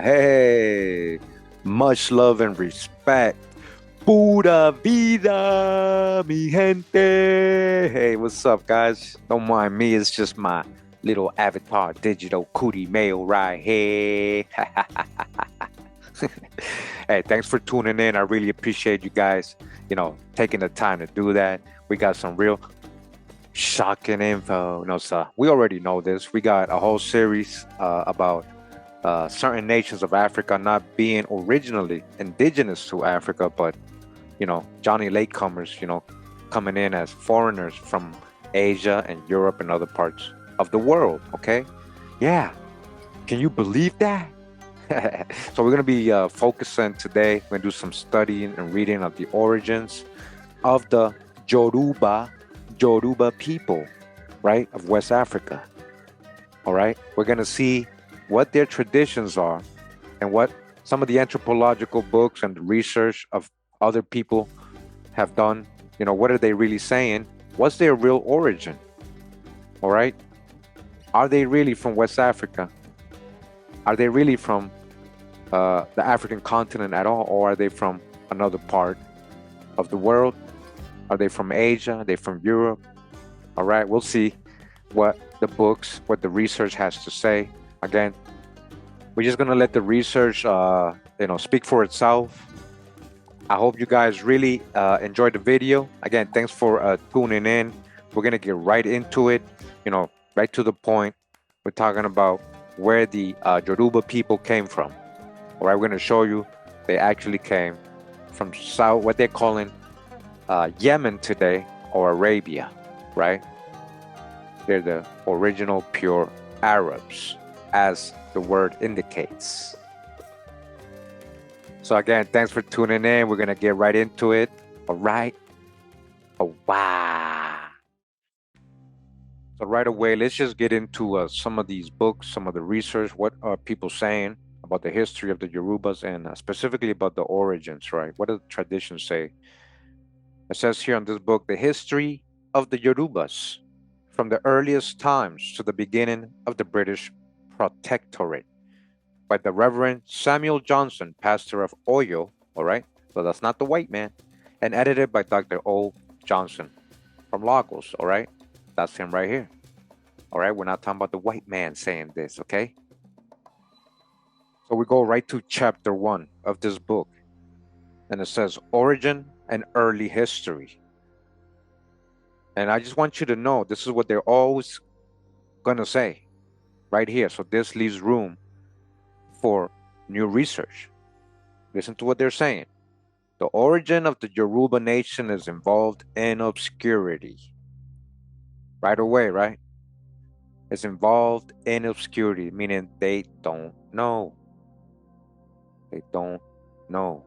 Hey, much love and respect. Pura vida, mi gente. Hey, what's up, guys? Don't mind me, it's just my little avatar digital Kurimeo right here. Hey, thanks for tuning in. I really appreciate you guys, taking the time to do that. We got some real shocking info. No, sir. We already know this. We got a whole series about certain nations of Africa not being originally indigenous to Africa, but Johnny latecomers, coming in as foreigners from Asia and Europe and other parts of the world. Okay, yeah. Can you believe that? So we're gonna be focusing today. We're gonna do some studying and reading of the origins of the Yoruba people, right, of West Africa. All right, we're gonna see what their traditions are and what some of the anthropological books and research of other people have done. What are they really saying? What's their real origin? All right, are they really from West Africa? Are they really from the African continent at all, or are they from another part of the world? Are they from Asia? Are they from Europe? All right, we'll see what the books, what the research has to say. Again, we're just gonna let the research, speak for itself. I hope you guys really enjoyed the video. Again, thanks for tuning in. We're gonna get right into it. Right to the point. We're talking about where the Yoruba people came from. All right, we're gonna show you they actually came from south, what they're calling Yemen today, or Arabia, right? They're the original pure Arabs, as the word indicates. So again, thanks for tuning in. We're gonna get right into it. All right. Oh wow. So right away, let's just get into some of these books, some of the research. What are people saying about the history of the Yorubas and specifically about the origins, right? What do the traditions say? It says here in this book, the history of the Yorubas from the earliest times to the beginning of the British Protectorate by the Reverend Samuel Johnson, pastor of Oyo, all right? So that's not the white man, and edited by Dr. O. Johnson from Lagos, all right? That's him right here. All right, we're not talking about the white man saying this, okay? So we go right to chapter 1 of this book, and it says Origin and Early History. And I just want you to know this is what they're always gonna say right here. So this leaves room for new research. Listen to what they're saying. The origin of the Yoruba nation is involved in obscurity. Right away, right? It's involved in obscurity, meaning they don't know. They don't know.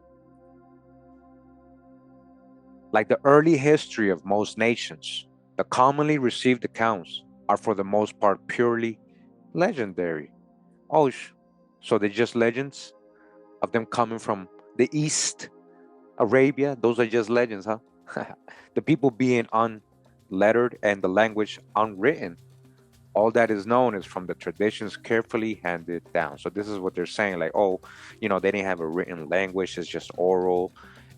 Like the early history of most nations, the commonly received accounts are for the most part purely legendary. Oh, so they're just legends of them coming from the East Arabia? Those are just legends, huh? The people being unlettered and the language unwritten. All that is known is from the traditions carefully handed down. So this is what they're saying, like, oh, they didn't have a written language, it's just oral,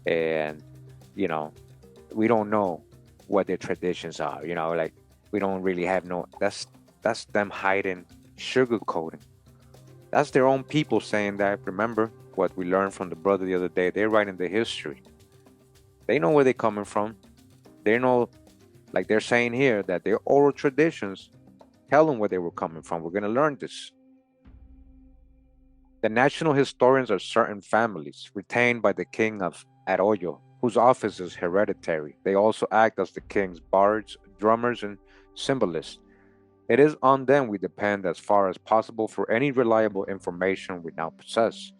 and we don't know what their traditions are, like We don't really have no, that's them hiding, sugarcoating. That's their own people saying that. Remember what we learned from the brother the other day? They're writing the history. They know where they're coming from. They know, like they're saying here, that their oral traditions tell them where they were coming from. We're going to learn this. The national historians are certain families retained by the king of Arroyo, whose office is hereditary. They also act as the king's bards, drummers, and symbolists. It is on them we depend as far as possible for any reliable information we now possess.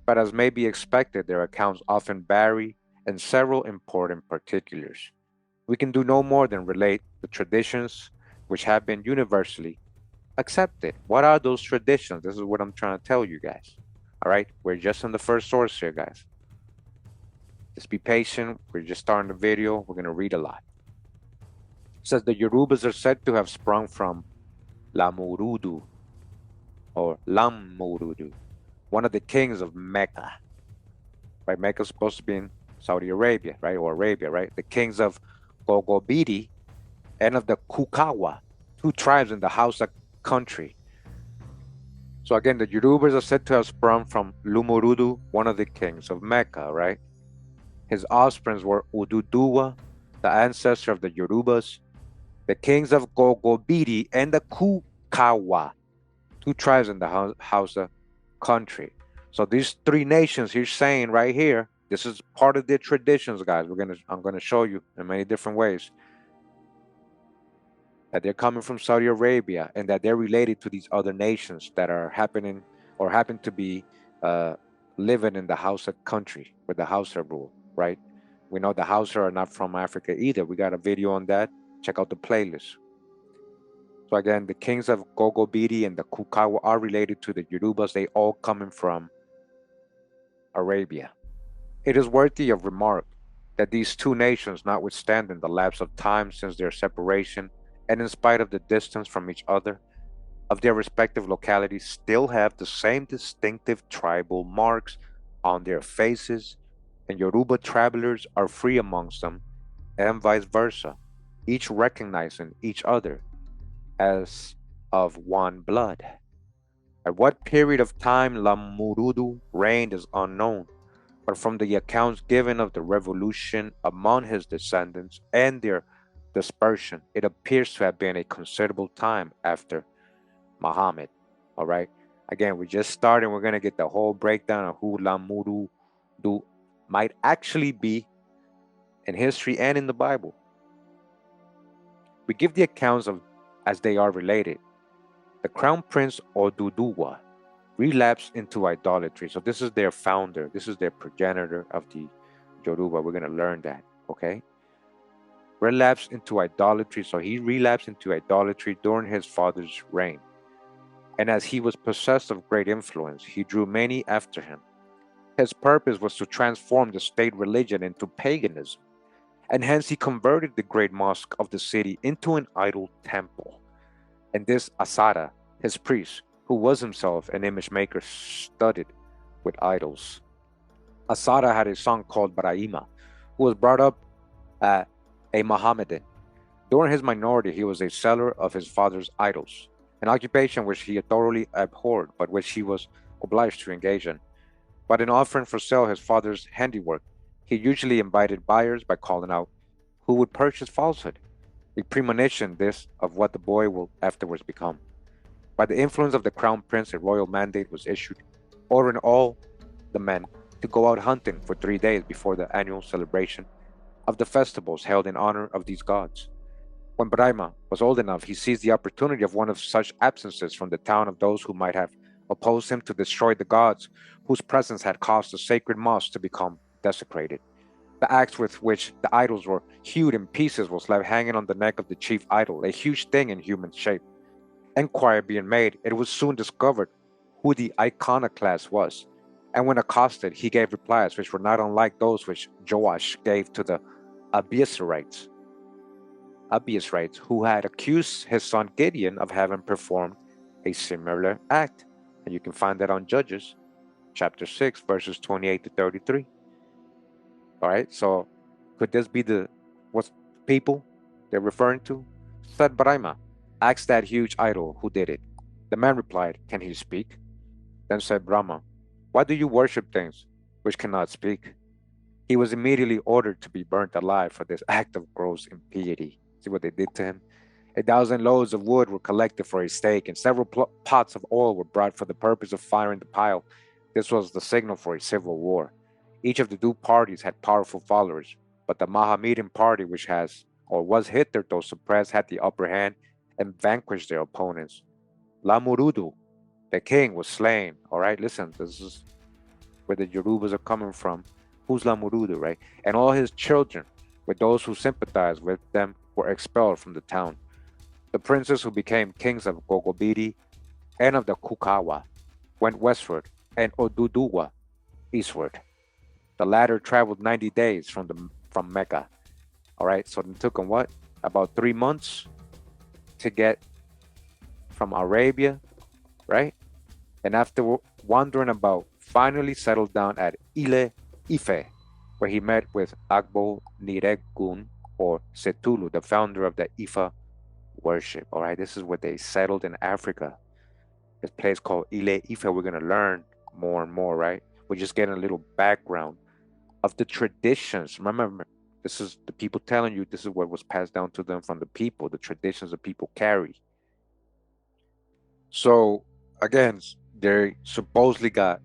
But as may be expected, their accounts often vary in several important particulars. We can do no more than relate the traditions which have been universally accepted. What are those traditions? This is what I'm trying to tell you guys. All right, we're just in the first source here, guys. Just be patient. We're just starting the video. We're going to read a lot. It says the Yorubas are said to have sprung from Lamurudu or Lamurudu, one of the kings of Mecca. Right, Mecca is supposed to be in Saudi Arabia, right, or Arabia, right? The kings of Gogobidi and of the Kukawa, two tribes in the Hausa country. So again, the Yorubas are said to have sprung from Lumurudu, one of the kings of Mecca, right? His offspring were Oduduwa, the ancestor of the Yorubas, the kings of Gogobidi and the Kukawa, two tribes in the Hausa country. So these three nations he's saying right here, this is part of their traditions, guys. I'm gonna show you in many different ways that they're coming from Saudi Arabia and that they're related to these other nations that are happening or happen to be living in the Hausa country with the Hausa rule, right? We know the Hausa are not from Africa either. We got a video on that. Check out the playlist. So again, the kings of Gogobidi and the Kukawa are related to the Yorubas. They all coming from Arabia. It is worthy of remark that these two nations, notwithstanding the lapse of time since their separation, and in spite of the distance from each other, of their respective localities, still have the same distinctive tribal marks on their faces, and Yoruba travelers are free amongst them, and vice versa, each recognizing each other as of one blood. At what period of time Lamurudu reigned is unknown, but from the accounts given of the revolution among his descendants and their dispersion, it appears to have been a considerable time after Muhammad. All right. Again, we just started. We're going to get the whole breakdown of who Lamurudu might actually be in history and in the Bible. We give the accounts of as they are related. The crown prince Oduduwa relapsed into idolatry. So this is their founder. This is their progenitor of the Yoruba. We're going to learn that, okay? Relapsed into idolatry. So he relapsed into idolatry during his father's reign. And as he was possessed of great influence, he drew many after him. His purpose was to transform the state religion into paganism, and hence he converted the great mosque of the city into an idol temple. And this Asada, his priest, who was himself an image maker studded with idols. Asada had a son called Brahima, who was brought up a Mohammedan. During his minority, he was a seller of his father's idols, an occupation which he thoroughly abhorred, but which he was obliged to engage in. But in offering for sale his father's handiwork, he usually invited buyers by calling out who would purchase falsehood, a premonition this of what the boy will afterwards become. By the influence of the crown prince, a royal mandate was issued, ordering all the men to go out hunting for 3 days before the annual celebration of the festivals held in honor of these gods. When Brahma was old enough, he seized the opportunity of one of such absences from the town of those who might have opposed him to destroy the gods whose presence had caused the sacred mosque to become desecrated. The axe with which the idols were hewed in pieces was left hanging on the neck of the chief idol, a huge thing in human shape. Enquiry being made, it was soon discovered who the iconoclast was, and when accosted, he gave replies which were not unlike those which Joash gave to the Abiezrites, who had accused his son Gideon of having performed a similar act. And you can find that on Judges chapter 6, verses 28 to 33. All right, so could this be the what people they're referring to? Said Brahma, ask that huge idol who did it. The man replied, can he speak? Then said Brahma, why do you worship things which cannot speak? He was immediately ordered to be burnt alive for this act of gross impiety. See what they did to him? 1,000 loads of wood were collected for his stake, and several pots of oil were brought for the purpose of firing the pile. This was the signal for a civil war. Each of the two parties had powerful followers, but the Mohammedan party, which has or was hitherto suppressed, had the upper hand and vanquished their opponents. Lamurudu, the king, was slain. All right, listen, this is where the Yorubas are coming from. Who's Lamurudu, right? And all his children, with those who sympathized with them, were expelled from the town. The princes who became kings of Gogobiri and of the Kukawa went westward, and Oduduwa eastward. The latter traveled 90 days from Mecca. All right, so it took them what? About 3 months to get from Arabia, right? And after wandering about, finally settled down at Ile-Ife, where he met with Agbo Niregun or Setulu, the founder of the Ifa worship. All right, this is where they settled in Africa. This place called Ile-Ife. We're going to learn more and more, right? We're just getting a little background of the traditions. Remember, this is the people telling you this is what was passed down to them from the people, the traditions the people carry. So, again, they supposedly got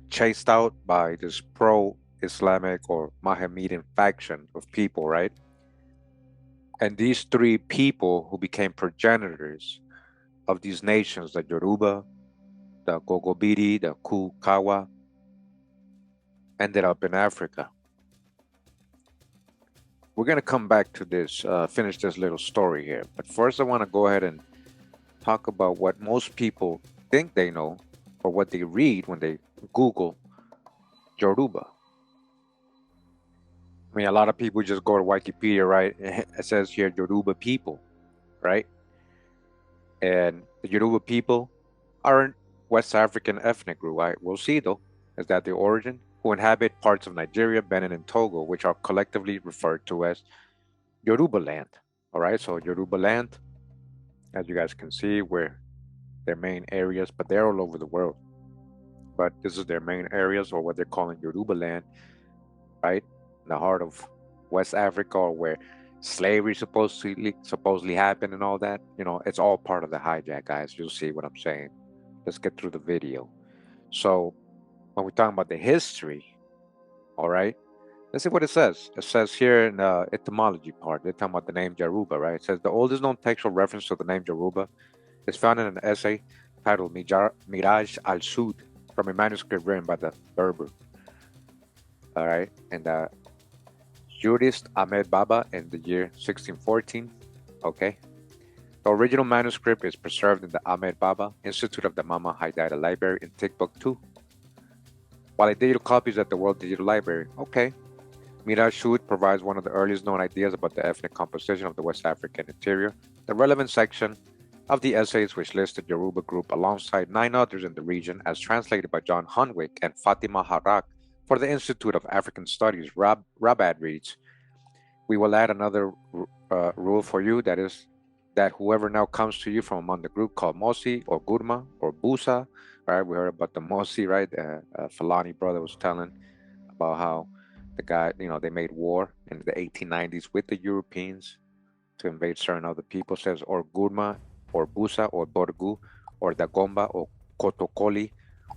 chased out by this pro-Islamic or Mohammedan faction of people, right? And these three people who became progenitors of these nations, the Yoruba, the Gogobiri, the Kukawa, ended up in Africa. We're going to come back to this, finish this little story here. But first, I want to go ahead and talk about what most people think they know or what they read when they Google Yoruba. I mean, a lot of people just go to Wikipedia, right? It says here Yoruba people, right? And the Yoruba people aren't West African ethnic group, right? We'll see, though, is that the origin who inhabit parts of Nigeria, Benin, and Togo, which are collectively referred to as Yoruba land. All right, so Yoruba land, as you guys can see, where their main areas, but they're all over the world. But this is their main areas, or what they're calling Yoruba land, right? In the heart of West Africa, or where slavery supposedly happened and all that. You know, it's all part of the hijack, guys. You'll see what I'm saying. Let's get through the video. So when we're talking about the history, all right, let's see what it says. It says here in the etymology part, they're talking about the name Yaruba, right? It says the oldest known textual reference to the name Yaruba is found in an essay titled Miraj al-Sud from a manuscript written by the Berber. All right, and the jurist Ahmed Baba in the year 1614. Okay, the original manuscript is preserved in the Ahmed Baba Institute of the Mama Haidara Library in Timbuktu, while a digital copy is at the World Digital Library. Okay, Miraj Sud provides one of the earliest known ideas about the ethnic composition of the West African interior. The relevant section of the essays, which listed Yoruba group alongside 9 others in the region, as translated by John Hunwick and Fatima Harak for the Institute of African Studies, Rabad reads, we will add another rule for you, that is, that whoever now comes to you from among the group called Mosi or Gurma or Busa, right? We heard about the Mosi, right? Falani brother was telling about how the guy, you know, they made war in the 1890s with the Europeans to invade certain other people, says, or Gurma or Busa or Borgu or Dagomba or Kotokoli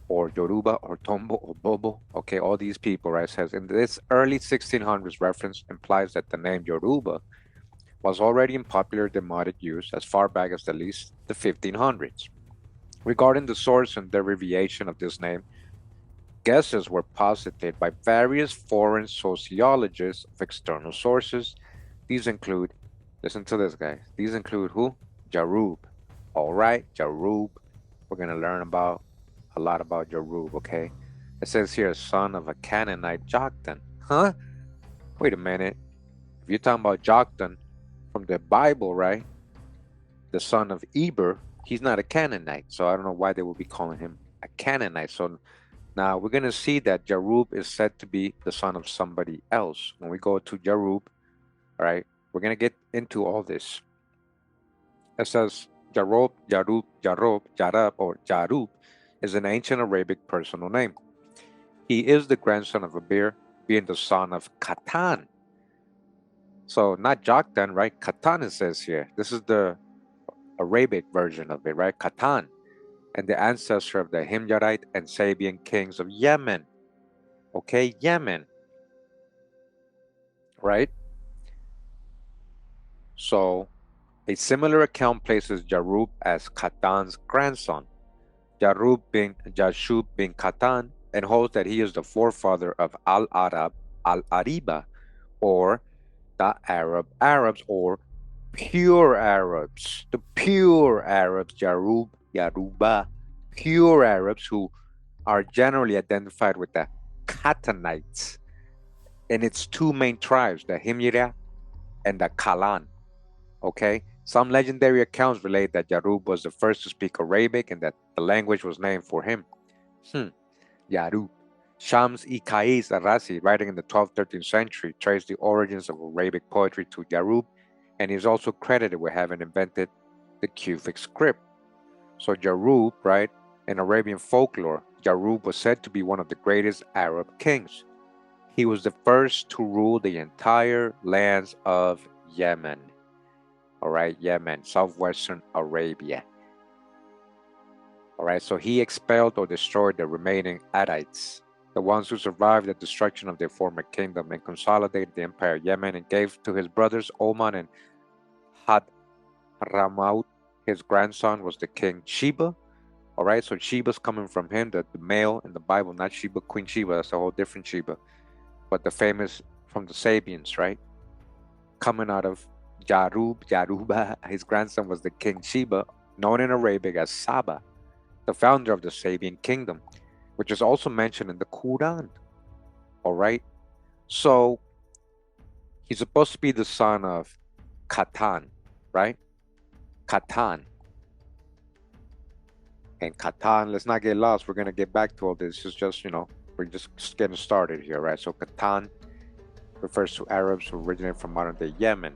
or Yoruba or Tombo or Bobo. Okay, all these people, right? Says in this early 1600s reference implies that the name Yoruba was already in popular demotic use as far back as at least the 1500s. Regarding the source and derivation of this name, guesses were posited by various foreign sociologists of external sources. These include, listen to this, guys. These include who? Ya'rub. All right, Ya'rub. We're going to learn about a lot about Ya'rub, okay? It says here, son of a Canaanite Joktan. Huh? Wait a minute. If you're talking about Joktan from the Bible, right? The son of Eber, he's not a Canaanite. So I don't know why they would be calling him a Canaanite. So now we're going to see that Ya'rub is said to be the son of somebody else. When we go to Ya'rub, all right, we're going to get into all this. It says Yarub, or Ya'rub is an ancient Arabic personal name. He is the grandson of Abir, being the son of Qhatan. So not Joktan, right? Qhatan it says here. This is the Arabic version of it, right? Qhatan, and the ancestor of the Himyarite and Sabian kings of Yemen. Okay, Yemen, right? So a similar account places Ya'rub as Qhatan's grandson, Ya'rub bin Yashub bin Qhatan, and holds that he is the forefather of Al-Arab, Al-Ariba, or the Arabs, or pure Arabs. The pure Arabs, Ya'rub, Yaruba, pure Arabs who are generally identified with the Qhatanites and its two main tribes, the Himyara and the Kalan. Okay, some legendary accounts relate that Ya'rub was the first to speak Arabic and that the language was named for him. Ya'rub. Shams-i Qais al-Razi, writing in the 12th, 13th century, traced the origins of Arabic poetry to Ya'rub, and he is also credited with having invented the Kufic script. So Ya'rub, right, in Arabian folklore, Ya'rub was said to be one of the greatest Arab kings. He was the first to rule the entire lands of Yemen. All right, Yemen, southwestern Arabia. All right, so he expelled or destroyed the remaining Adites, the ones who survived the destruction of their former kingdom, and consolidated the empire of Yemen and gave to his brothers Oman and Hadramaut. His grandson was the king Sheba. All right, so Sheba's coming from him, the male in the Bible, not Sheba, Queen Sheba, that's a whole different Sheba, but the famous from the Sabians, right? Coming out of Yaruba, his grandson was the king Sheba, known in Arabic as Saba, the founder of the Sabian kingdom, which is also mentioned in the Quran. All right, so he's supposed to be the son of Qhatan, right? Qhatan. And Qhatan, let's not get lost. We're going to get back to all this. It's just, we're just getting started here, right? So Qhatan refers to Arabs who originate from modern-day Yemen.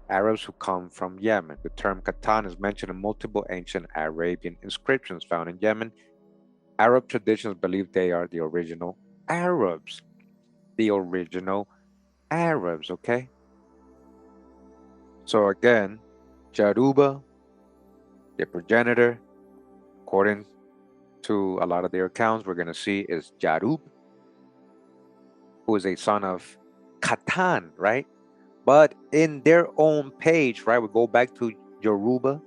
Arabs who come from Yemen. The term Qhatan is mentioned in multiple ancient Arabian inscriptions found in Yemen. Arab traditions believe they are the original Arabs. The original Arabs, okay? So again, Yaruba, the progenitor, according to a lot of their accounts, we're going to see is Ya'rub, who is a son of Qhatan, right? But in their own page, right, we go back to Yoruba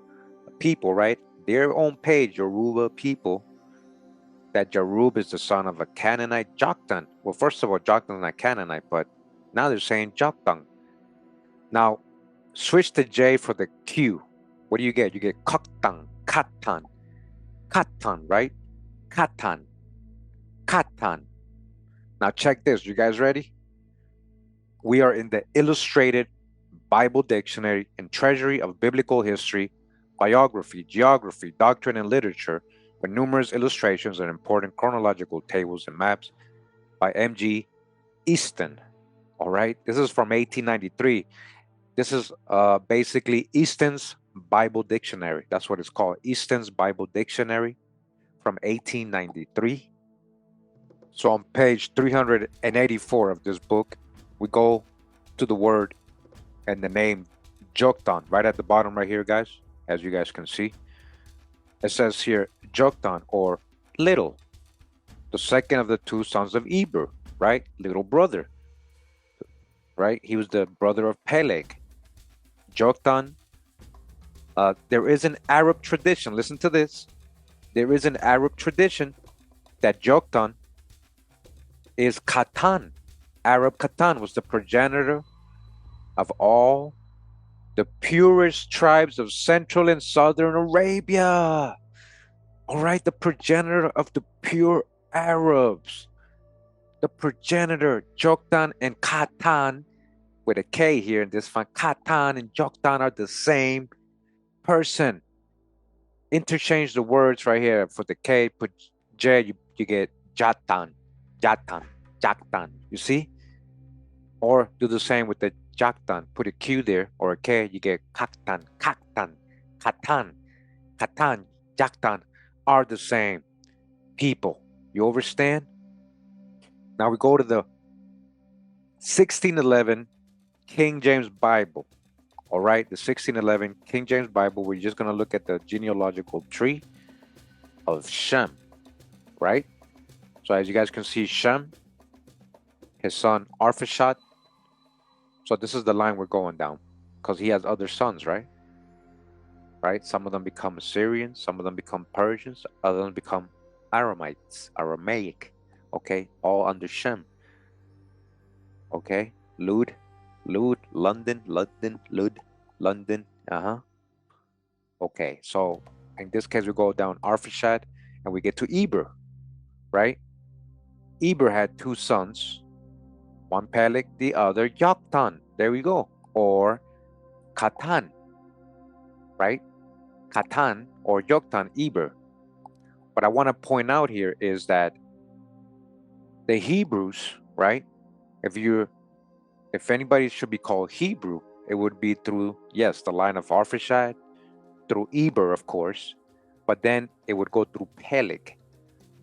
people, right? Their own page, Yoruba people, that Ya'rub is the son of a Canaanite Joktan. Well, first of all, Joktan is not Canaanite, but now they're saying Joktan. Now, switch the J for the Q. What do you get? You get Qhatan, Qhatan, Qhatan, right? Qhatan, Qhatan. Now check this. You guys ready? We are in the Illustrated Bible Dictionary and Treasury of Biblical History, Biography, Geography, Doctrine, and Literature, with numerous illustrations and important chronological tables and maps by M.G. Easton. All right, this is from 1893. This is basically Easton's Bible Dictionary. That's what it's called, Easton's Bible Dictionary from 1893. So on page 384 of this book, we go to the word and the name Joktan, right at the bottom right here, guys, as you guys can see. It says here, Joktan, or little, the second of the two sons of Eber, right? Little brother, right? He was the brother of Peleg. Joktan, there is an Arab tradition, listen to this. There is an Arab tradition that Joktan is Qhatan. Arab Qhatan was the progenitor of all the purest tribes of Central and Southern Arabia. All right, the progenitor of the pure Arabs. The progenitor, Joktan and Qhatan, with a K here in this font. Qhatan and Joktan are the same person. Interchange the words right here. For the K, put J, you get Jatan, Jatan, Joktan. You see? Or do the same with the Joktan, put a Q there or a K, you get Qhatan, Qhatan, Qhatan, Qhatan, Joktan are the same people. You understand? Now we go to the 1611 King James Bible. All right, the 1611 King James Bible. We're just going to look at the genealogical tree of Shem, right? So as you guys can see, Shem, his son Arphaxad. So this is the line we're going down because he has other sons, right? Right? Some of them become Assyrians, some of them become Persians, others become Aramaic, okay? All under Shem, okay? Lud, London, London, Okay, so in this case, we go down Arphaxad and we get to Eber, right? Eber had two sons, one Peleg, the other Joktan. There we go. Or Qhatan, right? Qhatan or Joktan, Eber. What I want to point out here is that the Hebrews, right? If anybody should be called Hebrew, it would be through, yes, the line of Arphaxad, through Eber, of course, but then it would go through Peleg,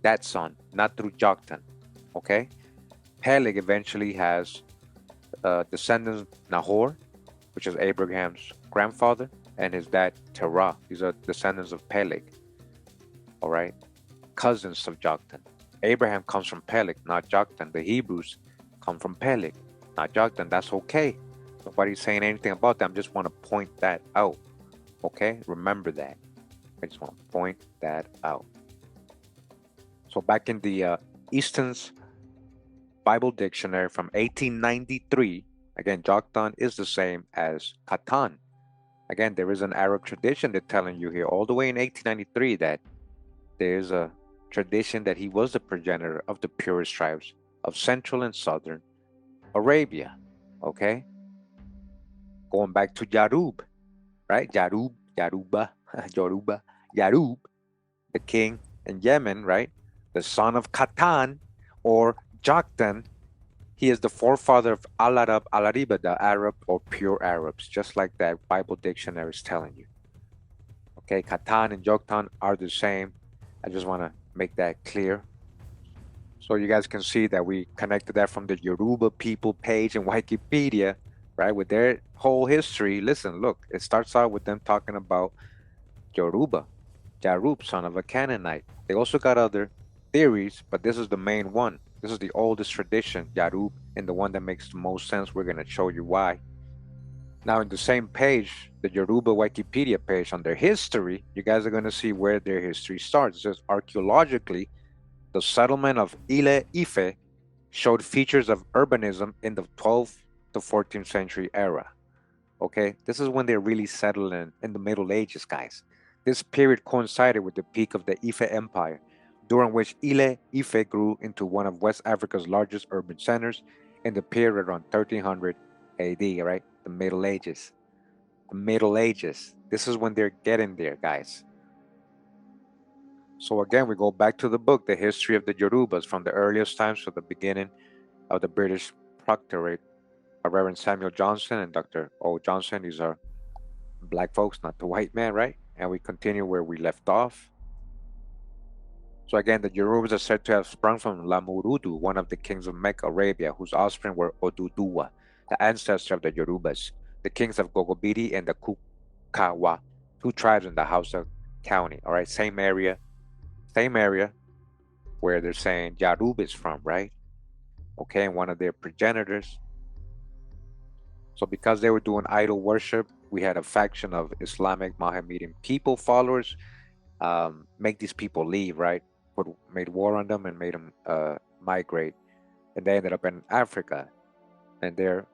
that son, not through Joktan, okay? Peleg eventually has descendants Nahor, which is Abraham's grandfather, and his dad Terah. These are descendants of Peleg, all right? Cousins of Joktan. Abraham comes from Peleg, not Joktan. The Hebrews come from Peleg, not Joktan. That's okay. Nobody's saying anything about that. I just want to point that out, okay? Remember that. I just want to point that out. So back in the Easton's Bible Dictionary from 1893, again, Joktan is the same as Qhatan. Again, there is an Arab tradition they're telling you here all the way in 1893 that there's a tradition that he was the progenitor of the purest tribes of Central and Southern Arabia, okay? Going back to Ya'rub, right? Yaruba, Ya'rub, the king in Yemen, right? The son of Qhatan or Joktan. He is the forefather of Al-Arab, Al-Ariba, the Arab or pure Arabs, just like that Bible dictionary is telling you. Okay, Qhatan and Joktan are the same. I just want to make that clear. So you guys can see that we connected that from the Yoruba people page in Wikipedia, right? With their whole history. Listen, look, it starts out with them talking about Yaruba, Ya'rub, son of a Canaanite. They also got other theories, but this is the main one. This is the oldest tradition, Ya'rub, and the one that makes the most sense. We're going to show you why. Now, in the same page, the Yoruba Wikipedia page, on their history, you guys are going to see where their history starts. It says, archaeologically, the settlement of Ile-Ife showed features of urbanism in the 12th to 14th century era. Okay, this is when they're really settled in the Middle Ages, guys. This period coincided with the peak of the Ife Empire, during which Ile-Ife grew into one of West Africa's largest urban centers in the period around 1300 AD, right? The Middle Ages. The Middle Ages. This is when they're getting there, guys. So again, we go back to the book, The History of the Yorubas, from the earliest times to the beginning of the British Proctorate by Reverend Samuel Johnson and Dr. O. Johnson. These are black folks, not the white man, right? And we continue where we left off. So again, the Yorubas are said to have sprung from Lamurudu, one of the kings of Mecca, Arabia, whose offspring were Oduduwa, the ancestor of the Yorubas, the kings of Gogobiri and the Kukawa, two tribes in the Hausa County. All right, same area where they're saying Ya'rub is from, right? Okay, and one of their progenitors. So because they were doing idol worship, we had a faction of Islamic Mohammedan people followers make these people leave, right? Made war on them and made them migrate. And they ended up in Africa. And their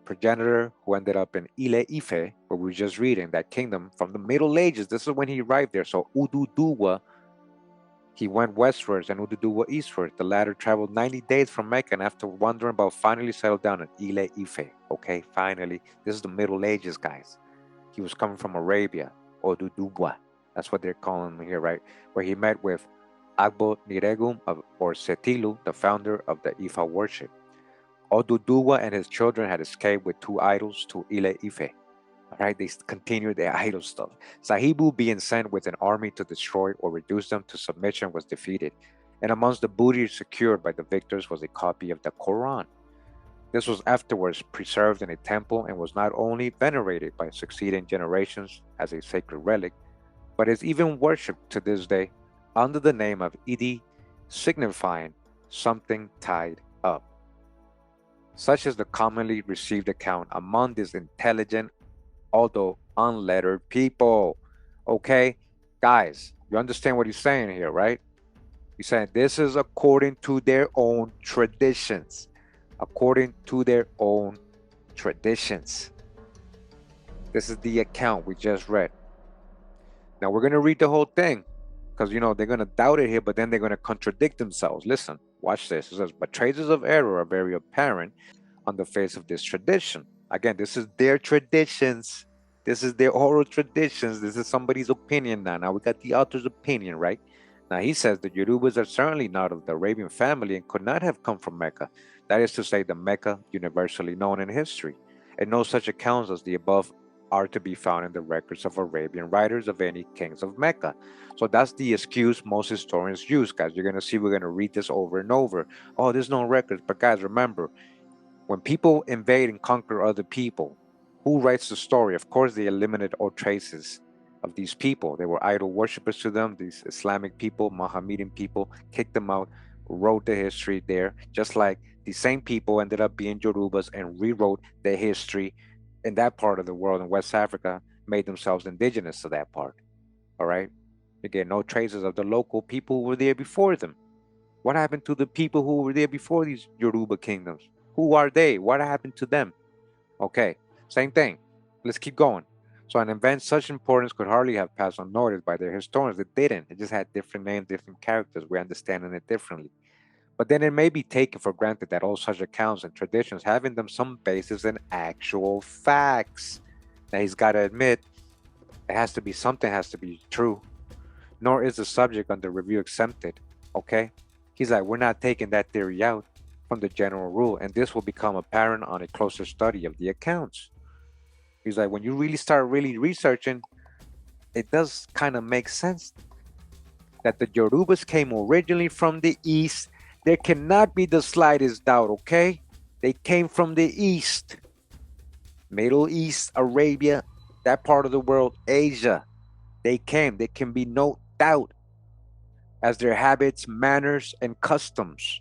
progenitor, who ended up in Ile-Ife, where we were just reading, that kingdom from the Middle Ages, this is when he arrived there. So Oduduwa, he went westwards and Oduduwa eastwards. The latter traveled 90 days from Mecca, and after wandering about, finally settled down in Ile-Ife. Okay, finally. This is the Middle Ages, guys. He was coming from Arabia, Oduduwa. That's what they're calling him here, right? Where he met with Agbo Niregum or Setilu, the founder of the Ifa worship. Oduduwa and his children had escaped with two idols to Ile-Ife. All right, they continued their idol stuff. Sahibu, being sent with an army to destroy or reduce them to submission, was defeated. And amongst the booty secured by the victors was a copy of the Quran. This was afterwards preserved in a temple and was not only venerated by succeeding generations as a sacred relic, but is even worshipped to this day under the name of Idi, signifying something tied up. Such is the commonly received account among these intelligent, although unlettered people. Okay, guys, you understand what he's saying here, right? He's saying this is according to their own traditions. According to their own traditions. This is the account we just read. Now we're going to read the whole thing because, they're going to doubt it here, but then they're going to contradict themselves. Listen, watch this. It says, but traces of error are very apparent on the face of this tradition. Again, this is their traditions. This is their oral traditions. This is somebody's opinion now. Now we got the author's opinion, right? Now he says the Yorubas are certainly not of the Arabian family and could not have come from Mecca. That is to say, the Mecca universally known in history. And no such accounts as the above are to be found in the records of Arabian writers of any kings of Mecca. So that's the excuse most historians use, guys. You're going to see, we're going to read this over and over. Oh, there's no records. But guys, remember, when people invade and conquer other people, who writes the story? Of course, they eliminated all traces of these people. They were idol worshippers to them, these Islamic people, Mohammedan people, kicked them out, wrote the history there, just like the same people ended up being Yorubas and rewrote the history in that part of the world in West Africa, made themselves indigenous to that part. All right? Again, no traces of the local people who were there before them. What happened to the people who were there before these Yoruba kingdoms? Who are they? What happened to them? Okay, same thing. Let's keep going. So an event such importance could hardly have passed unnoticed by their historians. It didn't. It just had different names, different characters. We're understanding it differently. But then it may be taken for granted that all such accounts and traditions have in them some basis in actual facts. Now he's got to admit, it has to be something has to be true. Nor is the subject under review exempted. Okay? He's like, we're not taking that theory out from the general rule, and this will become apparent on a closer study of the accounts. He's like, when you really start researching, it does kind of make sense that the Yorubas came originally from the east. There cannot be the slightest doubt, okay? They came from the east. Middle East, Arabia, that part of the world, Asia. They came. There can be no doubt as their habits, manners, and customs.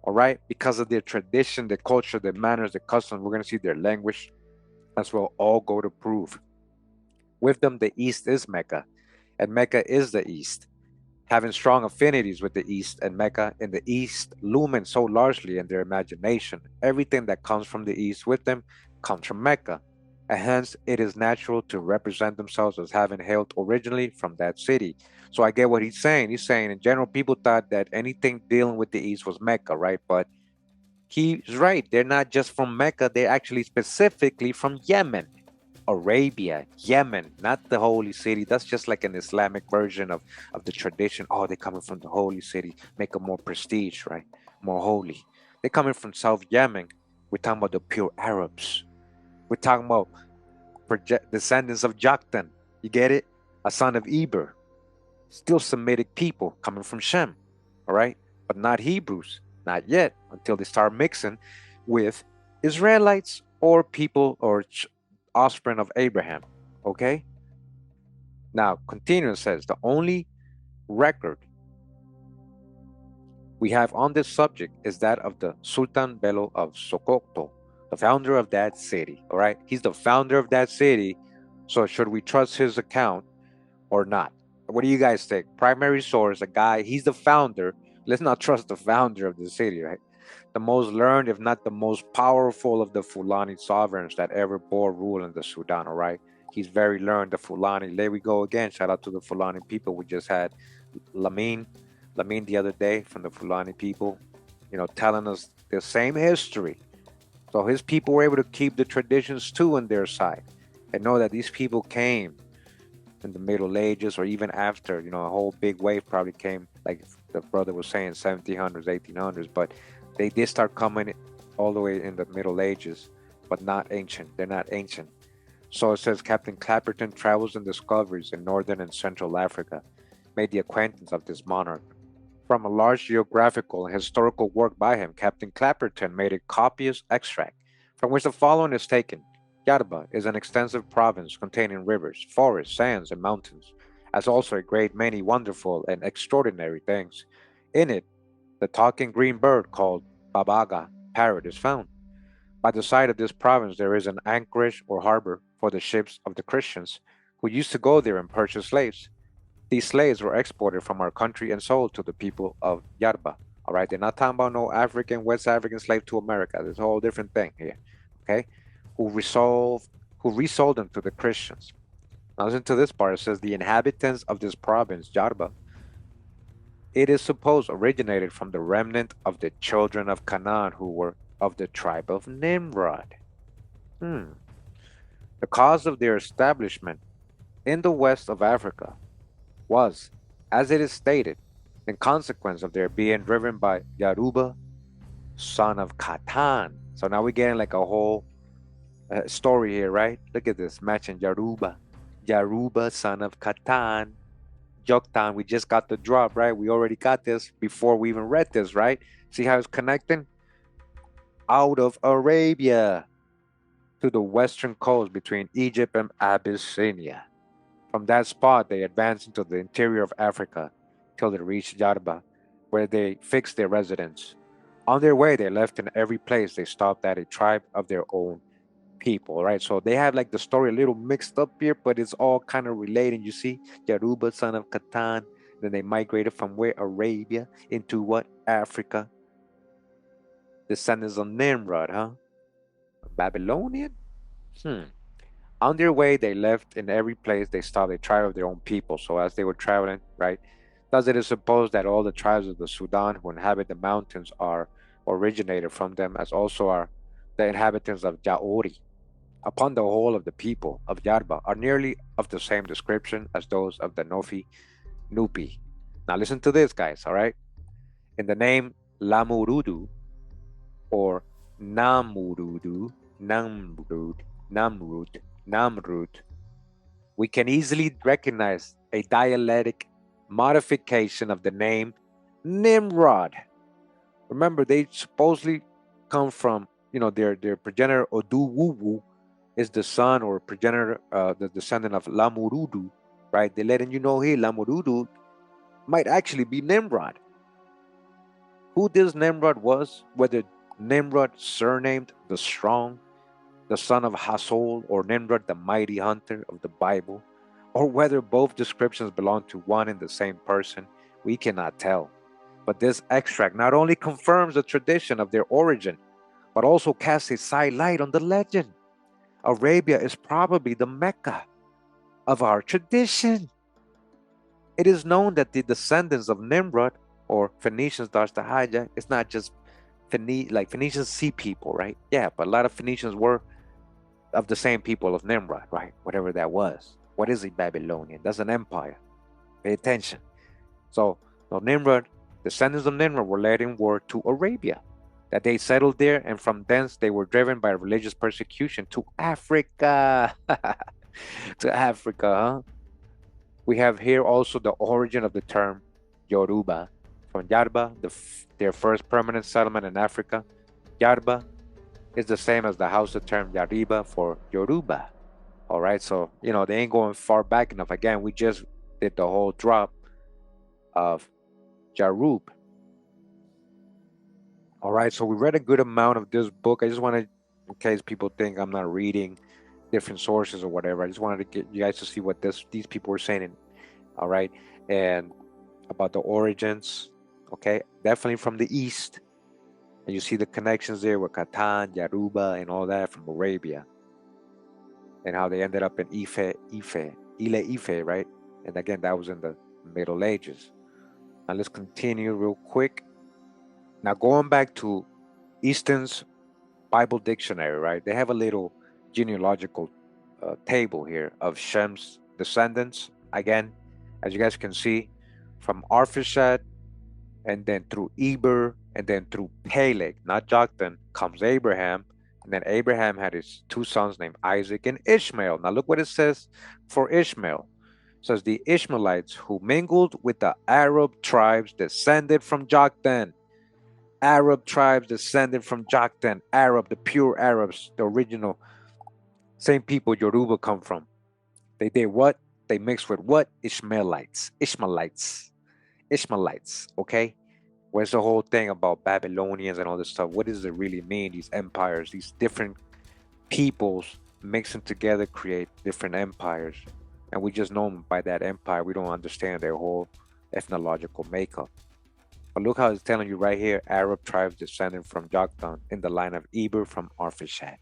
All right? Because of their tradition, their culture, their manners, their customs, we're going to see their language as well all go to prove. With them, the East is Mecca, and Mecca is the East. Having strong affinities with the East and Mecca, in the East looming so largely in their imagination, everything that comes from the East with them comes from Mecca, and hence it is natural to represent themselves as having hailed originally from that city. So I get what he's saying. He's saying in general, people thought that anything dealing with the East was Mecca, right? But he's right. They're not just from Mecca. They're actually specifically from Yemen, Arabia, Yemen, not the holy city. That's just like an Islamic version of the tradition. Oh, they're coming from the holy city, make it more prestige, right? More holy. They're coming from South Yemen. We're talking about the pure Arabs. We're talking about descendants of Joktan. You get it? A son of Eber. Still Semitic people coming from Shem, all right? But not Hebrews, not yet, until they start mixing with Israelites or people or offspring of Abraham, okay? Now, continuing says, the only record we have on this subject is that of the Sultan Bello of Sokoto, the founder of that city, all right? He's the founder of that city, so should we trust his account or not? What do you guys think? Primary source, a guy, he's the founder. Let's not trust the founder of the city, right? The most learned, if not the most powerful of the Fulani sovereigns that ever bore rule in the Sudan, all right? He's very learned, the Fulani. There we go again. Shout out to the Fulani people. We just had Lamin the other day from the Fulani people, telling us the same history. So his people were able to keep the traditions too on their side and know that these people came in the Middle Ages or even after, a whole big wave probably came, like the brother was saying, 1700s, 1800s, but they did start coming all the way in the Middle Ages, but not ancient. They're not ancient. So it says Captain Clapperton travels and discoveries in northern and central Africa, made the acquaintance of this monarch. From a large geographical and historical work by him, Captain Clapperton made a copious extract, from which the following is taken. Yaruba is an extensive province containing rivers, forests, sands, and mountains, as also a great many wonderful and extraordinary things. In it, the talking green bird called Babaga parrot is found. By the side of this province there is an anchorage or harbor for the ships of the Christians, who used to go there and purchase slaves. These slaves were exported from our country and sold to the people of Yaruba. All right, they're not talking about no African, West African slave to America. There's a whole different thing here. Okay, who resold them to the Christians. Now listen to this part. It says the inhabitants of this province, Yaruba, it is supposed originated from the remnant of the children of Canaan who were of the tribe of Nimrod. The cause of their establishment in the west of Africa was, as it is stated, in consequence of their being driven by Yaruba, son of Qhatan. So now we're getting like a whole story here, right? Look at this, matching Yaruba. Yaruba, son of Qhatan. Joktan, we just got the drop, right? We already got this before we even read this, right? See how it's connecting? Out of Arabia to the western coast between Egypt and Abyssinia. From that spot, they advanced into the interior of Africa till they reached Yaruba, where they fixed their residence. On their way, they left in every place they stopped at a tribe of their own people, right? So they have like the story a little mixed up here, but it's all kind of relating. You see, Yaruba, son of Qhatan, then they migrated from where? Arabia into what? Africa. Descendants of Nimrod, huh? Babylonian? On their way, they left in every place they stopped a tribe of their own people. So as they were traveling, right? Thus it is supposed that all the tribes of the Sudan who inhabit the mountains are originated from them, as also are the inhabitants of Jaori. Upon the whole of the people of Yaruba are nearly of the same description as those of the Nofi Nupi. Now listen to this, guys, all right? In the name Lamurudu or Namurudu, Namrud, we can easily recognize a dialectic modification of the name Nimrod. Remember, they supposedly come from, their progenitor Oduduwa is the son or progenitor, the descendant of Lamurudu, right? They're letting you know here, Lamurudu might actually be Nimrod. Who this Nimrod was, whether Nimrod surnamed the Strong, the son of Hasol, or Nimrod the Mighty Hunter of the Bible, or whether both descriptions belong to one and the same person, we cannot tell. But this extract not only confirms the tradition of their origin, but also casts a side light on the legend. Arabia is probably the Mecca of our tradition. It is known that the descendants of Nimrod, or Phoenicians, Darstahaya, it's not just Phoenicians sea people, right? Yeah, but a lot of Phoenicians were of the same people of Nimrod, right? Whatever that was. What is a Babylonian? That's an empire. Pay attention. So Nimrod, descendants of Nimrod were led in war to Arabia, that they settled there, and from thence they were driven by religious persecution to Africa. To Africa, huh? We have here also the origin of the term Yoruba. From Yaruba, their first permanent settlement in Africa. Yaruba is the same as the Hausa term Yariba for Yoruba. All right, so, they ain't going far back enough. Again, we just did the whole drop of Ya'rub. All right, so we read a good amount of this book. I just wanted, in case people think I'm not reading different sources or whatever, I just wanted to get you guys to see what these people were saying. All right, and about the origins, okay, definitely from the east. And you see the connections there with Qhatan, Yaruba, and all that from Arabia. And how they ended up in Ile-Ife, right? And again, that was in the Middle Ages. Now let's continue real quick. Now going back to Easton's Bible Dictionary, right? They have a little genealogical table here of Shem's descendants. Again, as you guys can see, from Arphaxad and then through Eber, and then through Peleg, not Joktan, comes Abraham. And then Abraham had his two sons named Isaac and Ishmael. Now look what it says for Ishmael. It says the Ishmaelites who mingled with the Arab tribes descended from Joktan. Arab tribes descended from Joktan. Arab, the pure Arabs, the original, same people Yoruba come from. They did what? They mixed with what? Ishmaelites. Ishmaelites. Ishmaelites. Okay? Where's the whole thing about Babylonians and all this stuff? What does it really mean? These empires, these different peoples mixing together create different empires. And we just know them by that empire. We don't understand their whole ethnological makeup. But look how it's telling you right here, Arab tribes descended from Joktan in the line of Eber from Arphaxad.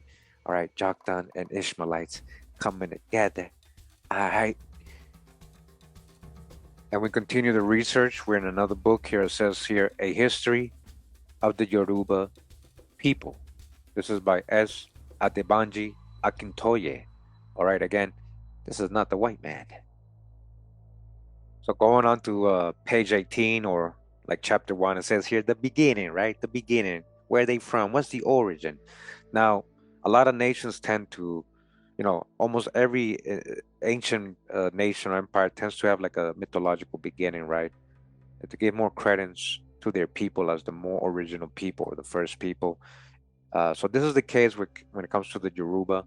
All right, Joktan and Ishmaelites coming together. All right. And we continue the research. We're in another book here. It says here, A History of the Yoruba People. This is by S. Adebanji Akintoye. All right, again, this is not the white man. So going on to page 18 or like chapter 1, it says here, the beginning, right? The beginning. Where are they from? What's the origin? Now, a lot of nations tend to, almost every ancient nation or empire tends to have like a mythological beginning, right? To give more credence to their people as the more original people or the first people. So this is the case when it comes to the Yoruba.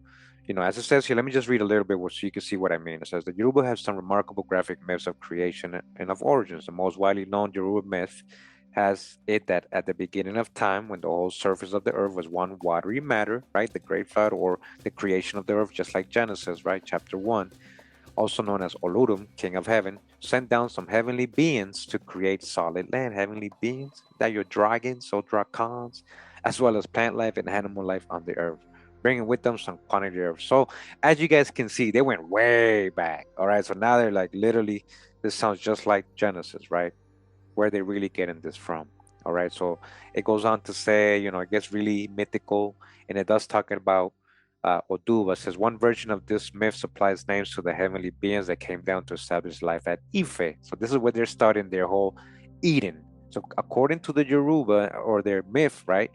As it says here, let me just read a little bit so you can see what I mean. It says the Yoruba have some remarkable graphic myths of creation and of origins. The most widely known Yoruba myth has it that at the beginning of time, when the whole surface of the earth was one watery matter, right? The great flood or the creation of the earth, just like Genesis, right? Chapter 1, also known as Olurum, king of heaven, sent down some heavenly beings to create solid land. Heavenly beings, that your dragons or dracons, as well as plant life and animal life on the earth, bringing with them some quantity of earth. So as you guys can see, they went way back. All right, so now they're like literally, this sounds just like Genesis, right? Where they really getting this from. All right, so it goes on to say, it gets really mythical, and it does talk about Oduduwa. Says one version of this myth supplies names to the heavenly beings that came down to establish life at Ife. So this is where they're starting their whole Eden. So according to the Yaruba or their myth, right,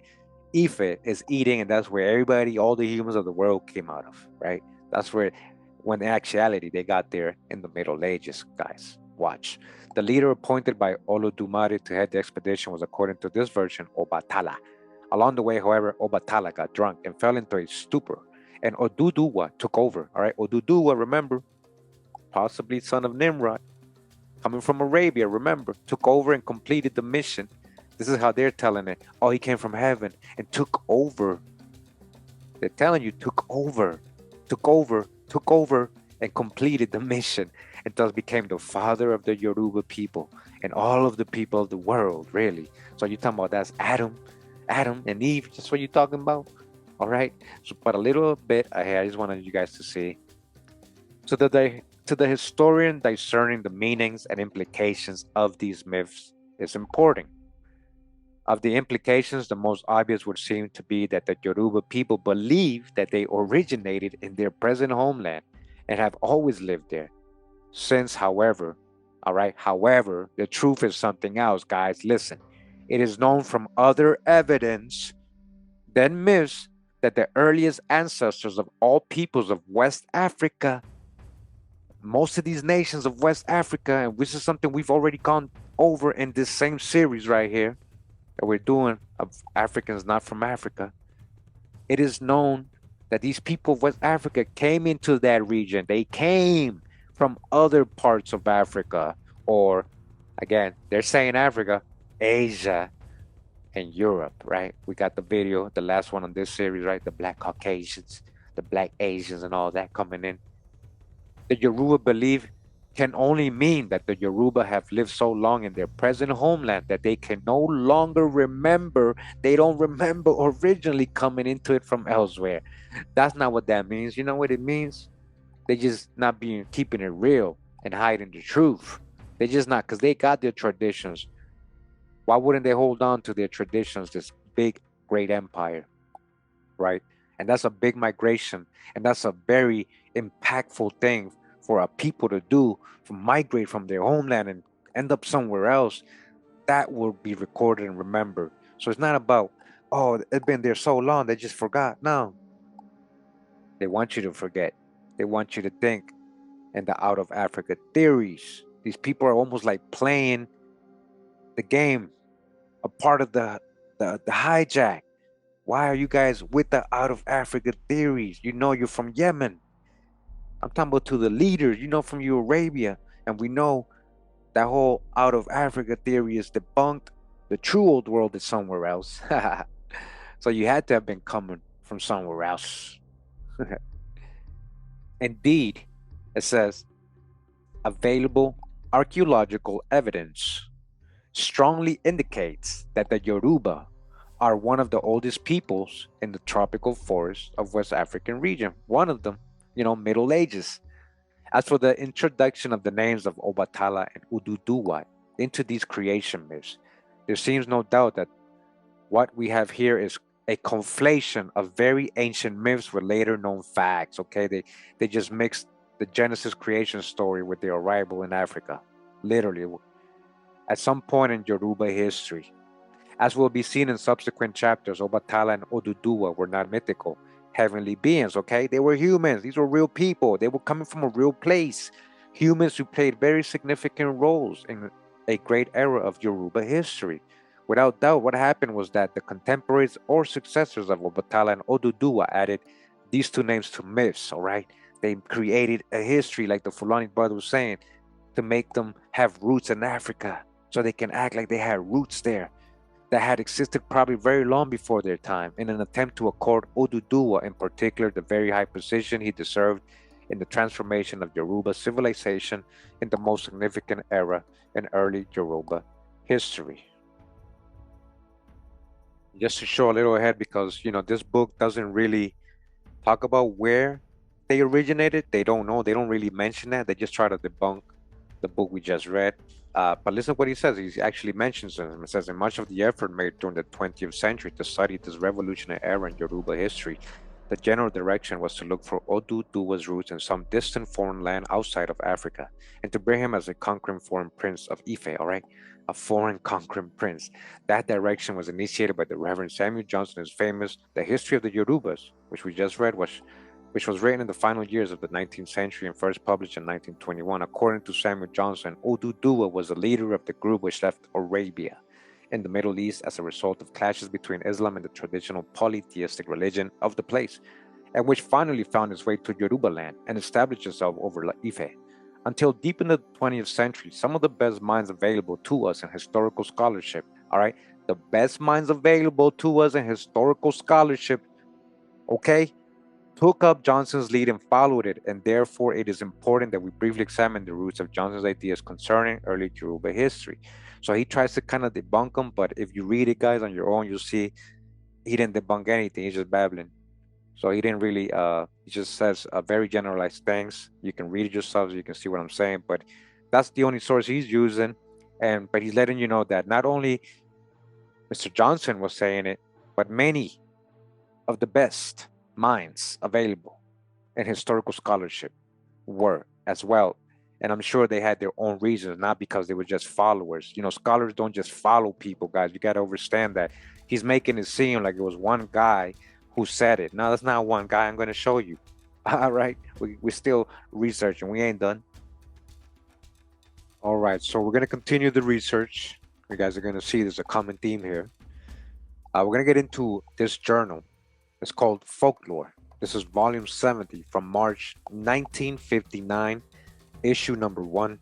Ife is Eden, and that's where everybody, all the humans of the world came out of, right? That's where, when in actuality, they got there in the Middle Ages, guys. Watch. The leader appointed by Olodumare to head the expedition was, according to this version, Obatala. Along the way, however, Obatala got drunk and fell into a stupor, and Oduduwa took over. All right, Oduduwa, remember, possibly son of Nimrod, coming from Arabia, remember, took over and completed the mission. This is how they're telling it. Oh, he came from heaven and took over. They're telling you, took over, and completed the mission, and thus became the father of the Yoruba people and all of the people of the world, really. So you're talking about that's Adam and Eve. That's what you're talking about. All right. So, but a little bit ahead, I just wanted you guys to see. So to the historian, discerning the meanings and implications of these myths is important. Of the implications, the most obvious would seem to be that the Yoruba people believe that they originated in their present homeland and have always lived there. Since, however, the truth is something else, guys. Listen, it is known from other evidence than myths that the earliest ancestors of all peoples of West Africa, most of these nations of West Africa, and this is something we've already gone over in this same series right here that we're doing of Africans not from Africa. It is known that these people of West Africa came into that region. They came from other parts of Africa, or again, they're saying Africa, Asia, and Europe, right? We got the video, the last one on this series, right? The Black Caucasians, the Black Asians, and all that coming in. The Yoruba belief can only mean that the Yoruba have lived so long in their present homeland that they can no longer remember. They don't remember originally coming into it from elsewhere. That's not what that means. You know what it means? They just not keeping it real and hiding the truth. They just not, because they got their traditions. Why wouldn't they hold on to their traditions, this big, great empire, right? And that's a big migration. And that's a very impactful thing for a people to do, to migrate from their homeland and end up somewhere else. that will be recorded and remembered. So it's not about, oh, it's been there so long, they just forgot. No, they want you to forget. They want you to think. And the out of Africa theories. These people are almost like playing the game, a part of the hijack. Why are you guys with the out of Africa theories? You know you're from Yemen. I'm talking about to the leaders, you know, from Arabia. And we know that whole out of Africa theory is debunked. The true old world is somewhere else. So you had to have been coming from somewhere else. Indeed, it says available archaeological evidence strongly indicates that the Yoruba are one of the oldest peoples in the tropical forests of West African region. One of them, you know, Middle Ages. As for the introduction of the names of Obatala and Oduduwa into these creation myths, there seems no doubt that what we have here is a conflation of very ancient myths with later known facts. Okay, they just mixed the Genesis creation story with their arrival in Africa, literally, at some point in Yoruba history. As will be seen in subsequent chapters, Obatala and Oduduwa were not mythical, heavenly beings, okay? They were humans. These were real people. They were coming from a real place. Humans who played very significant roles in a great era of Yoruba history. Without doubt, what happened was that the contemporaries or successors of Obatala and Oduduwa added these two names to myths, all right? They created a history, like the Fulani brother was saying, to make them have roots in Africa so they can act like they had roots there that had existed probably very long before their time in an attempt to accord Oduduwa in particular the very high position he deserved in the transformation of Yoruba civilization in the most significant era in early Yoruba history. Just to show a little ahead, because you know this book doesn't really talk about where they originated. They don't know. They don't really mention that. They just try to debunk the book we just read. But listen to what he says. He actually mentions them. It says, in much of the effort made during the 20th century to study this revolutionary era in Yoruba history, the general direction was to look for Oduduwa's roots in some distant foreign land outside of Africa, and to bring him as a conquering foreign prince of Ife, all right? A foreign conquering prince. That direction was initiated by the Reverend Samuel Johnson's famous The History of the Yorubas, which we just read, which was written in the final years of the 19th century and first published in 1921. According to Samuel Johnson, Oduduwa was the leader of the group which left Arabia in the Middle East as a result of clashes between Islam and the traditional polytheistic religion of the place, and which finally found its way to Yoruba land and established itself over Ile-Ife. Until deep in the 20th century, some of the best minds available to us in historical scholarship, all right, the best minds available to us in historical scholarship, okay, took up Johnson's lead and followed it, and therefore it is important that we briefly examine the roots of Johnson's ideas concerning early Yoruba history. So he tries to kind of debunk them, but if you read it, guys, on your own, you'll see he didn't debunk anything. He's just babbling. So he didn't really, he just says very generalized things. You can read it yourself so you can see what I'm saying, but that's the only source he's using. But he's letting you know that not only Mr. Johnson was saying it, but many of the best minds available in historical scholarship were as well. And I'm sure they had their own reasons, not because they were just followers. You know, scholars don't just follow people, guys. You got to understand that he's making it seem like it was one guy who said it. No, that's not one guy. I'm going to show you. All right. We're still researching. We ain't done. All right. So we're going to continue the research. You guys are going to see there's a common theme here. We're going to get into this journal. It's called Folklore. This is volume 70 from March 1959, issue number 1.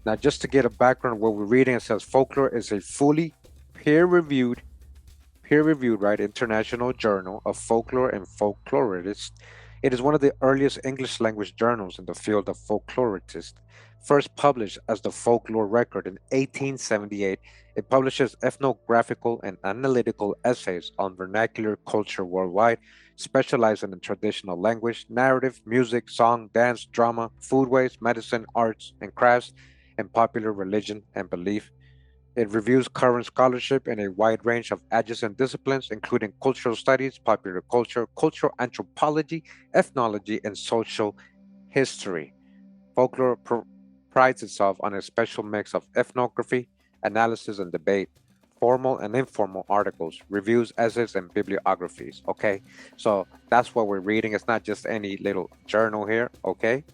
Now, just to get a background of what we're reading, it says Folklore is a fully peer-reviewed, right, international journal of folklore and folklorists. It is one of the earliest English language journals in the field of folklorists. First published as the Folklore Record in 1878, it publishes ethnographical and analytical essays on vernacular culture worldwide, specializing in traditional language, narrative, music, song, dance, drama, foodways, medicine, arts and crafts, and popular religion and belief. It reviews current scholarship in a wide range of adjacent disciplines, including cultural studies, popular culture, cultural anthropology, ethnology, and social history. Folklore prides itself on a special mix of ethnography, analysis and debate, formal and informal articles, reviews, essays, and bibliographies. Okay, so that's what we're reading. It's not just any little journal here. Okay,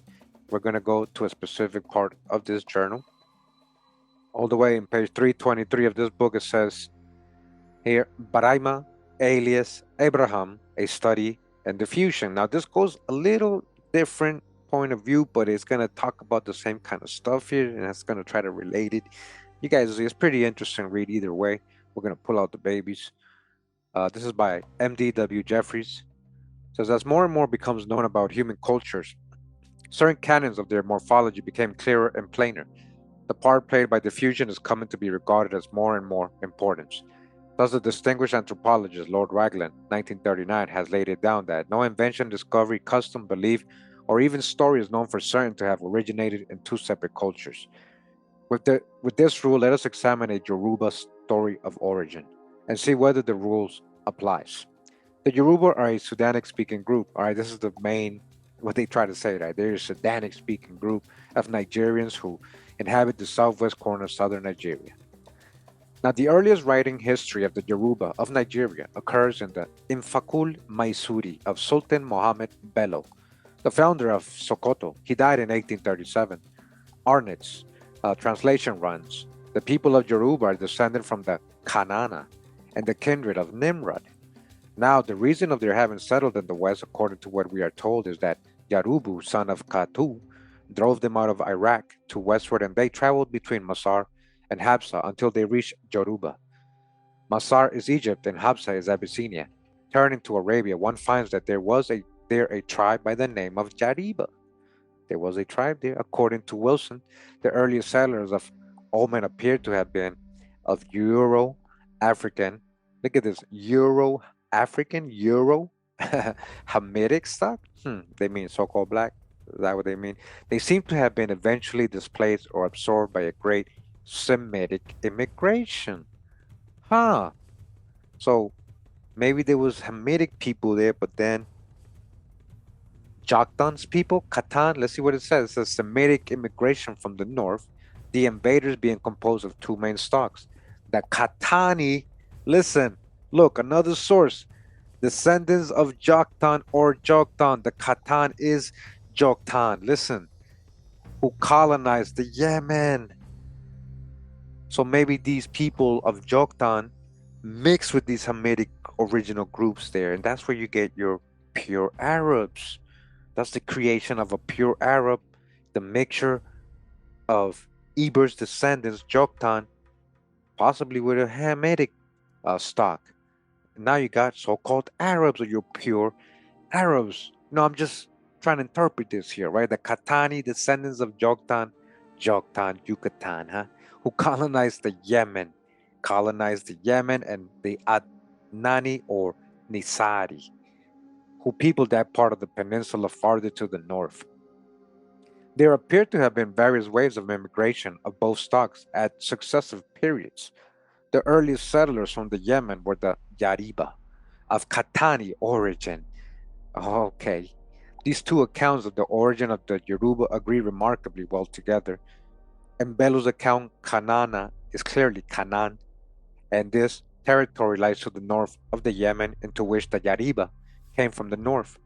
we're going to go to a specific part of this journal. All the way in page 323 of this book, it says here, Baraima, alias Abraham, a study and diffusion. Now, this goes a little different point of view, but it's going to talk about the same kind of stuff here, and it's going to try to relate it. You guys, it's pretty interesting read either way. We're going to pull out the babies. This is by M.D.W. Jeffries. It says, as more and more becomes known about human cultures, certain canons of their morphology became clearer and plainer. The part played by diffusion is coming to be regarded as more and more important. Thus, the distinguished anthropologist Lord Raglan, 1939, has laid it down that no invention, discovery, custom, belief, or even story is known for certain to have originated in two separate cultures. With this rule, let us examine a Yoruba story of origin and see whether the rules applies. The Yoruba are a Sudanic-speaking group. All right, this is the main, what they try to say, right? They're a Sudanic-speaking group of Nigerians who inhabit the southwest corner of southern Nigeria. Now, the earliest writing history of the Yaruba of Nigeria occurs in the Infakul Maisuri of Sultan Mohammed Bello, the founder of Sokoto. He died in 1837. Arnett's translation runs, the people of Yaruba are descended from the Kanana and the kindred of Nimrod. Now, the reason of their having settled in the west, according to what we are told, is that Yarubu, son of Qhatan, drove them out of Iraq to westward, and they traveled between Masar and Habsa until they reached Yoruba. Masar is Egypt and Habsa is Abyssinia. Turning to Arabia, one finds that there was there a tribe by the name of Yaruba. There was a tribe there. According to Wilson, the earliest settlers of Oman appear to have been of Euro-African, look at this, Euro-African, Hamitic stock? They mean so-called black? Is that what they mean? They seem to have been eventually displaced or absorbed by a great Semitic immigration. Huh. So maybe there was Hamitic people there, but then Joktan's people, Qhatan, let's see what it says. It says Semitic immigration from the north, the invaders being composed of two main stocks. The Qhatani, listen, look, another source. Descendants of Joktan or Joktan. The Qhatan is Joktan. Listen, who colonized the Yemen. So maybe these people of Joktan mix with these Hamitic original groups there, and that's where you get your pure Arabs. That's the creation of a pure Arab, the mixture of Eber's descendants, Joktan, possibly with a Hamitic stock. And now you got so-called Arabs, or your pure Arabs. No, I'm just trying to interpret this here, right? The Qhatani descendants of Joktan, Yucatan, huh? Who colonized the Yemen, and the Adnani or Nisari, who peopled that part of the peninsula farther to the north. There appear to have been various waves of immigration of both stocks at successive periods. The earliest settlers from the Yemen were the Yaruba, of Qhatani origin. Okay, these two accounts of the origin of the Yaruba agree remarkably well together. In Bello's account, Kanana is clearly Canaan, and this territory lies to the north of the Yemen, into which the Yaruba came from the north.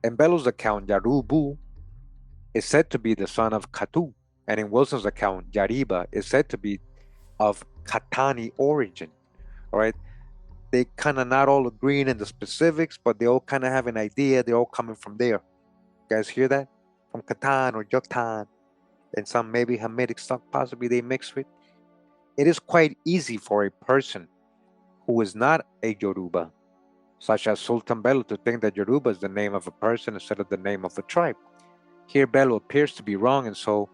In Bello's account, Yarubu is said to be the son of Qhatan, and in Wilson's account, Yaruba is said to be of Qhatani origin. All right, they kind of not all agreeing in the specifics, but they all kind of have an idea. They're all coming from there. You guys hear that? From Qhatan or Joktan, and some maybe Hamitic stock possibly they mix with. It is quite easy for a person who is not a Yoruba, such as Sultan Bello, to think that Yoruba is the name of a person instead of the name of a tribe. Here Bello appears to be wrong in so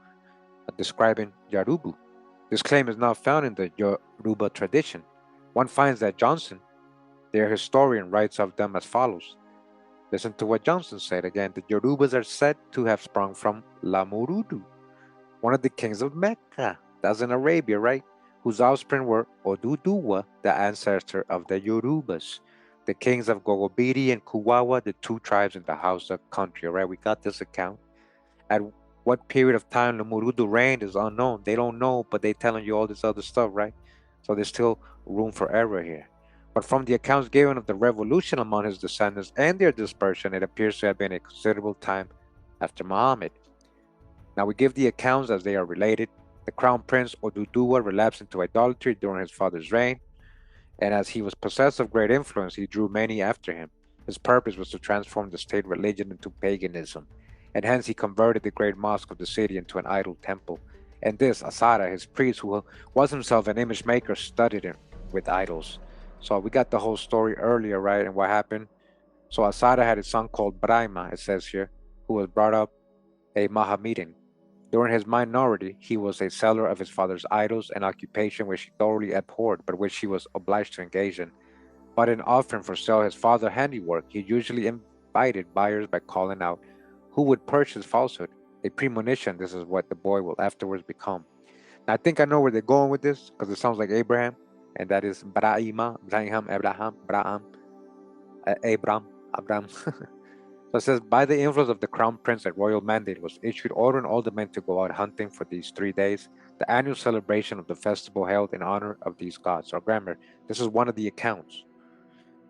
describing Yarubu. This claim is not found in the Yoruba tradition. One finds that Johnson, their historian, writes of them as follows. Listen to what Johnson said again. The Yorubas are said to have sprung from Lamurudu, one of the kings of Mecca, that's in Arabia, right? Whose offspring were Oduduwa, the ancestor of the Yorubas, the kings of Gogobiri and Kuwawa, the two tribes in the Hausa country, all right? We got this account. At What period of time Lumurudu reigned is unknown. They don't know, but they telling you all this other stuff, right? So there's still room for error here. But from the accounts given of the revolution among his descendants and their dispersion, it appears to have been a considerable time after Muhammad. Now we give the accounts as they are related. The crown prince Oduduwa relapsed into idolatry during his father's reign, and as he was possessed of great influence, he drew many after him. His purpose was to transform the state religion into paganism, and hence he converted the great mosque of the city into an idol temple. And this, Asara, his priest, who was himself an image maker, studied it with idols. So we got the whole story earlier, right? And what happened? So Asara had a son called Brahma, it says here, who was brought up a Mohammedan. During his minority, he was a seller of his father's idols, an occupation which he thoroughly abhorred, but which he was obliged to engage in. But in offering for sale his father's handiwork, he usually invited buyers by calling out who would purchase falsehood. A premonition, this is what the boy will afterwards become. Now, I think I know where they're going with this, because it sounds like Abraham, and that is Brahima, Abraham, Abram. So it says, by the influence of the crown prince, a royal mandate was issued ordering all the men to go out hunting for these 3 days, the annual celebration of the festival held in honor of these gods. Or grammar, this is one of the accounts.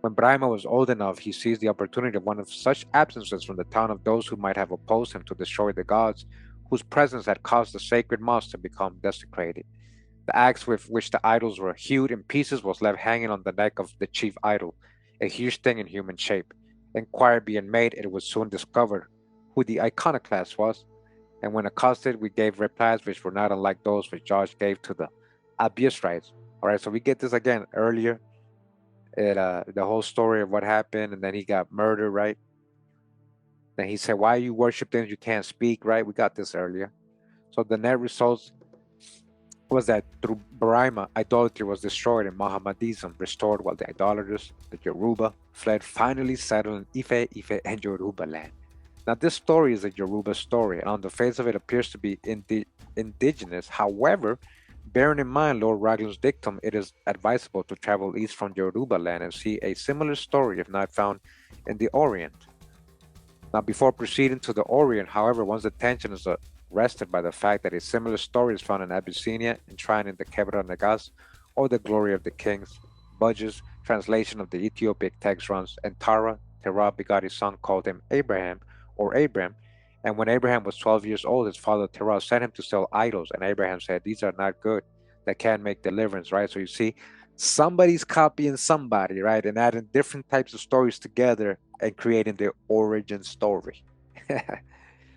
When Brahma was old enough, he seized the opportunity of one of such absences from the town of those who might have opposed him to destroy the gods, whose presence had caused the sacred mosque to become desecrated. The axe with which the idols were hewed in pieces was left hanging on the neck of the chief idol, a huge thing in human shape. Inquiry being made, it was soon discovered who the iconoclast was, and when accosted, we gave replies which were not unlike those which George gave to the Abiesrites. All right, so we get this again earlier. The whole story of what happened, and then he got murdered, right? Then he said, "Why you worship things you can't speak?" Right? We got this earlier. So the net results was that through Brahma, idolatry was destroyed and Mohammedanism restored, while the idolaters, the Yaruba, fled, finally settled in Ife, and Yoruba land. Now, this story is a Yoruba story, and on the face of it appears to be indigenous. However, bearing in mind Lord Raglan's dictum, it is advisable to travel east from Yoruba land and see a similar story, if not found, in the Orient. Now, before proceeding to the Orient, however, one's attention is arrested by the fact that a similar story is found in Abyssinia, enshrined in the Kebra Nagas, or the Glory of the Kings. Budge's translation of the Ethiopic text runs, and Terah begot his son, called him Abraham, or Abram. And when Abraham was 12 years old, his father Terah sent him to sell idols. And Abraham said, "These are not good, that can make deliverance," right? So you see, somebody's copying somebody, right? And adding different types of stories together and creating the origin story.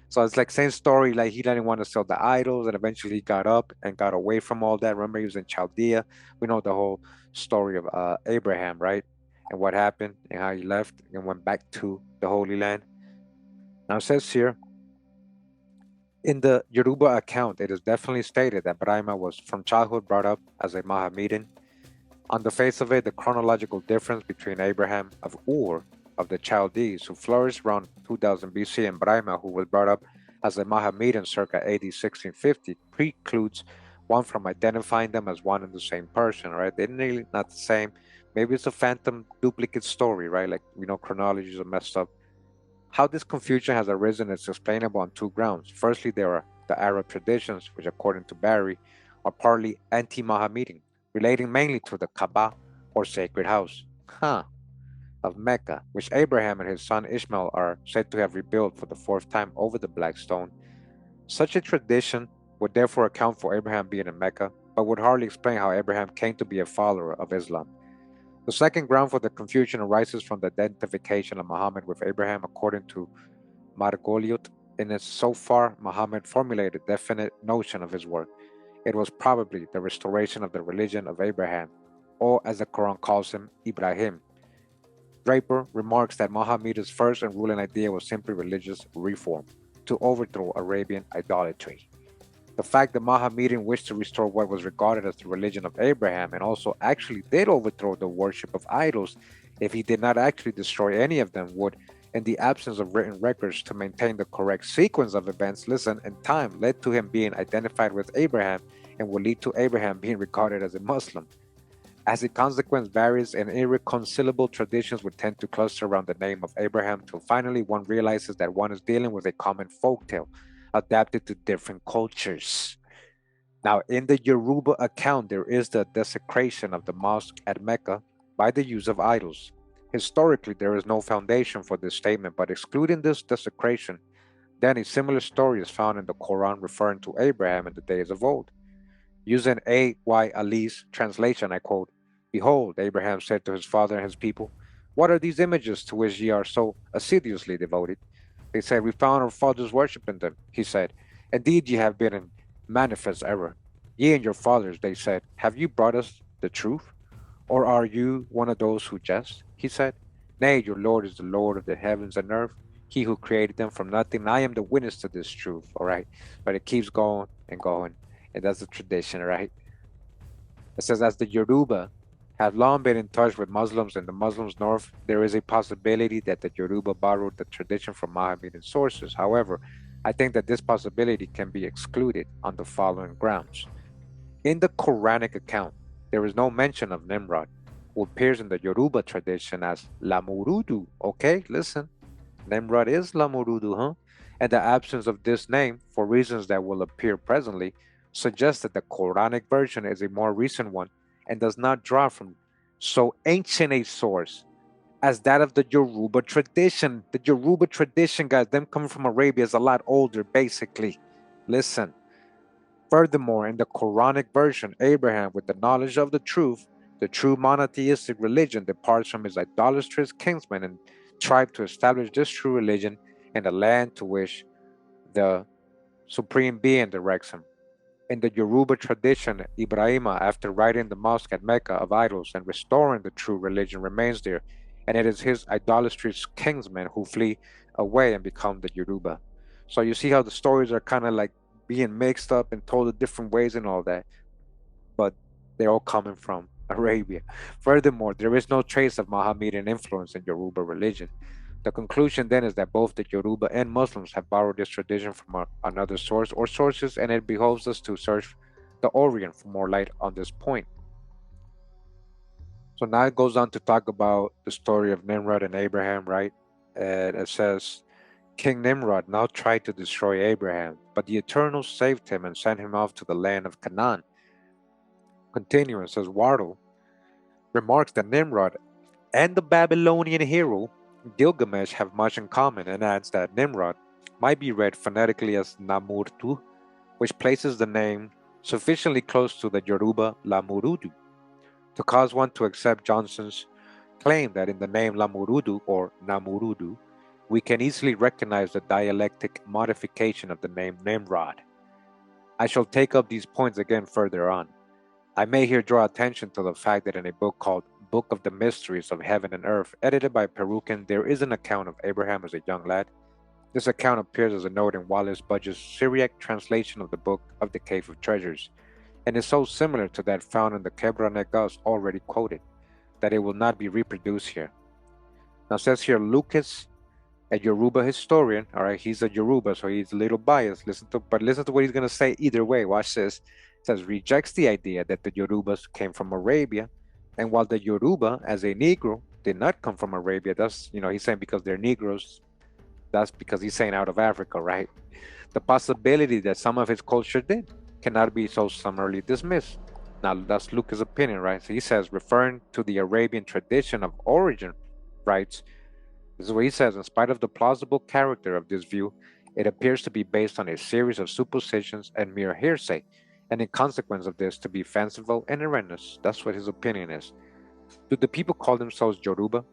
So it's like same story, like he didn't want to sell the idols, and eventually he got up and got away from all that. Remember, he was in Chaldea. We know the whole story of Abraham, right? And what happened and how he left and went back to the Holy Land. Now it says here, in the Yaruba account, it is definitely stated that Brahma was from childhood brought up as a Mohammedan. On the face of it, the chronological difference between Abraham of Ur of the Chaldees, who flourished around 2000 BC, and Brahma, who was brought up as a Mohammedan circa AD 1650, precludes one from identifying them as one and the same person, right? They're nearly not the same. Maybe it's a phantom duplicate story, right? Like, chronologies are messed up. How this confusion has arisen is explainable on two grounds. Firstly, there are the Arab traditions, which, according to Barry, are partly anti Mohammedan, relating mainly to the Kaaba, or sacred house, of Mecca, which Abraham and his son Ishmael are said to have rebuilt for the fourth time over the Black Stone. Such a tradition would therefore account for Abraham being in Mecca, but would hardly explain how Abraham came to be a follower of Islam. The second ground for the confusion arises from the identification of Muhammad with Abraham, according to Margoliouth. In it, so far, Muhammad formulated a definite notion of his work. It was probably the restoration of the religion of Abraham, or as the Quran calls him, Ibrahim. Draper remarks that Muhammad's first and ruling idea was simply religious reform, to overthrow Arabian idolatry. The fact that Mohammedan wished to restore what was regarded as the religion of Abraham, and also actually did overthrow the worship of idols, if he did not actually destroy any of them, would, in the absence of written records to maintain the correct sequence of events, in time, led to him being identified with Abraham, and would lead to Abraham being regarded as a Muslim. As a consequence, various and irreconcilable traditions would tend to cluster around the name of Abraham till finally one realizes that one is dealing with a common folk tale, adapted to different cultures. Now, in the Yoruba account, there is the desecration of the mosque at Mecca by the use of idols. Historically, there is no foundation for this statement, but excluding this desecration, then a similar story is found in the Quran referring to Abraham in the days of old. Using A.Y. Ali's translation, I quote, "Behold, Abraham said to his father and his people, what are these images to which ye are so assiduously devoted? They said, we found our fathers worshipping them. He said, indeed ye have been in manifest error. Ye and your fathers, they said, have you brought us the truth? Or are you one of those who jest? He said, nay, your Lord is the Lord of the heavens and earth, he who created them from nothing. I am the witness to this truth, all right? But it keeps going and going. And that's the tradition, right? It says, as the Yoruba have long been in touch with Muslims in the Muslims' north, there is a possibility that the Yoruba borrowed the tradition from Mohammedan sources. However, I think that this possibility can be excluded on the following grounds. In the Quranic account, there is no mention of Nimrod, who appears in the Yoruba tradition as Lamurudu. Okay, listen. Nimrod is Lamurudu, huh? And the absence of this name, for reasons that will appear presently, suggests that the Quranic version is a more recent one and does not draw from so ancient a source as that of the Yoruba tradition. The Yoruba tradition, guys, them coming from Arabia, is a lot older, basically. Listen. Furthermore, in the Quranic version, Abraham, with the knowledge of the true monotheistic religion, departs from his idolatrous kinsmen and tribe to establish this true religion in the land to which the Supreme Being directs him. In the Yoruba tradition, Ibrahim, after righting the mosque at Mecca of idols and restoring the true religion, remains there, and it is his idolatrous kinsmen who flee away and become the Yoruba. So you see how the stories are kind of like being mixed up and told in different ways and all that, but they're all coming from Arabia. Furthermore, there is no trace of Mohammedan influence in Yoruba religion. The conclusion then is that both the Yoruba and Muslims have borrowed this tradition from another source or sources, and it behoves us to search the Orient for more light on this point. So now it goes on to talk about the story of Nimrod and Abraham, right? And it says, King Nimrod now tried to destroy Abraham, but the Eternal saved him and sent him off to the land of Canaan. Continuing, says Wardle remarks that Nimrod and the Babylonian hero Gilgamesh have much in common and adds that Nimrod might be read phonetically as Namurtu, which places the name sufficiently close to the Yoruba Lamurudu to cause one to accept Johnson's claim that in the name Lamurudu or Namurudu, we can easily recognize the dialectic modification of the name Nimrod. I shall take up these points again further on. I may here draw attention to the fact that in a book called Book of the Mysteries of Heaven and Earth, edited by Perucan, there is an account of Abraham as a young lad. This account appears as a note in Wallace Budge's Syriac translation of the Book of the Cave of Treasures, and is so similar to that found in the Kebra Negas already quoted, that it will not be reproduced here. Now says here Lucas, a Yoruba historian, all right, he's a Yoruba, so he's a little biased. Listen to what he's going to say either way. Watch this. It says, rejects the idea that the Yorubas came from Arabia, and while the Yoruba, as a Negro, did not come from Arabia, that's, he's saying because they're Negroes, that's because he's saying out of Africa, right? The possibility that some of his culture did cannot be so summarily dismissed. Now, that's Lucas' opinion, right? So he says, referring to the Arabian tradition of origin, writes, this is what he says, in spite of the plausible character of this view, it appears to be based on a series of suppositions and mere hearsay, and in consequence of this, to be fanciful and erroneous. That's what his opinion is. Do the people call themselves Yoruba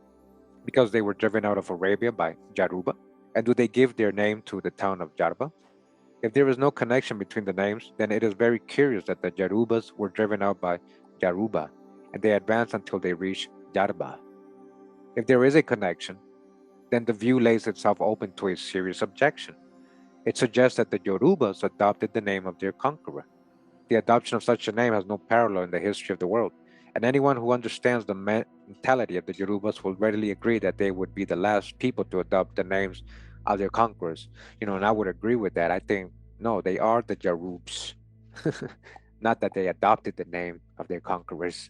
because they were driven out of Arabia by Yaruba? And do they give their name to the town of Yaruba? If there is no connection between the names, then it is very curious that the Yarubas were driven out by Yaruba, and they advanced until they reached Yaruba. If there is a connection, then the view lays itself open to a serious objection. It suggests that the Yorubas adopted the name of their conqueror. The adoption of such a name has no parallel in the history of the world, and anyone who understands the mentality of the Yorubas will readily agree that they would be the last people to adopt the names of their conquerors. And I would agree with that. I think, no, they are the Yarubs, not that they adopted the name of their conquerors.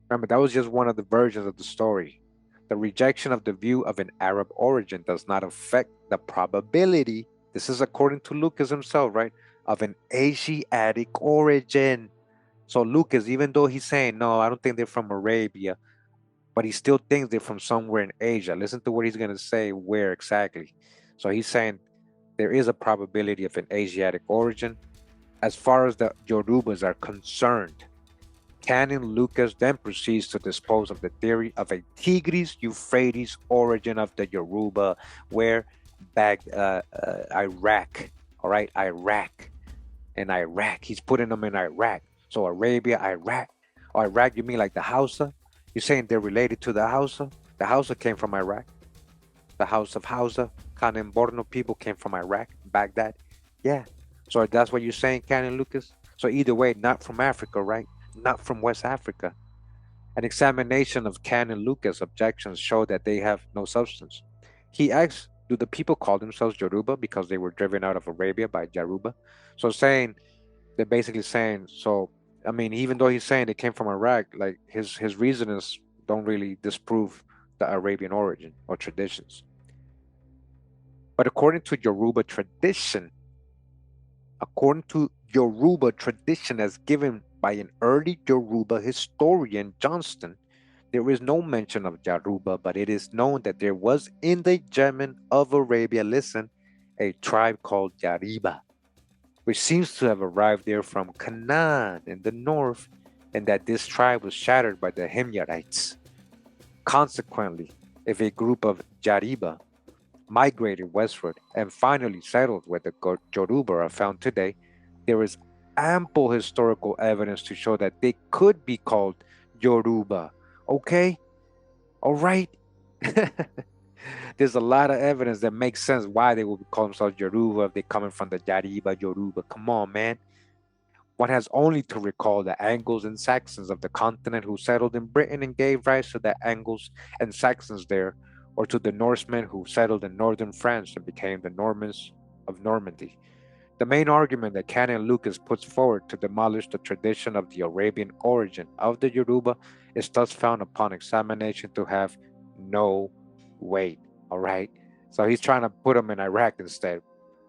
Remember, that was just one of the versions of the story. The rejection of the view of an Arab origin does not affect the probability This is according to Lucas himself, right? Of an Asiatic origin. So Lucas, even though he's saying, no, I don't think they're from Arabia, but he still thinks they're from somewhere in Asia. Listen to what he's going to say, where exactly. So he's saying there is a probability of an Asiatic origin. As far as the Yorubas are concerned, Canon Lucas then proceeds to dispose of the theory of a Tigris-Euphrates origin of the Yaruba, where Iraq, all right, Iraq and Iraq. He's putting them in Iraq. So Arabia, Iraq. Oh, Iraq, you mean like the Hausa? You're saying they're related to the Hausa? The Hausa came from Iraq. The House of Hausa, Khan and Borno people came from Iraq, Baghdad. Yeah. So that's what you're saying, Canon Lucas? So either way, not from Africa, right? Not from West Africa. An examination of Canon Lucas' objections showed that they have no substance. He asks, do the people call themselves Yoruba because they were driven out of Arabia by Yaruba? So saying, they're basically saying, so, I mean, even though he's saying they came from Iraq, like his reasonings don't really disprove the Arabian origin or traditions. But according to Yoruba tradition as given by an early Yoruba historian, Johnston, there is no mention of Yaruba, but it is known that there was in the Yemen of Arabia, listen, a tribe called Yaruba, which seems to have arrived there from Canaan in the north, and that this tribe was shattered by the Himyarites. Consequently, if a group of Yaruba migrated westward and finally settled where the Yoruba are found today, there is ample historical evidence to show that they could be called Yoruba. Okay? All right? There's a lot of evidence that makes sense why they would call themselves Yoruba if they're coming from the Yoruba. Come on, man. One has only to recall the Angles and Saxons of the continent who settled in Britain and gave rise to the Angles and Saxons there, or to the Norsemen who settled in northern France and became the Normans of Normandy. The main argument that Canon Lucas puts forward to demolish the tradition of the Arabian origin of the Yoruba is thus found upon examination to have no weight. All right. So he's trying to put them in Iraq instead.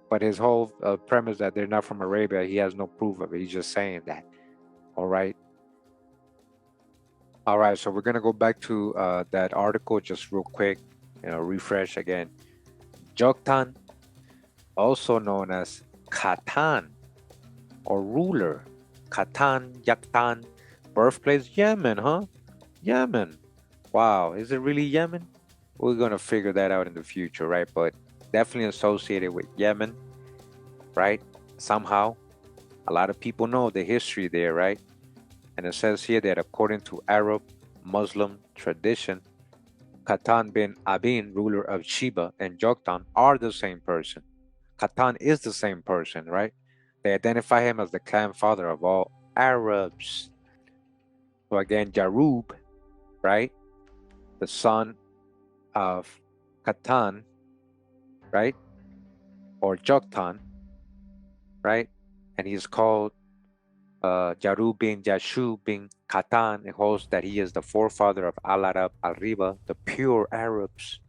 But his whole premise that they're not from Arabia, he has no proof of it. He's just saying that. All right. All right. So we're going to go back to that article just real quick, refresh again. Joktan, also known as Qhatan or ruler. Qhatan, Yaktan, birthplace Yemen, huh? Yemen. Wow. Is it really Yemen? We're going to figure that out in the future, right? But definitely associated with Yemen, right? Somehow, a lot of people know the history there, right? And it says here that according to Arab Muslim tradition, Qhatan bin Abin, ruler of Sheba, and Joktan are the same person. Qhatan is the same person, right? They identify him as the clan father of all Arabs. So again, Ya'rub, right? The son of Qhatan, right? Or Joktan, right? And he's called Ya'rub bin Yashu bin Qhatan. It holds that he is the forefather of Al-Arab al-Riba, the pure Arabs,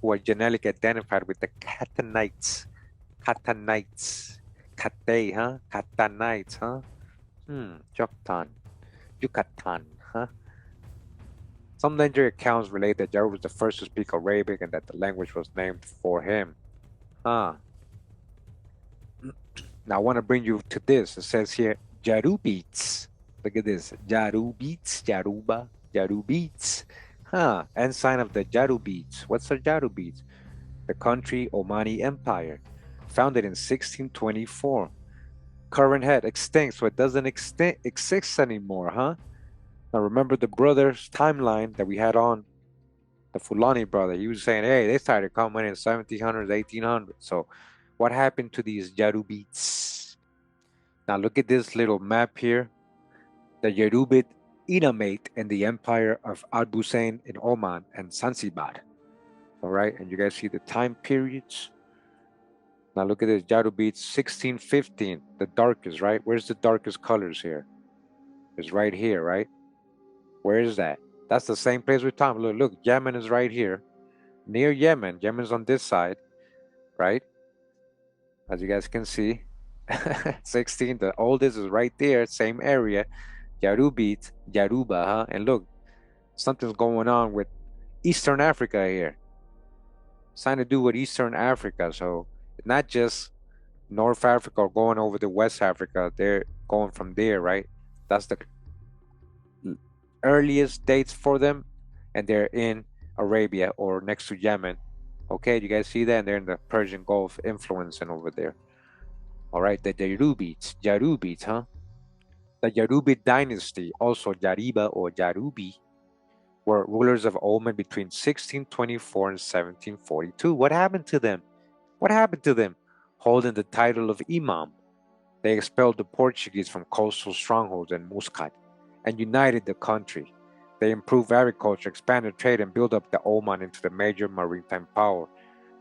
who are genetically identified with the Qhatanites. Qhatay, huh? Qhatanites, huh? Joktan, Yucatan, huh? Some legendary accounts relate that Ya'rub was the first to speak Arabic and that the language was named for him. Huh. Now I want to bring you to this. It says here, Yarubites. Look at this. Yarubites, Yaruba, Yarubites. Huh. Ensign of the Yarubites. What's the Yarubites? The country Omani Empire. Founded in 1624. Current head extinct, so it doesn't exist anymore, huh? Now remember the brothers timeline that we had on the Fulani brother. He was saying, hey, they started coming in 1700s, 1800s. So what happened to these Yarubites? Now look at this little map here. The Yarubid Inamate in the empire of Al-Busain in Oman and Zanzibar. All right, and you guys see the time periods. Now look at this, Yarubids 1615, the darkest, right? Where's the darkest colors here? It's right here, right? Where is that? That's the same place we're talking. Look, Yemen is right here. Near Yemen. Yemen's on this side. right? As you guys can see, 16, the oldest is right there, same area, Yarubit, Yaruba, huh? And look, something's going on with Eastern Africa here. Something to do with Eastern Africa. So not just North Africa or going over to West Africa. They're going from there, right? That's the earliest dates for them. And they're in Arabia or next to Yemen. Okay, you guys see that? And they're in the Persian Gulf influencing over there. All right, the Yarubites, huh? The Yarubid dynasty, also Yariba or Yarubi, were rulers of Oman between 1624 and 1742. What happened to them? What happened to them? Holding the title of Imam, they expelled the Portuguese from coastal strongholds in Muscat and united the country. They improved agriculture, expanded trade, and built up the Oman into the major maritime power.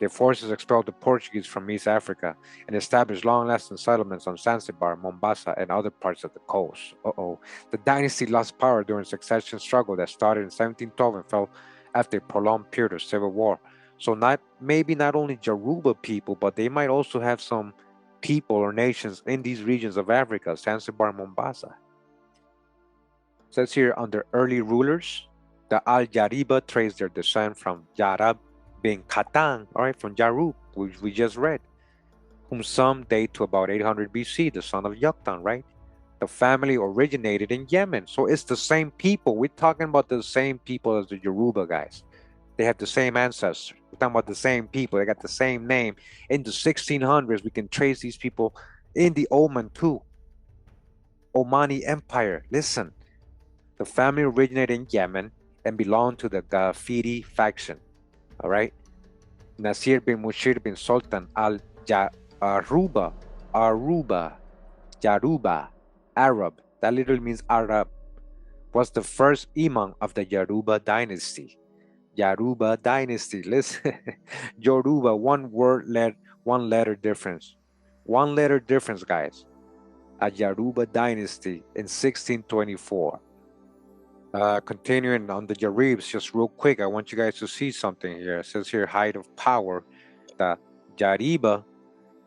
Their forces expelled the Portuguese from East Africa and established long-lasting settlements on Zanzibar, Mombasa, and other parts of the coast. The dynasty lost power during a succession struggle that started in 1712 and fell after a prolonged period of civil war. So maybe not only Yoruba people, but they might also have some people or nations in these regions of Africa, Zanzibar, Mombasa. It says here under early rulers, the Al-Yariba trace their descent from Ya'rub bin Qhatan, all right, from Ya'rub, which we just read, whom some date to about 800 BC, the son of Joktan, right? The family originated in Yemen. So it's the same people. We're talking about the same people as the Yoruba guys. They have the same ancestors. We're talking about the same people. They got the same name. In the 1600s, we can trace these people in the Oman too. Omani Empire. Listen, the family originated in Yemen and belonged to the Ghaffiri faction. All right. Nasir bin Mushir bin Sultan al-Yaruba, Yaruba, Arab, that literally means Arab, was the first imam of the Yaruba dynasty. Yaruba dynasty, listen, Yoruba, one letter difference. One letter difference, guys. A Yaruba dynasty in 1624. Continuing on the Yaribs, just real quick, I want you guys to see something here. It says here, height of power. The Yariba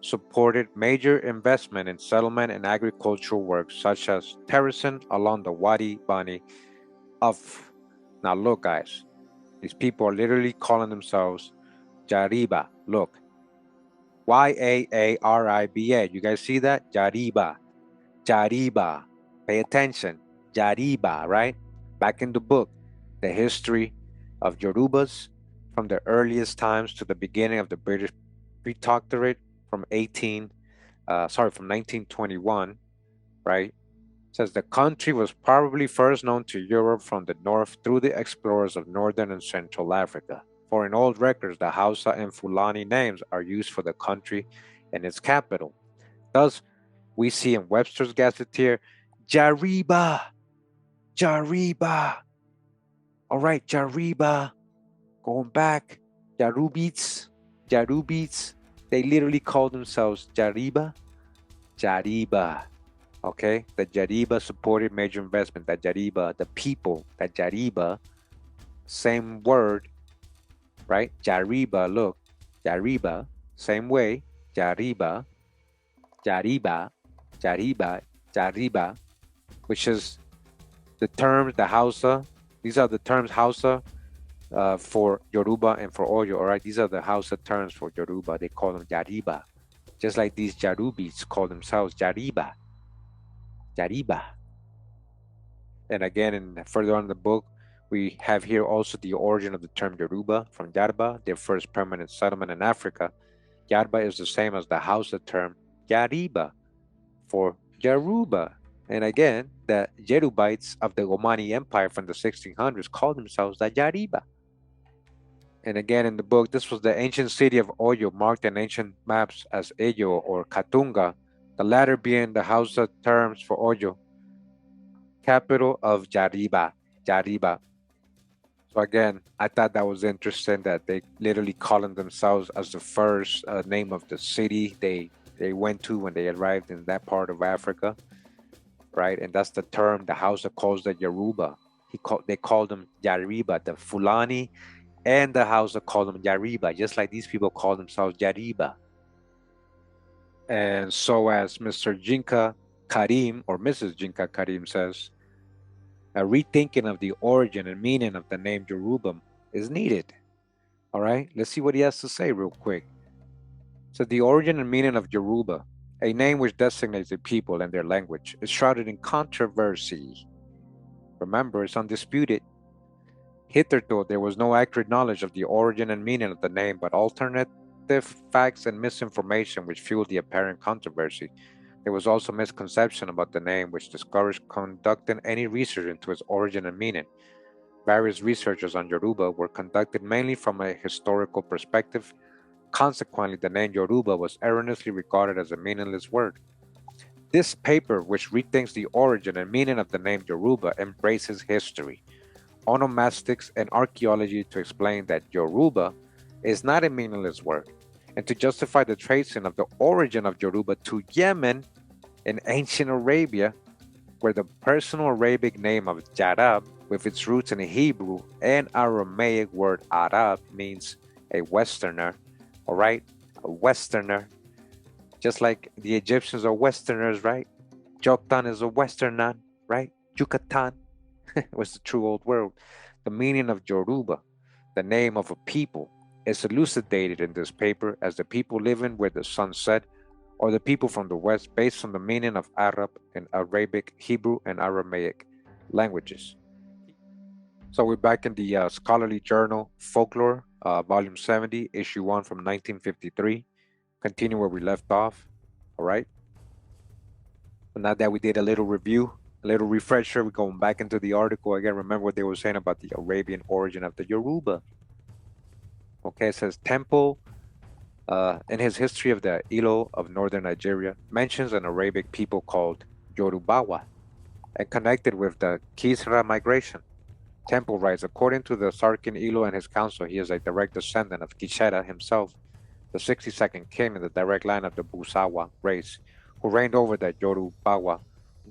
supported major investment in settlement and agricultural works, such as terracing along the Wadi Bani of. Now look, guys, these people are literally calling themselves Yariba. Look, Yaariba. You guys see that? Yariba. Yariba. Pay attention. Yariba, right? Back in the book, The History of Yorubas from the earliest times to the beginning of the British Protectorate from 1921, right? Says the country was probably first known to Europe from the north through the explorers of northern and central Africa. For in old records, the Hausa and Fulani names are used for the country and its capital. Thus, we see in Webster's Gazetteer, Yariba. Yariba. All right, Yariba. Going back, Yarubites. They literally call themselves Yariba. Yariba. Okay, the Yariba supported major investment. That Yariba, the people, that Yariba, same word, right? Yariba, look, Yariba, same way, Yariba, which is the terms, the Hausa. These are the terms Hausa for Yoruba and for Oyo, all right? These are the Hausa terms for Yoruba. They call them Yariba. Just like these Yarubites call themselves Yariba. And again, further on in the book, we have here also the origin of the term Yoruba from Yaruba, their first permanent settlement in Africa. Yaruba is the same as the Hausa term Yariba for Yaruba. And again, the Yerubites of the Omani Empire from the 1600s called themselves the Yariba. And again, in the book, this was the ancient city of Oyo, marked in ancient maps as Eyo or Katunga, the latter being the Hausa terms for Oyo, capital of Yariba. So again, I thought that was interesting that they literally calling themselves as the first name of the city they went to when they arrived in that part of Africa, right? And that's the term the Hausa calls the Yaruba. They called them Yariba. The Fulani and the Hausa call them Yariba, just like these people call themselves Yariba. And so, as Mr. Jinka Karim or Mrs. Jinka Karim says, a rethinking of the origin and meaning of the name Yoruba is needed. All right, let's see what he has to say real quick. So, the origin and meaning of Yoruba, a name which designates a people and their language, is shrouded in controversy. Remember, it's undisputed. Hitherto, there was no accurate knowledge of the origin and meaning of the name, but alternative facts and misinformation which fueled the apparent controversy. There was also misconception about the name, which discouraged conducting any research into its origin and meaning. Various researches on Yoruba were conducted mainly from a historical perspective. Consequently, the name Yoruba was erroneously regarded as a meaningless word. This paper, which rethinks the origin and meaning of the name Yoruba, embraces history, onomastics, and archaeology to explain that Yoruba is not a meaningless word, and to justify the tracing of the origin of Yoruba to Yemen in ancient Arabia, where the personal Arabic name of Ya'rub, with its roots in Hebrew and Aramaic word Arab, means a Westerner, all right? A Westerner. Just like the Egyptians are Westerners, right? Joktan is a Westerner, right? Joktan was the true old world. The meaning of Yoruba, the name of a people, is elucidated in this paper as the people living where the sun set, or the people from the west, based on the meaning of Arab in Arabic, Hebrew, and Aramaic languages. So we're back in the scholarly journal Folklore, volume 70, issue 1 from 1953. Continue where we left off. All right. But now that we did a little review, a little refresher, we're going back into the article again. Remember what they were saying about the Arabian origin of the Yoruba. Okay, it says Temple, in his history of the Ilo of northern Nigeria, mentions an Arabic people called Yorubawa and connected with the Kisra migration. Temple writes, according to the Sarkin Ilo and his council, he is a direct descendant of Kishera himself, the 62nd king in the direct line of the Busawa race, who reigned over the Yorubawa,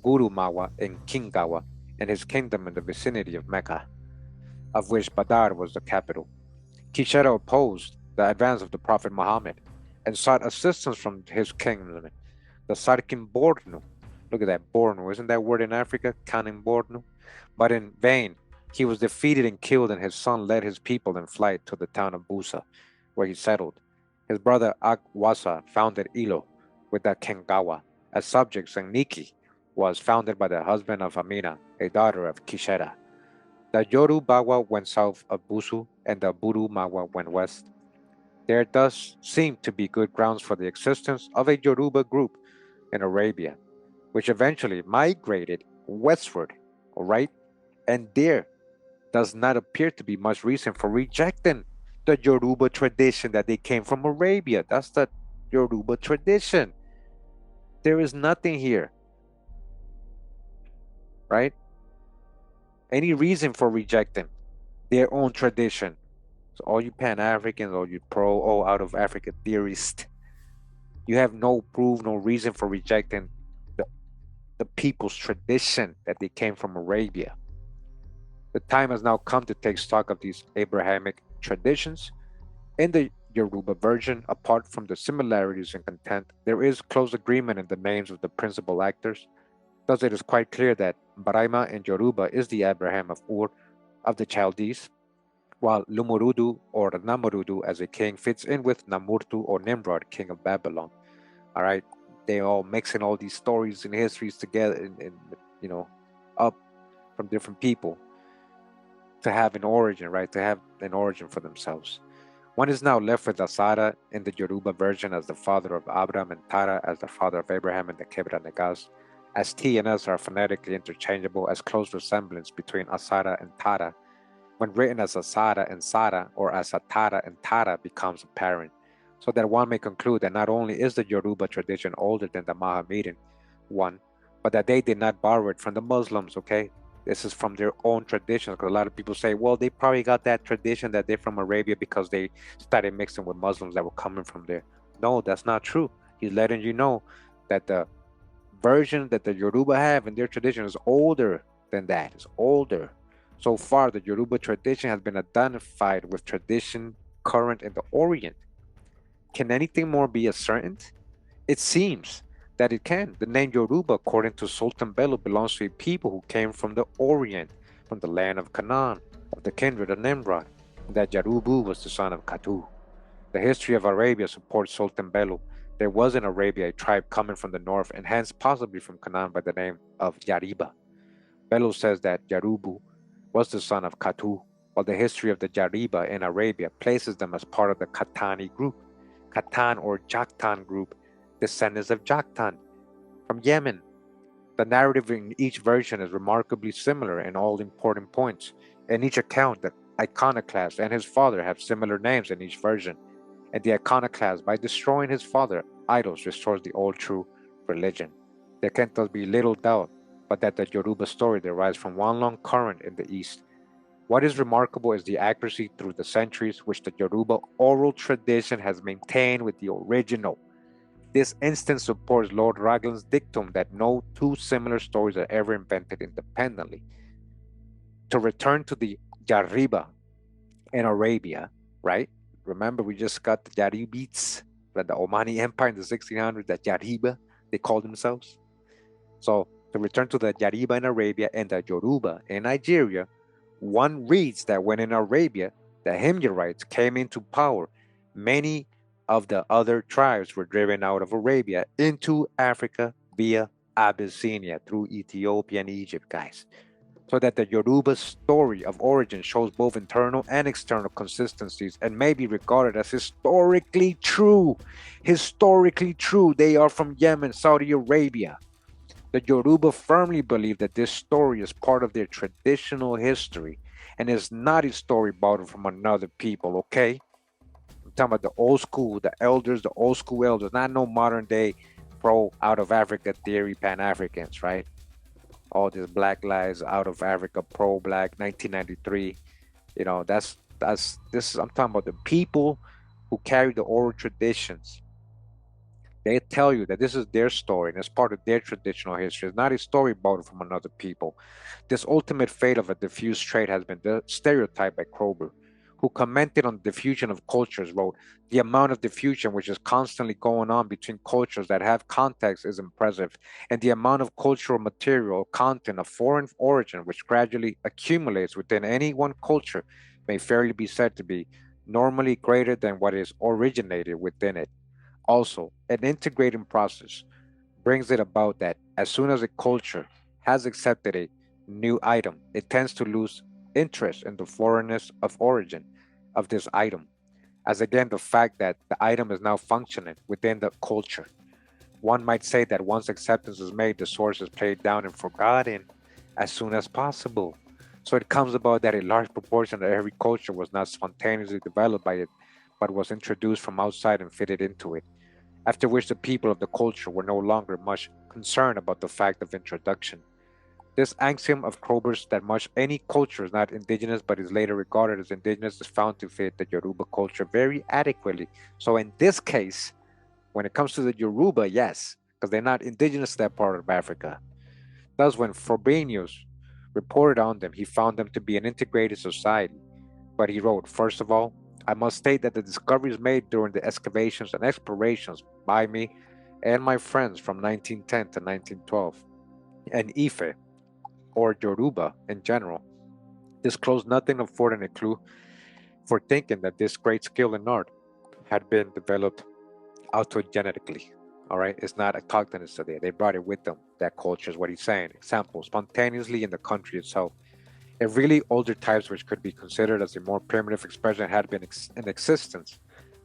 Gurumawa, and Kingawa, and his kingdom in the vicinity of Mecca, of which Badar was the capital. Kishera opposed the advance of the Prophet Muhammad and sought assistance from his kingdom, the Sarkin Bornu. Look at that, Bornu. Isn't that word in Africa? Kanin Bornu. But in vain, he was defeated and killed, and his son led his people in flight to the town of Busa, where he settled. His brother Akwasa founded Ilo with the Kengawa as subjects, and Niki was founded by the husband of Amina, a daughter of Kishera. The Yorubawa went south of Busu, and the Burumawa went west. There thus seemed to be good grounds for the existence of a Yoruba group in Arabia, which eventually migrated westward, all right? And there does not appear to be much reason for rejecting the Yoruba tradition that they came from Arabia. That's the Yoruba tradition. There is nothing here, right? Any reason for rejecting their own tradition. So all you Pan-Africans, all you out of Africa theorists, you have no proof, no reason for rejecting the, the people's tradition that they came from Arabia. The time has now come to take stock of these Abrahamic traditions. In the Yoruba version, apart from the similarities in content, there is close agreement in the names of the principal actors. Thus, it is quite clear that Baraima in Yoruba is the Abraham of Ur of the Chaldees, while Lumurudu or Namurudu as a king fits in with Namurtu or Nimrod, king of Babylon. All right, they all mixing all these stories and histories together, and up from different people to have an origin, right? To have an origin for themselves. One is now left with Asara in the Yoruba version as the father of Abram and Tara as the father of Abraham in the Kebra Negas, as T and S are phonetically interchangeable as close resemblance between Asara and Tara. When written as Asara and Sara or as Atara and Tara becomes apparent, so that one may conclude that not only is the Yoruba tradition older than the Mohammedan one, but that they did not borrow it from the Muslims, okay? This is from their own traditions, because a lot of people say, well, they probably got that tradition that they're from Arabia because they started mixing with Muslims that were coming from there. No, that's not true. He's letting you know that the version that the Yoruba have in their tradition is older than that. It's older. So far, the Yoruba tradition has been identified with tradition current in the Orient. Can anything more be ascertained? It seems that it can. The name Yoruba, according to Sultan Bello, belongs to a people who came from the Orient, from the land of Canaan, of the kindred of Nimrod, and that Yarubu was the son of Katu. The history of Arabia supports Sultan Bello. There was in Arabia a tribe coming from the north, and hence possibly from Canaan by the name of Yariba. Bello says that Yarubu was the son of Katu, while the history of the Yariba in Arabia places them as part of the Qhatani group. Qhatan or Joktan group, descendants of Joktan from Yemen. The narrative in each version is remarkably similar in all important points. In each account, the iconoclast and his father have similar names in each version, and the iconoclast, by destroying his father idols, restores the old true religion. There can thus be little doubt but that the Yoruba story derives from one long current in the East. What is remarkable is the accuracy through the centuries which the Yoruba oral tradition has maintained with the original. This instance supports Lord Raglan's dictum that no two similar stories are ever invented independently. To return to the Yaruba in Arabia, right? Remember, we just got the Yarubites, the Omani Empire in the 1600s, that Yaruba, they called themselves. So, to return to the Yaruba in Arabia and the Yoruba in Nigeria, one reads that when in Arabia the Himyarites came into power, many of the other tribes were driven out of Arabia into Africa via Abyssinia through Ethiopia and Egypt, guys. So that the Yoruba story of origin shows both internal and external consistencies and may be regarded as historically true. Historically true. They are from Yemen, Saudi Arabia. The Yoruba firmly believe that this story is part of their traditional history and is not a story borrowed from another people, okay? I'm talking about the old school, the elders, the old school elders, not no modern day pro out of Africa theory Pan Africans, right? All this black lives out of Africa, pro black 1993. You know, I'm talking about the people who carry the oral traditions. They tell you that this is their story and it's part of their traditional history. It's not a story borrowed from another people. This ultimate fate of a diffused trait has been stereotyped by Kroeber, who commented on the diffusion of cultures, wrote, "The amount of diffusion which is constantly going on between cultures that have context is impressive, and the amount of cultural material content of foreign origin which gradually accumulates within any one culture may fairly be said to be normally greater than what is originated within it. Also, an integrating process brings it about that as soon as a culture has accepted a new item, it tends to lose interest in the foreignness of origin of this item, as again the fact that the item is now functioning within the culture. One might say that once acceptance is made, the source is played down and forgotten as soon as possible. So it comes about that a large proportion of every culture was not spontaneously developed by it, but was introduced from outside and fitted into it, after which the people of the culture were no longer much concerned about the fact of introduction. This axiom of Kroeber's that much any culture is not indigenous but is later regarded as indigenous is found to fit the Yoruba culture very adequately. So in this case, when it comes to the Yoruba, yes, because they're not indigenous to that part of Africa. Thus, when Frobenius reported on them, he found them to be an integrated society. But he wrote, first of all, I must state that the discoveries made during the excavations and explorations by me and my friends from 1910 to 1912 and Ife, or Yoruba in general, disclosed nothing affording a clue for thinking that this great skill in art had been developed autogenetically. All right, it's not autochthonous to there. They brought it with them. That culture is what he's saying. Example, spontaneously in the country itself. If really older types, which could be considered as a more primitive expression, had been in existence,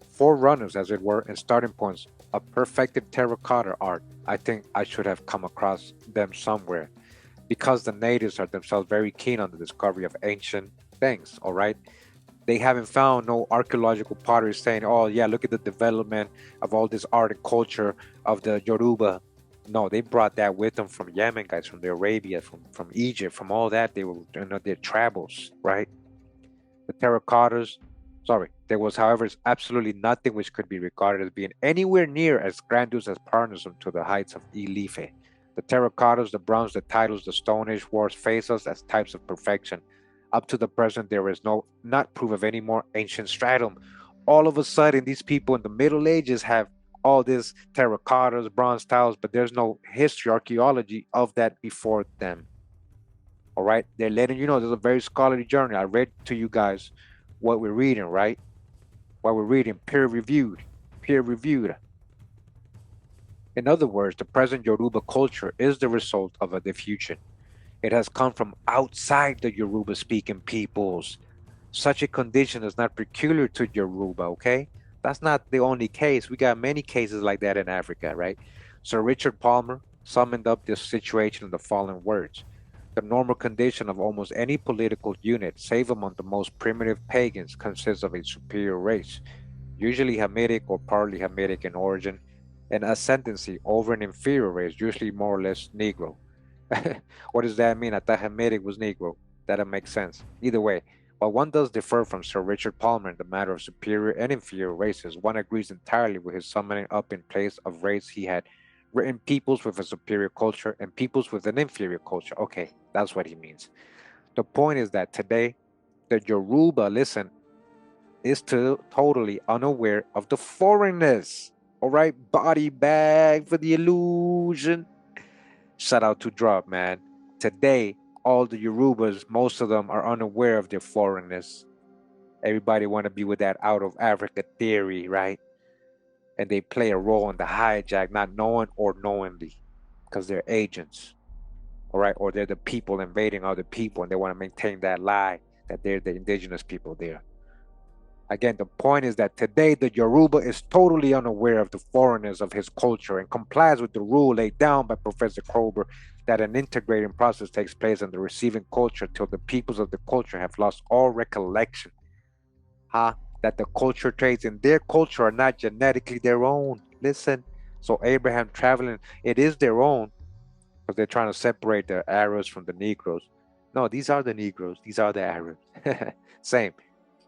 forerunners, as it were, and starting points of perfected terracotta art, I think I should have come across them somewhere, because the natives are themselves very keen on the discovery of ancient things. All right, they haven't found no archaeological pottery saying, "Oh yeah, look at the development of all this art and culture of the Yoruba." No, they brought that with them from Yemen, guys, from the Arabia, from Egypt, from all that. They were, their travels, right? The terracottas. Sorry, there was, however, absolutely nothing which could be regarded as being anywhere near as grandiose as Parnasum to the heights of Ile-Ife. The terracottas, the bronze, the titles, the Stone Age wars face us as types of perfection, Up to the present, there is not proof of any more ancient stratum. All of a sudden, these people in the Middle Ages have all this terracottas, bronze tiles, but there's no history, archaeology of that before them. All right, they're letting you know this is a very scholarly journey. I read to you guys what we're reading, right? What we're reading, peer reviewed, peer reviewed. In other words, the present Yoruba culture is the result of a diffusion. It has come from outside the Yoruba speaking peoples. Such a condition is not peculiar to Yoruba, okay? That's not the only case. We got many cases like that in Africa, right? Sir Richard Palmer summed up this situation in the following words. The normal condition of almost any political unit, save among the most primitive pagans, consists of a superior race, usually Hamitic or partly Hamitic in origin, and ascendancy over an inferior race, usually more or less Negro. What does that mean? I thought Hamitic was Negro. That'll make sense. Either way, while one does differ from Sir Richard Palmer in the matter of superior and inferior races, one agrees entirely with his summing up in place of race he had written peoples with a superior culture and peoples with an inferior culture. Okay, that's what he means. The point is that today, the Yoruba, listen, is still totally unaware of the foreignness. All right, body bag for the illusion. Shout out to Drop, man. Today, all the Yorubas, most of them are unaware of their foreignness. Everybody want to be with that out of Africa theory, right? And they play a role in the hijack, not knowing or knowingly, because they're agents, all right? Or they're the people invading other people, and they want to maintain that lie that they're the indigenous people there. Again, the point is that today the Yaruba is totally unaware of the foreignness of his culture and complies with the rule laid down by Professor Krober that an integrating process takes place in the receiving culture till the peoples of the culture have lost all recollection. That the culture traits in their culture are not genetically their own. Listen, so Abraham traveling, it is their own because they're trying to separate the Arabs from the Negroes. No, these are the Negroes, these are the Arabs. Same.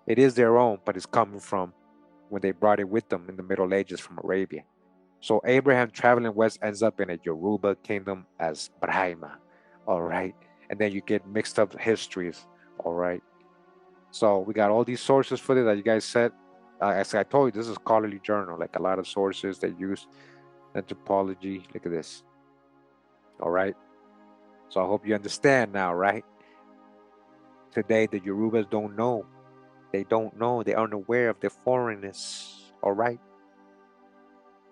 It is their own, but it's coming from when they brought it with them in the Middle Ages from Arabia. So Abraham traveling west ends up in a Yoruba kingdom as Brahma. All right. And then you get mixed up histories. All right. So we got all these sources for this that you guys said. As I told you, this is a scholarly journal, like a lot of sources they use anthropology. Look at this. All right. So I hope you understand now, right? Today, the Yorubas don't know. They don't know. They aren't aware of their foreignness. All right.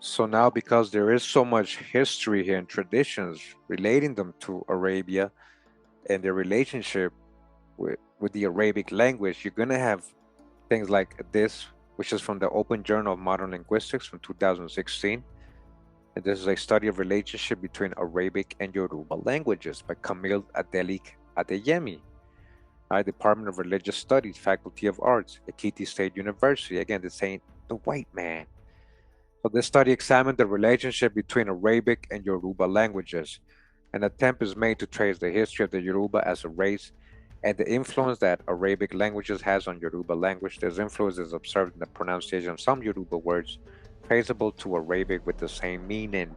So now, because there is so much history here and traditions relating them to Arabia and their relationship with the Arabic language, you're going to have things like this, which is from the Open Journal of Modern Linguistics from 2016. And this is a study of relationship between Arabic and Yoruba languages by Camille Adelik Adeyemi, Department of Religious Studies, Faculty of Arts, Ekiti State University. Again, this ain't the white man. So this study examined the relationship between Arabic and Yoruba languages. An attempt is made to trace the history of the Yoruba as a race and the influence that Arabic languages has on Yoruba language. This influence is observed in the pronunciation of some Yoruba words traceable to Arabic with the same meaning.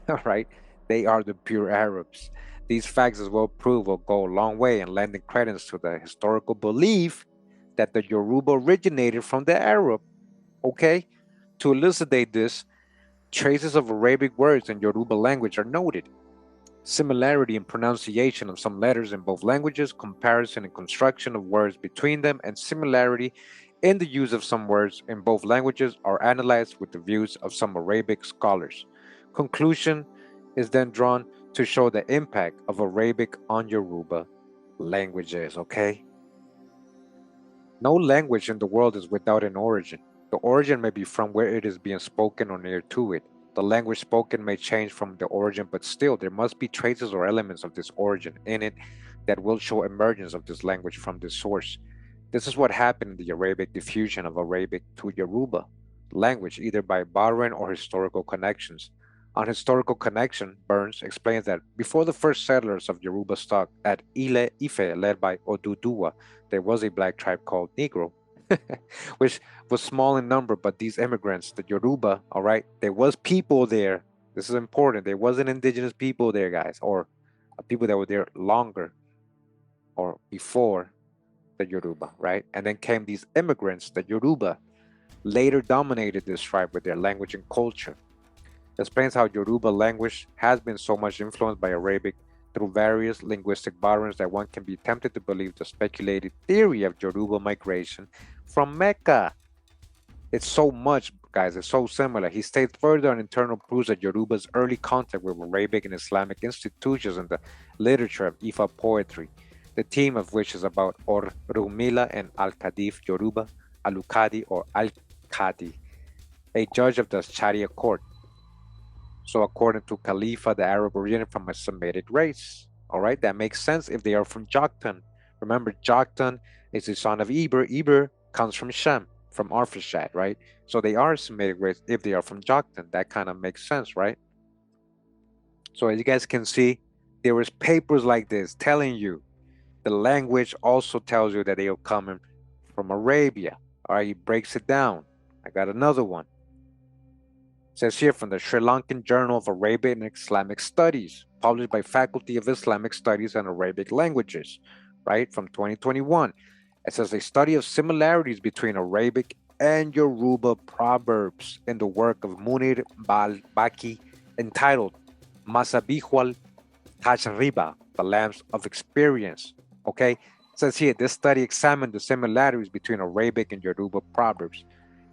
All right, they are the pure Arabs. These facts, as well prove, will go a long way in lending credence to the historical belief that the Yoruba originated from the Arab. Okay, to elucidate this, traces of Arabic words in Yoruba language are noted. Similarity in pronunciation of some letters in both languages, comparison and construction of words between them, and similarity in the use of some words in both languages are analyzed with the views of some Arabic scholars. Conclusion is then drawn to show the impact of Arabic on Yoruba languages, okay? No language in the world is without an origin. The origin may be from where it is being spoken or near to it. The language spoken may change from the origin, but still there must be traces or elements of this origin in it that will show emergence of this language from this source. This is what happened in the Arabic diffusion of Arabic to Yoruba language, either by borrowing or historical connections. On historical connection, Burns explains that before the first settlers of Yoruba stock at Ile-Ife, led by Oduduwa, there was a black tribe called Negro, which was small in number, but these immigrants, the Yoruba, all right, there was people there. This is important. There wasn't indigenous people there, guys, or people that were there longer or before. the Yoruba, right? And then came these immigrants, the Yoruba, later dominated this tribe with their language and culture. Explains how Yoruba language has been so much influenced by Arabic through various linguistic patterns that one can be tempted to believe the speculated theory of Yoruba migration from Mecca. It's so much, guys, it's so similar. He states further on internal proofs that Yoruba's early contact with Arabic and Islamic institutions and the literature of Ifa poetry, the theme of which is about Rumila and Al-Kadif Yoruba, Al-Ukadi or Al-Kadi, a judge of the Sharia court. So according to Khalifa, the Arab originated from a Semitic race. All right, that makes sense if they are from Joktan. Remember, Joktan is the son of Eber. Eber comes from Shem, from Arphaxad, right? So they are a Semitic race if they are from Joktan. That kind of makes sense, right? So as you guys can see, there was papers like this telling you the language also tells you that they are coming from Arabia. All right, he breaks it down. I got another one. It says here from the Sri Lankan Journal of Arabic and Islamic Studies, published by Faculty of Islamic Studies and Arabic Languages, right, from 2021. It says a study of similarities between Arabic and Yoruba proverbs in the work of Munir Baki entitled Masabihwal Tajriba, the Lamps of Experience. Okay, it says here this study examined the similarities between Arabic and Yoruba proverbs.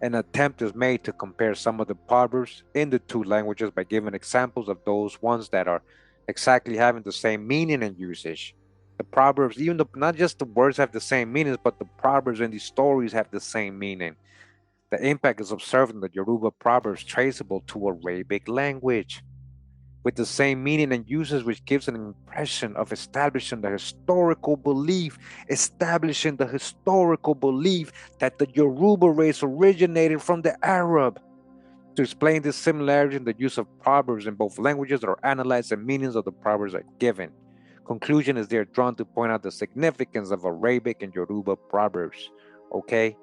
An attempt is made to compare some of the proverbs in the two languages by giving examples of those ones that are exactly having the same meaning and usage. The proverbs, even not just the words have the same meanings, but the proverbs and the stories have the same meaning. The impact is observed in the Yoruba proverbs traceable to Arabic language, with the same meaning and uses, which gives an impression of establishing the historical belief that the Yoruba race originated from the Arab. To explain this similarity in the use of proverbs in both languages are analyzed and meanings of the proverbs are given. Conclusion is there drawn to point out the significance of Arabic and Yoruba proverbs. Okay?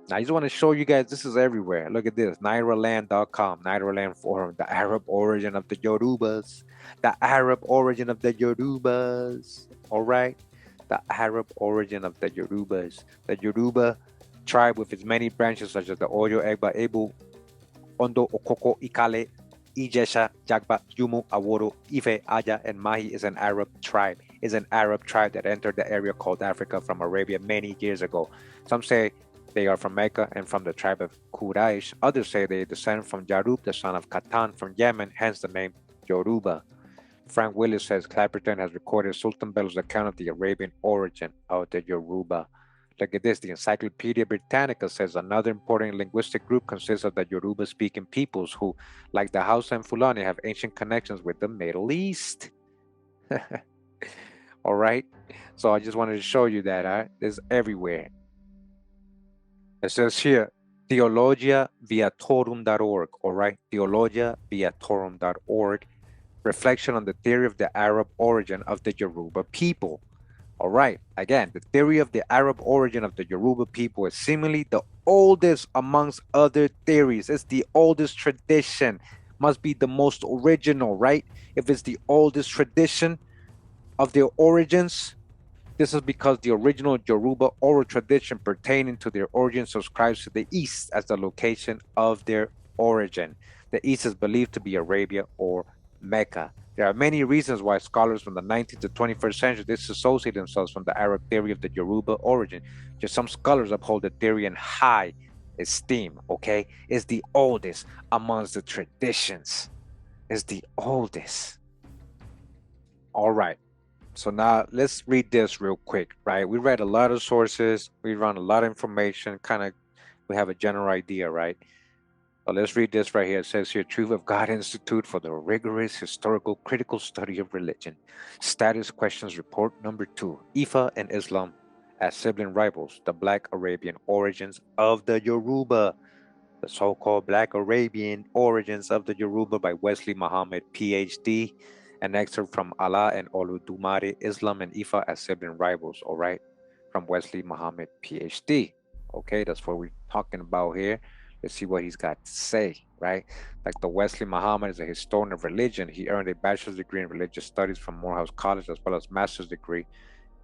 Now, I just want to show you guys, this is everywhere. Look at this, NairaLand.com, NairaLand Forum, the Arab origin of the Yorubas. The Arab origin of the Yorubas. All right? The Arab origin of the Yorubas. The Yoruba tribe with its many branches such as the Oyo, Egba, Ebu, Ondo, Okoko, Ikale, Ijesha, Jagba, Yumu, Aworo, Ife, Aya, and Mahi is an Arab tribe. Is an Arab tribe that entered the area called Africa from Arabia many years ago. Some say they are from Mecca and from the tribe of Quraysh. Others say they descend from Ya'rub, the son of Qhatan, from Yemen, hence the name Yoruba. Frank Willis says Clapperton has recorded Sultan Bello's account of the Arabian origin of the Yoruba. Look at this, the Encyclopedia Britannica says another important linguistic group consists of the Yoruba-speaking peoples who, like the Hausa and Fulani, have ancient connections with the Middle East. All right, so I just wanted to show you that, it's everywhere. It says here, theologiaviatorum.org, all right, theologiaviatorum.org, reflection on the theory of the Arab origin of the Yoruba people. All right, again, the theory of the Arab origin of the Yoruba people is seemingly the oldest amongst other theories. It's the oldest tradition, must be the most original, right? If it's the oldest tradition of their origins, this is because the original Yoruba oral tradition pertaining to their origin subscribes to the East as the location of their origin. The East is believed to be Arabia or Mecca. There are many reasons why scholars from the 19th to 21st century disassociate themselves from the Arab theory of the Yoruba origin. Just some scholars uphold the theory in high esteem, okay? It's the oldest amongst the traditions. It's the oldest. All right. So now let's read this real quick, right? We read a lot of sources. We run a lot of information. We have a general idea, right? So let's read this right here. It says here, Truth of God Institute for the Rigorous Historical Critical Study of Religion. Status Questions Report number 2. Ifa and Islam as sibling rivals. The Black Arabian Origins of the Yoruba. The so-called Black Arabian Origins of the Yoruba by Wesley Muhammad, PhD. An excerpt from Allah and Oludumare, Islam and Ifa as sibling rivals, all right? From Wesley Muhammad, PhD. Okay, that's what we're talking about here. Let's see what he's got to say, right? Like the Wesley Muhammad is a historian of religion. He earned a bachelor's degree in religious studies from Morehouse College as well as master's degree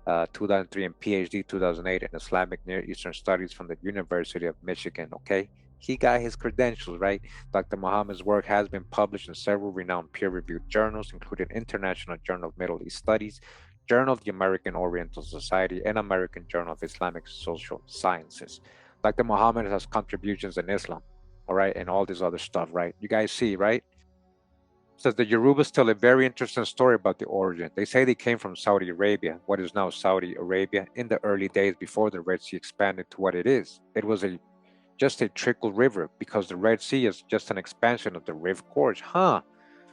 2003, and PhD 2008 in Islamic Near Eastern Studies from the University of Michigan. Okay, he got his credentials, right? Dr. Muhammad's work has been published in several renowned peer-reviewed journals, including International Journal of Middle East Studies, Journal of the American Oriental Society, and American Journal of Islamic Social Sciences. Dr. Muhammad has contributions in Islam, all right, and all this other stuff, right? You guys see, right? Says the Yorubas tell a very interesting story about the origin. They say they came from Saudi Arabia, what is now Saudi Arabia, in the early days before the Red Sea expanded to what it is. It was just a trickle river because the Red Sea is just an expansion of the Rift Gorge, huh?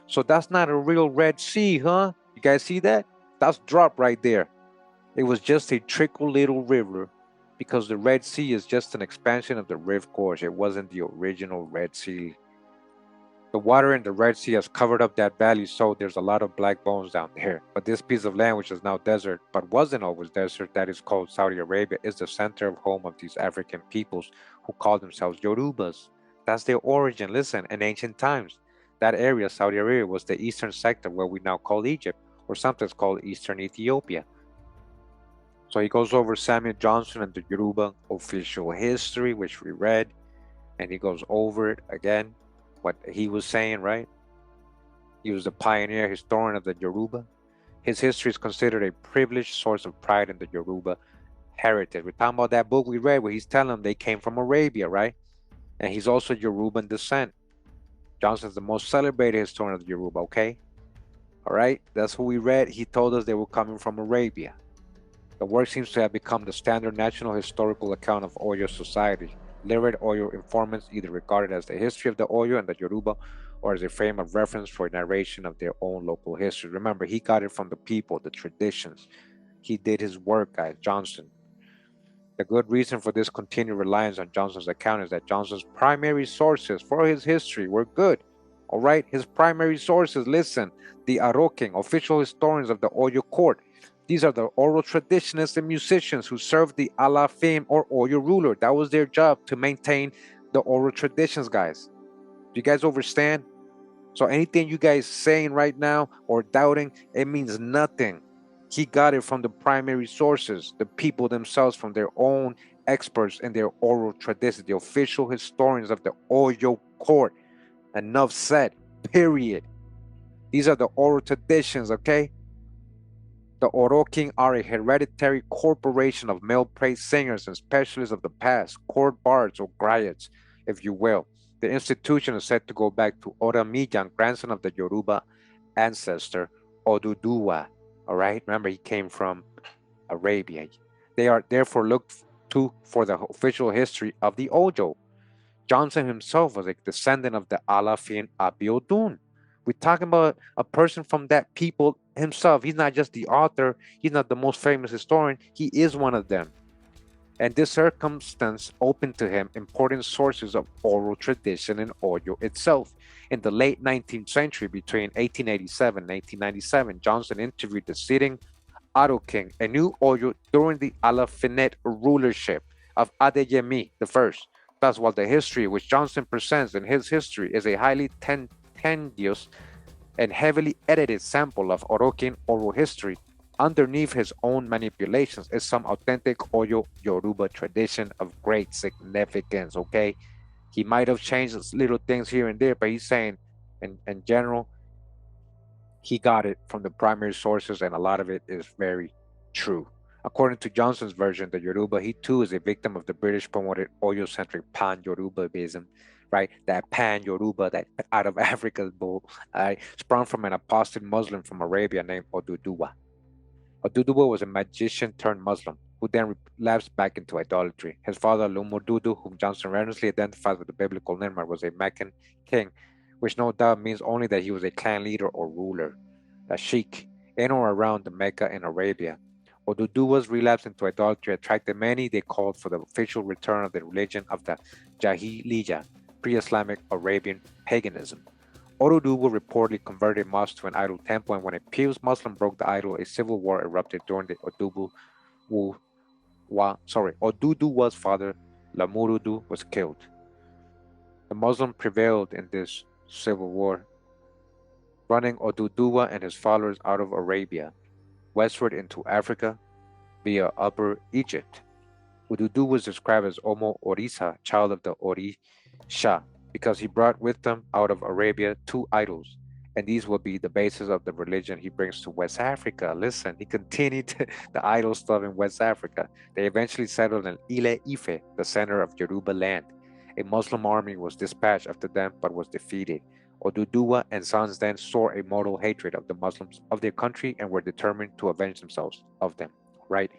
So that's not a real Red Sea, huh? You guys see that? That's drop right there. It was just a trickle little river because the Red Sea is just an expansion of the Rift Gorge. It wasn't the original Red Sea. The water in the Red Sea has covered up that valley, so there's a lot of black bones down there. But this piece of land, which is now desert, but wasn't always desert, that is called Saudi Arabia, is the center of home of these African peoples who call themselves Yorubas. That's their origin. Listen, in ancient times, that area, Saudi Arabia, was the eastern sector, where we now call Egypt, or sometimes called Eastern Ethiopia. So he goes over Samuel Johnson and the Yoruba official history, which we read, and he goes over it again, what he was saying, right? He was the pioneer historian of the Yaruba. His history is considered a privileged source of pride in the Yaruba heritage. We're talking about that book we read where he's telling them they came from Arabia, right? And he's also Yoruban descent. Johnson's the most celebrated historian of the Yaruba, okay? All right, that's who we read. He told us they were coming from Arabia. The work seems to have become the standard national historical account of Oyo society. Literate Oyo informants either regarded as the history of the Oyo and the Yoruba or as a frame of reference for narration of their own local history. Remember, he got it from the people, the traditions. He did his work, guys, Johnson. The good reason for this continued reliance on Johnson's account is that Johnson's primary sources for his history were good. All right, his primary sources, listen, the Aroking, official historians of the Oyo court. These are the oral traditionists and musicians who served the Alafin or Oyo ruler. That was their job, to maintain the oral traditions, guys. Do you guys understand? So anything you guys saying right now or doubting, it means nothing. He got it from the primary sources, the people themselves, from their own experts in their oral traditions, the official historians of the Oyo court. Enough said, period. These are the oral traditions, okay? The Oroking are a hereditary corporation of male praise singers and specialists of the past, court bards or griots, if you will. The institution is said to go back to Oramiyan, grandson of the Yoruba ancestor Oduduwa. All right, remember he came from Arabia. They are therefore looked to for the official history of the Ojo. Johnson himself was a descendant of the Alafin Abiodun. We're talking about a person from that people himself. He's not just the author, he's not the most famous historian, he is one of them. And this circumstance opened to him important sources of oral tradition in Oyo itself. In the late 19th century, between 1887 and 1897, Johnson interviewed the sitting Aro king, a new Oyo, during the Alafinate rulership of Adeyemi I. Thus, while the history which Johnson presents in his history is a highly tedious and heavily edited sample of Orokin oral history, underneath his own manipulations is some authentic Oyo Yoruba tradition of great significance, okay? He might have changed little things here and there, but he's saying, in general, he got it from the primary sources, and a lot of it is very true. According to Johnson's version, the Yoruba, he too is a victim of the British promoted Oyo-centric pan-Yorubism, right? That pan-Yoruba, that out of Africa's bull, sprung from an apostate Muslim from Arabia named Oduduwa. Oduduwa was a magician turned Muslim who then relapsed back into idolatry. His father, Lumududu, whom Johnson erroneously identifies with the biblical Nimrod, was a Meccan king, which no doubt means only that he was a clan leader or ruler, a sheikh, in or around the Mecca in Arabia. Oduduwa's relapse into idolatry attracted many. They called for the official return of the religion of the Jahiliyyah, pre-Islamic Arabian paganism. Oduduwa reportedly converted mosque to an idol temple, and when a pious Muslim broke the idol, a civil war erupted during the Oduduwa's father, Lamurudu, was killed. The Muslim prevailed in this civil war, running Oduduwa and his followers out of Arabia, westward into Africa, via Upper Egypt. Oduduwa was described as Omo Orisa, child of the Orisha, because he brought with him out of Arabia two idols, and these will be the basis of the religion he brings to West Africa. Listen, he continued the idol stuff in West Africa. They eventually settled in Ile-Ife, the center of Yoruba land. A Muslim army was dispatched after them but was defeated. Oduduwa and sons then swore a mortal hatred of the Muslims of their country and were determined to avenge themselves of them, right?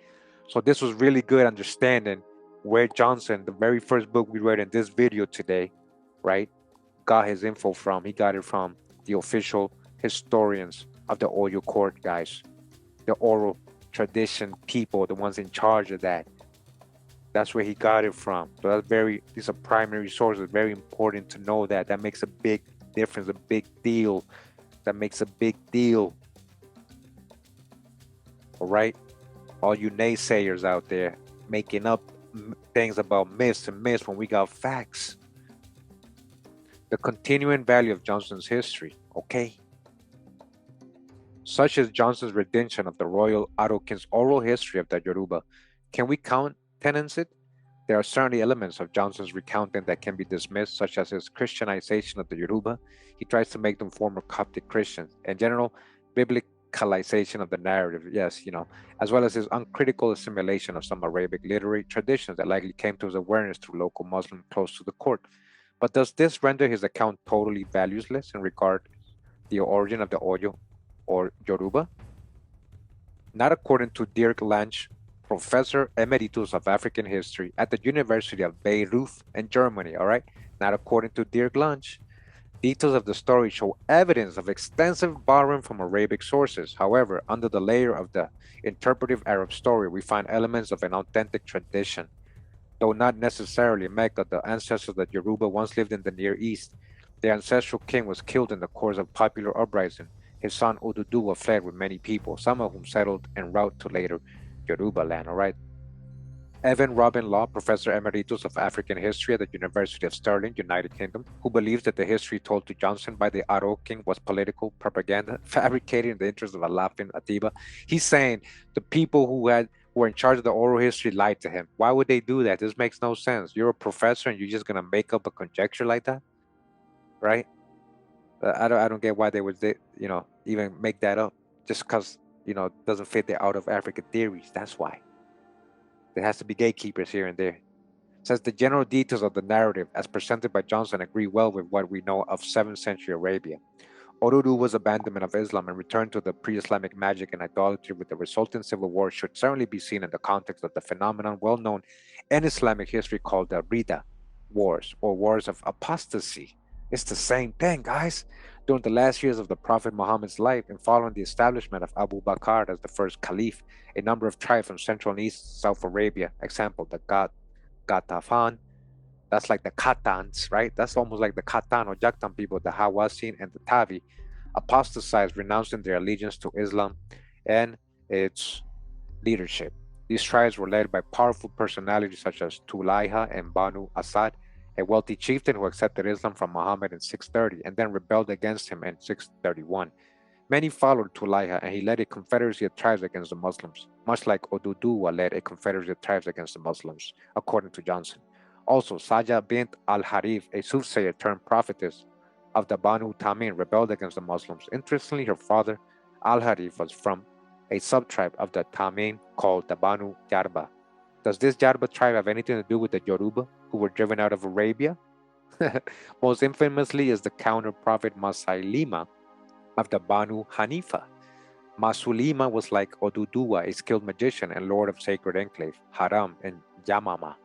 So this was really good understanding where Johnson, the very first book we read in this video today, right, got his info from. He got it from the official historians of the Oyo court, guys. The oral tradition people, the ones in charge of that. That's where he got it from. So that's these are primary sources. Very important to know that. That makes a big difference, a big deal. That makes a big deal. All right? All you naysayers out there making up things about myths and myths when we got facts. The continuing value of Johnson's history, okay? Such as Johnson's rendition of the royal Arokins' oral history of the Yoruba. Can we countenance it? There are certainly elements of Johnson's recounting that can be dismissed, such as his Christianization of the Yoruba. He tries to make them former Coptic Christians. In general, biblicalization of the narrative, yes, as well as his uncritical assimilation of some Arabic literary traditions that likely came to his awareness through local Muslims close to the court. But does this render his account totally valueless in regard to the origin of the Oyo or Yoruba? Not according to Dirk Lange, Professor Emeritus of African History at the University of Beirut in Germany, all right? Not according to Dirk Lange. Details of the story show evidence of extensive borrowing from Arabic sources. However, under the layer of the interpretive Arab story, we find elements of an authentic tradition. Though not necessarily Mecca, the ancestors of Yaruba once lived in the Near East. Their ancestral king was killed in the course of popular uprising. His son Oduduwa fled with many people, some of whom settled en route to later Yoruba land, all right? Evan Robin Law, Professor Emeritus of African History at the University of Stirling, United Kingdom, who believes that the history told to Johnson by the Aro King was political propaganda, fabricated in the interest of Alafin Atiba. He's saying the people who were in charge of the oral history lied to him. Why would they do that? This makes no sense. You're a professor and you're just gonna make up a conjecture like that, right? I don't get why they would even make that up just because it doesn't fit their out of Africa theories. That's why. There has to be gatekeepers here and there. Says the general details of the narrative as presented by Johnson agree well with what we know of 7th century Arabia. Oduduwa's abandonment of Islam and return to the pre-Islamic magic and idolatry with the resultant civil war should certainly be seen in the context of the phenomenon well known in Islamic history called the Rida Wars or Wars of Apostasy. It's the same thing, guys. During the last years of the Prophet Muhammad's life and following the establishment of Abu Bakr as the first caliph, a number of tribes from Central and East South Arabia, example, the Gatafan, that's like the Khatans, right? That's almost like the Khatan or Joktan people, the Hawasin and the Tavi, apostatized, renouncing their allegiance to Islam and its leadership. These tribes were led by powerful personalities such as Tulaiha and Banu Asad, a wealthy chieftain who accepted Islam from Muhammad in 630 and then rebelled against him in 631. Many followed Tulaiha and he led a confederacy of tribes against the Muslims, much like Oduduwa led a confederacy of tribes against the Muslims, according to Johnson. Also, Saja bint al-Harif, a soothsayer turned prophetess of the Banu Tamim, rebelled against the Muslims. Interestingly, her father, al-Harif, was from a subtribe of the Tamim called the Banu Yarba. Does this Yaruba tribe have anything to do with the Yoruba who were driven out of Arabia? Most infamously is the counter-prophet Masailima of the Banu Hanifa. Masulima was like Oduduwa, a skilled magician and lord of sacred enclave, Haram and Yamama.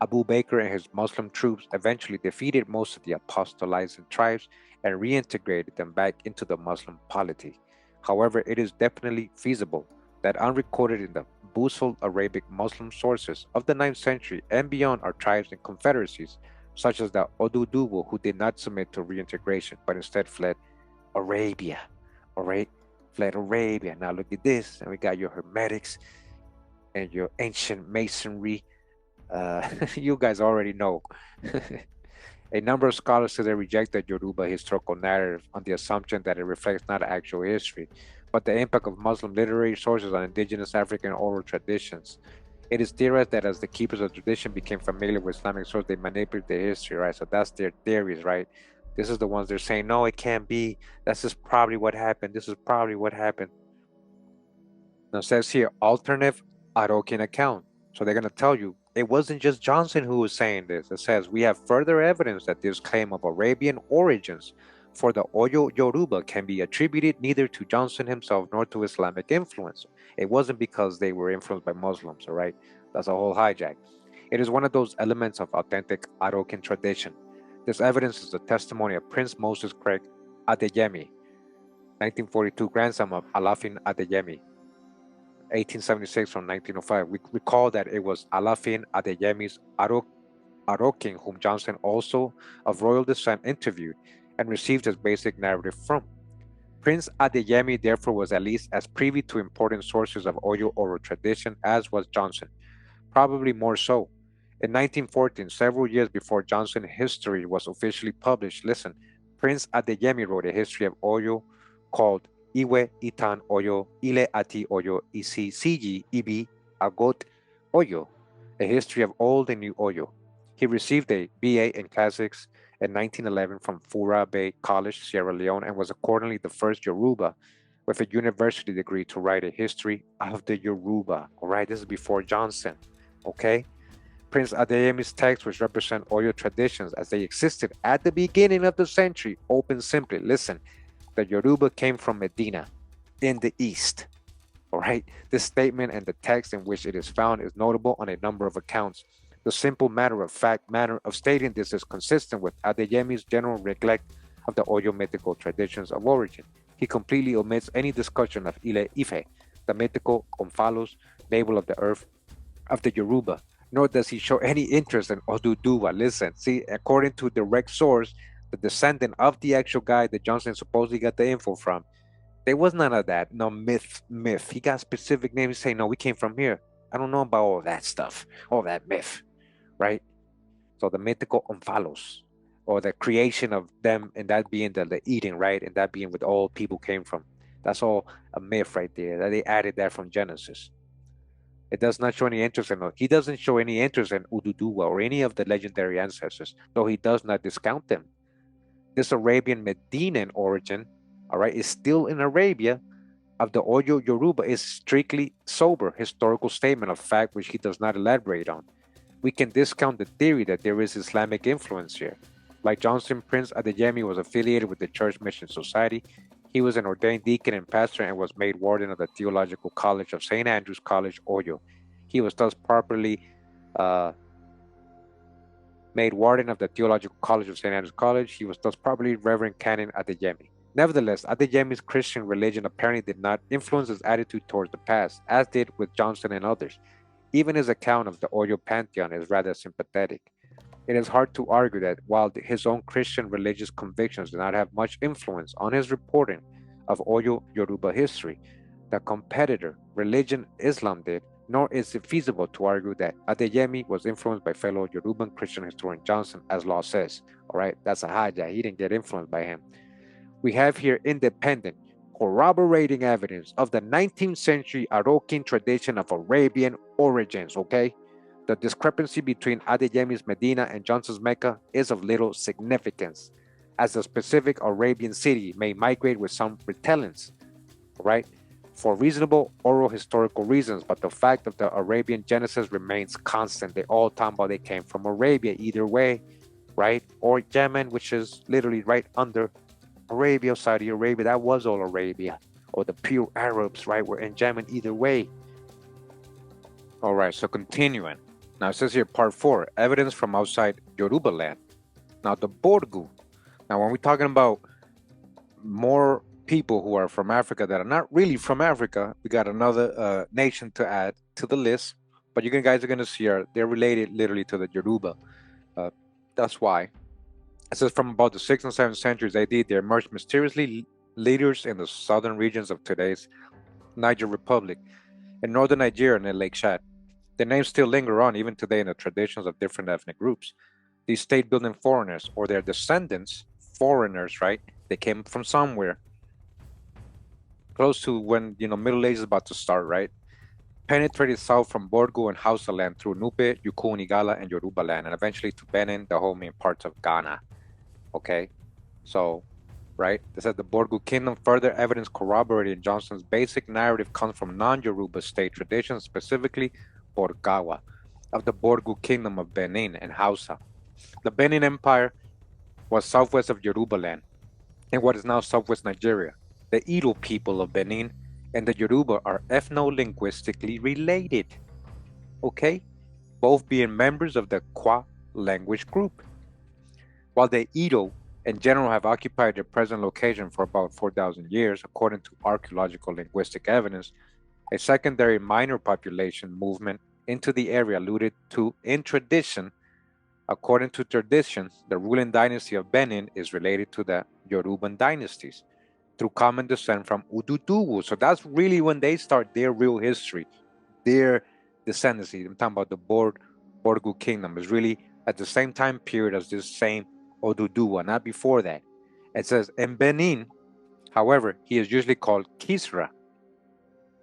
Abu Bakr and his Muslim troops eventually defeated most of the apostolizing tribes and reintegrated them back into the Muslim polity. However, it is definitely feasible that unrecorded in the Busul Arabic Muslim sources of the 9th century and beyond are tribes and confederacies, such as the Oduduwa, who did not submit to reintegration, but instead fled Arabia. All right, fled Arabia. Now look at this, and we got your Hermetics and your ancient masonry. You guys already know. A number of scholars today reject the Yoruba historical narrative on the assumption that it reflects not actual history, but the impact of Muslim literary sources on indigenous African oral traditions. It is theorized that as the keepers of tradition became familiar with Islamic sources, they manipulated their history, right? So that's their theories, right? This is the ones they're saying, no, it can't be. That's just probably what happened. This is probably what happened. Now it says here, alternative Arokin account. So they're going to tell you it wasn't just Johnson who was saying this. It says we have further evidence that this claim of Arabian origins for the Oyo Yoruba can be attributed neither to Johnson himself nor to Islamic influence. It wasn't because they were influenced by Muslims, all right? That's a whole hijack. It is one of those elements of authentic Arokin tradition. This evidence is the testimony of Prince Moses Craig Adeyemi, 1942 grandson of Alafin Adeyemi, 1876 from 1905. We recall that it was Alafin Adeyemi's Arokin whom Johnson, also of royal descent, interviewed and received his basic narrative from. Prince Adeyemi therefore was at least as privy to important sources of Oyo oral tradition as was Johnson, probably more so. In 1914, several years before Johnson's history was officially published, listen, Prince Adeyemi wrote a history of Oyo called Iwe Itan Oyo, Ile Ati Oyo, Isi Siji Ibi Agot Oyo, a history of old and new Oyo. He received a BA in Classics in 1911 from Fura Bay College, Sierra Leone, and was accordingly the first Yoruba with a university degree to write a history of the Yoruba. All right, this is before Johnson. Okay? Prince Adeyemi's text, which represent Oyo traditions as they existed at the beginning of the century, open simply. Listen, the Yaruba came from Medina in the east. All right, this statement and the text in which it is found is notable on a number of accounts. The simple matter of fact manner of stating this is consistent with Adeyemi's general neglect of the Oyo mythical traditions of origin. He completely omits any discussion of Ile-Ife, the mythical Omphalos, navel of the earth of the Yaruba, nor does he show any interest in Oduduwa. Listen, see, according to direct source, the descendant of the actual guy that Johnson supposedly got the info from, there was none of that. No myth. He got specific names saying, no, we came from here. I don't know about all that stuff, all that myth, right? So the mythical Omphalos, or the creation of them, and that being the eating, right? And that being where all people came from. That's all a myth right there. That they added that from Genesis. It does not show any interest in. He doesn't show any interest in Oduduwa or any of the legendary ancestors, though he does not discount them. This Arabian Medinan origin, all right, is still in Arabia of the Oyo Yoruba is strictly sober historical statement of fact which he does not elaborate on. We can discount the theory that there is Islamic influence here. Like Johnson, Prince Adeyemi was affiliated with the Church Mission Society. He was an ordained deacon and pastor and was made warden of the Theological College of St. Andrew's College, Oyo. He was thus properly made warden of the Theological College of St. Andrew's College. He was thus properly Reverend Canon Adeyemi. Nevertheless, Adeyemi's Christian religion apparently did not influence his attitude towards the past, as did with Johnson and others. Even his account of the Oyo pantheon is rather sympathetic. It is hard to argue that while his own Christian religious convictions did not have much influence on his reporting of Oyo Yoruba history, the competitor religion Islam did, nor is it feasible to argue that Adeyemi was influenced by fellow Yoruban Christian historian Johnson, as law says. All right, that's a hijack. He didn't get influenced by him. We have here independent, corroborating evidence of the 19th century Arokin tradition of Arabian origins, okay? The discrepancy between Adeyemi's Medina and Johnson's Mecca is of little significance, as the specific Arabian city may migrate with some retellings, right? For reasonable oral historical reasons, but the fact of the Arabian genesis remains constant. They all talk about they came from Arabia either way, right? Or Yemen, which is literally right under Arabia, Saudi Arabia, that was all Arabia. Or the pure Arabs, right, were in Yemen either way. All right, so continuing. Now it says here, part 4, evidence from outside Yoruba land. Now the Borgu. Now when we're talking about more people who are from Africa that are not really from Africa, we got another nation to add to the list. But you guys are going to see they're related literally to the Yoruba. That's why. It says from about the 6th and 7th centuries AD, there emerged mysteriously leaders in the southern regions of today's Niger Republic, in northern Nigeria and in Lake Chad. Their names still linger on even today in the traditions of different ethnic groups. these state-building foreigners or their descendants, foreigners, right? They came from somewhere close to when, Middle Age is about to start, right? Penetrated south from Borgu and Hausa land through Nupe, Yukun, Igala, and Yoruba land, and eventually to Benin, the whole main parts of Ghana. Okay, so, right, they said the Borgu kingdom. Further evidence corroborating Johnson's basic narrative comes from non-Yoruba state traditions, specifically Borgawa, of the Borgu kingdom of Benin and Hausa. The Benin Empire was southwest of Yoruba land, in what is now southwest Nigeria. The Edo people of Benin and the Yaruba are ethno-linguistically related, okay? Both being members of the Kwa language group. While the Edo in general have occupied their present location for about 4,000 years, according to archaeological linguistic evidence, a secondary minor population movement into the area alluded to in tradition. According to tradition, the ruling dynasty of Benin is related to the Yoruban dynasties through common descent from Oduduwa. So that's really when they start their real history, their descendancy. I'm talking about the Borgu kingdom is really at the same time period as this same Oduduwa, not before that. It says in Benin, however, he is usually called Kisra.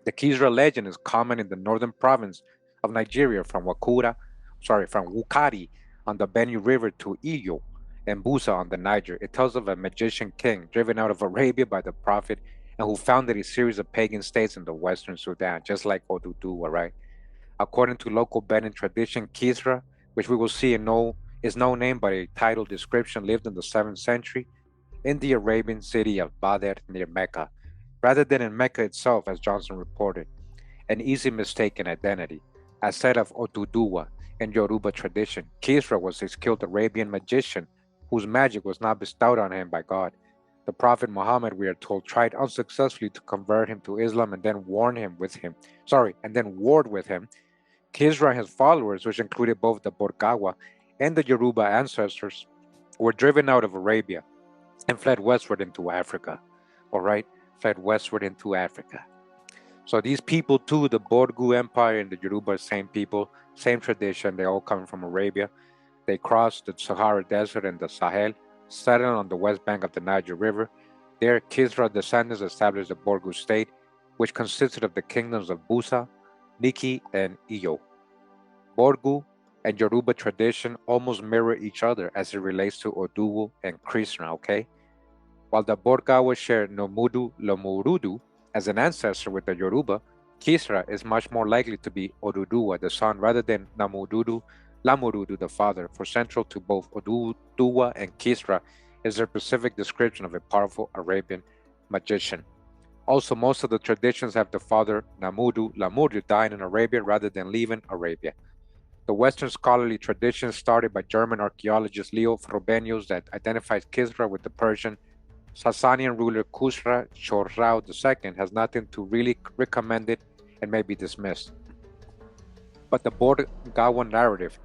The Kisra legend is common in the northern province of Nigeria from Wukari on the Benue River to Iyo and Busa on the Niger. It tells of a magician king driven out of Arabia by the prophet and who founded a series of pagan states in the western Sudan, just like Oduduwa, right? According to local Benin tradition, Kisra, which we will see is no name but a title description, lived in the 7th century in the Arabian city of Badr near Mecca, rather than in Mecca itself, as Johnson reported. An easy mistake in identity. As said of Oduduwa in Yoruba tradition, Kisra was a skilled Arabian magician whose magic was not bestowed on him by God. The Prophet Muhammad, we are told, tried unsuccessfully to convert him to Islam and then warred with him. Kisra and his followers, which included both the Borgawa and the Yaruba ancestors, were driven out of Arabia and fled westward into Africa. All right, fled westward into Africa. So these people too, the Borgu Empire and the Yaruba, same people, same tradition, they all come from Arabia. They crossed the Sahara Desert and the Sahel, settled on the west bank of the Niger River. There, Kisra descendants established the Borgu state, which consisted of the kingdoms of Busa, Niki, and Iyo. Borgu and Yoruba tradition almost mirror each other as it relates to Oduwu and Krisna, okay? While the Borgawa share Nomudu Lomurudu as an ancestor with the Yoruba, Kisra is much more likely to be Oduduwa, the son, rather than Lamurudu, the father, for central to both Oduduwa and Kisra is their specific description of a powerful Arabian magician. Also, most of the traditions have the father Lamurdu dying in Arabia rather than leaving Arabia. The Western scholarly tradition started by German archaeologist Leo Frobenius that identifies Kisra with the Persian Sasanian ruler Khusra Khosrau II has nothing to really recommend it and may be dismissed. But the Borgawa narrative,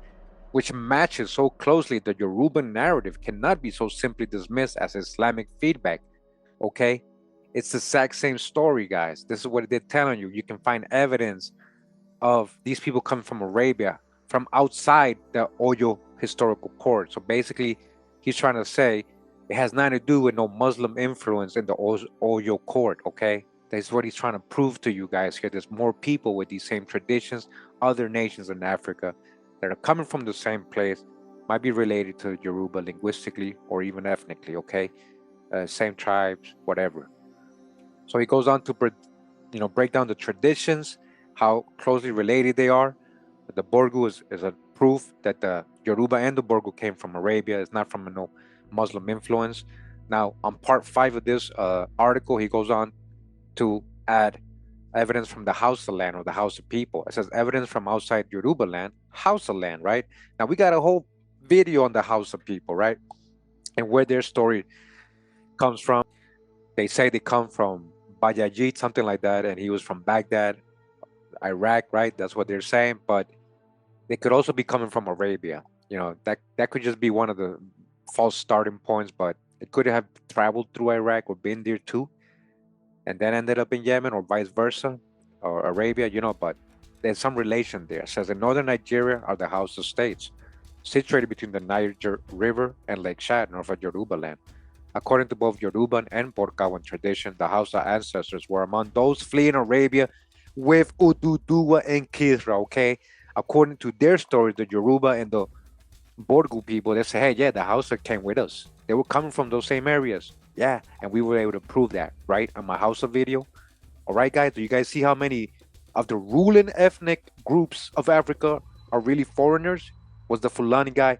which matches so closely the Yoruba narrative, cannot be so simply dismissed as Islamic feedback, okay? It's the exact same story, guys. This is what they're telling you. You can find evidence of these people coming from Arabia, from outside the Oyo historical court. So basically, he's trying to say it has nothing to do with no Muslim influence in the Oyo court, okay? That's what he's trying to prove to you guys here. There's more people with these same traditions, other nations in Africa that are coming from the same place, might be related to Yoruba linguistically or even ethnically, okay? Same tribes, whatever. So he goes on to break down the traditions, how closely related they are. The Borgu is a proof that the Yoruba and the Borgu came from Arabia. It's not from no Muslim influence. Now, on part 5 of this article, he goes on to add evidence from the Hausa land or the Hausa people. It says evidence from outside Yoruba land, Hausa land, right? Now, we got a whole video on the Hausa people, right? And where their story comes from. They say they come from Bayajid, something like that, and he was from Baghdad, Iraq, right? That's what they're saying. But they could also be coming from Arabia. That could just be one of the false starting points, but it could have traveled through Iraq or been there too, and then ended up in Yemen or vice versa, or Arabia, but there's some relation there. It says in northern Nigeria are the Hausa states. situated between the Niger River and Lake Chad, north of Yoruba land. According to both Yoruban and Borcawan tradition, the Hausa ancestors were among those fleeing Arabia with Oduduwa and Kisra, okay? According to their stories, the Yoruba and the Borgu people, they say, hey, yeah, the Hausa came with us. They were coming from those same areas. Yeah, and we were able to prove that, right? On my Hausa video. All right, guys, do you guys see how many of the ruling ethnic groups of Africa are really foreigners? Was the Fulani guy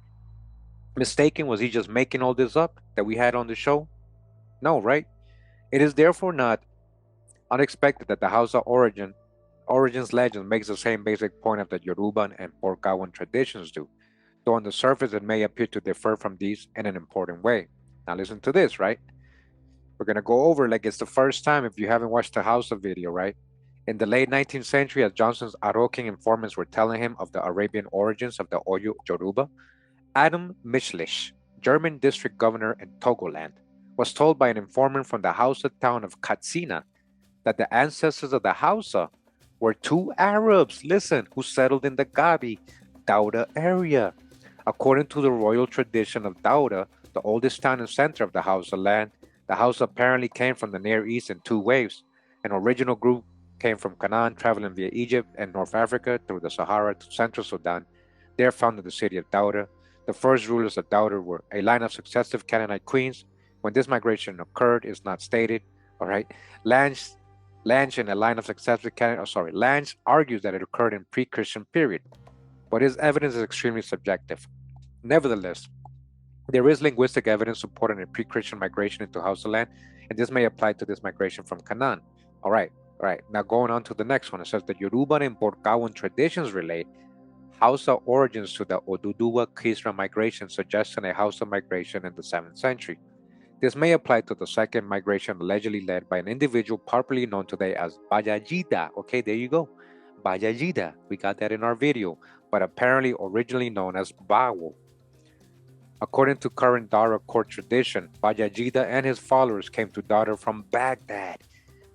mistaken? Was he just making all this up that we had on the show? No, right? It is therefore not unexpected that the Hausa origins legend makes the same basic point of the Yoruban and Borgawan traditions do, though on the surface it may appear to differ from these in an important way. Now listen to this, right? We're gonna go over like it's the first time if you haven't watched the Hausa video, right? In the late 19th century, as Johnson's Aroking informants were telling him of the Arabian origins of the Oyo Yoruba, Adam Michlish, German district governor in Togoland, was told by an informant from the Hausa town of Katsina that the ancestors of the Hausa were two Arabs, listen, who settled in the Gabi, Dauda area. According to the royal tradition of Dauda, the oldest town and center of the Hausa land, the Hausa apparently came from the Near East in two waves. An original group came from Canaan, traveling via Egypt and North Africa through the Sahara to central Sudan. There founded the city of Dauda. The first rulers of Dauda were a line of successive Canaanite queens. When this migration occurred is not stated. All right, Lange in a line of successive Canaanite. Lange argues that it occurred in pre-Christian period, but his evidence is extremely subjective. Nevertheless, there is linguistic evidence supporting a pre-Christian migration into Hausa land, and this may apply to this migration from Canaan. All right. Now going on to the next one, it says the Yoruba and Borgawan traditions relate Hausa origins to the Oduduwa Kisra migration, suggesting a Hausa migration in the 7th century. This may apply to the second migration allegedly led by an individual popularly known today as Bayajida. Okay, there you go. Bayajida. We got that in our video, but apparently originally known as Bawo. According to current Dara court tradition, Bayajida and his followers came to Dara from Baghdad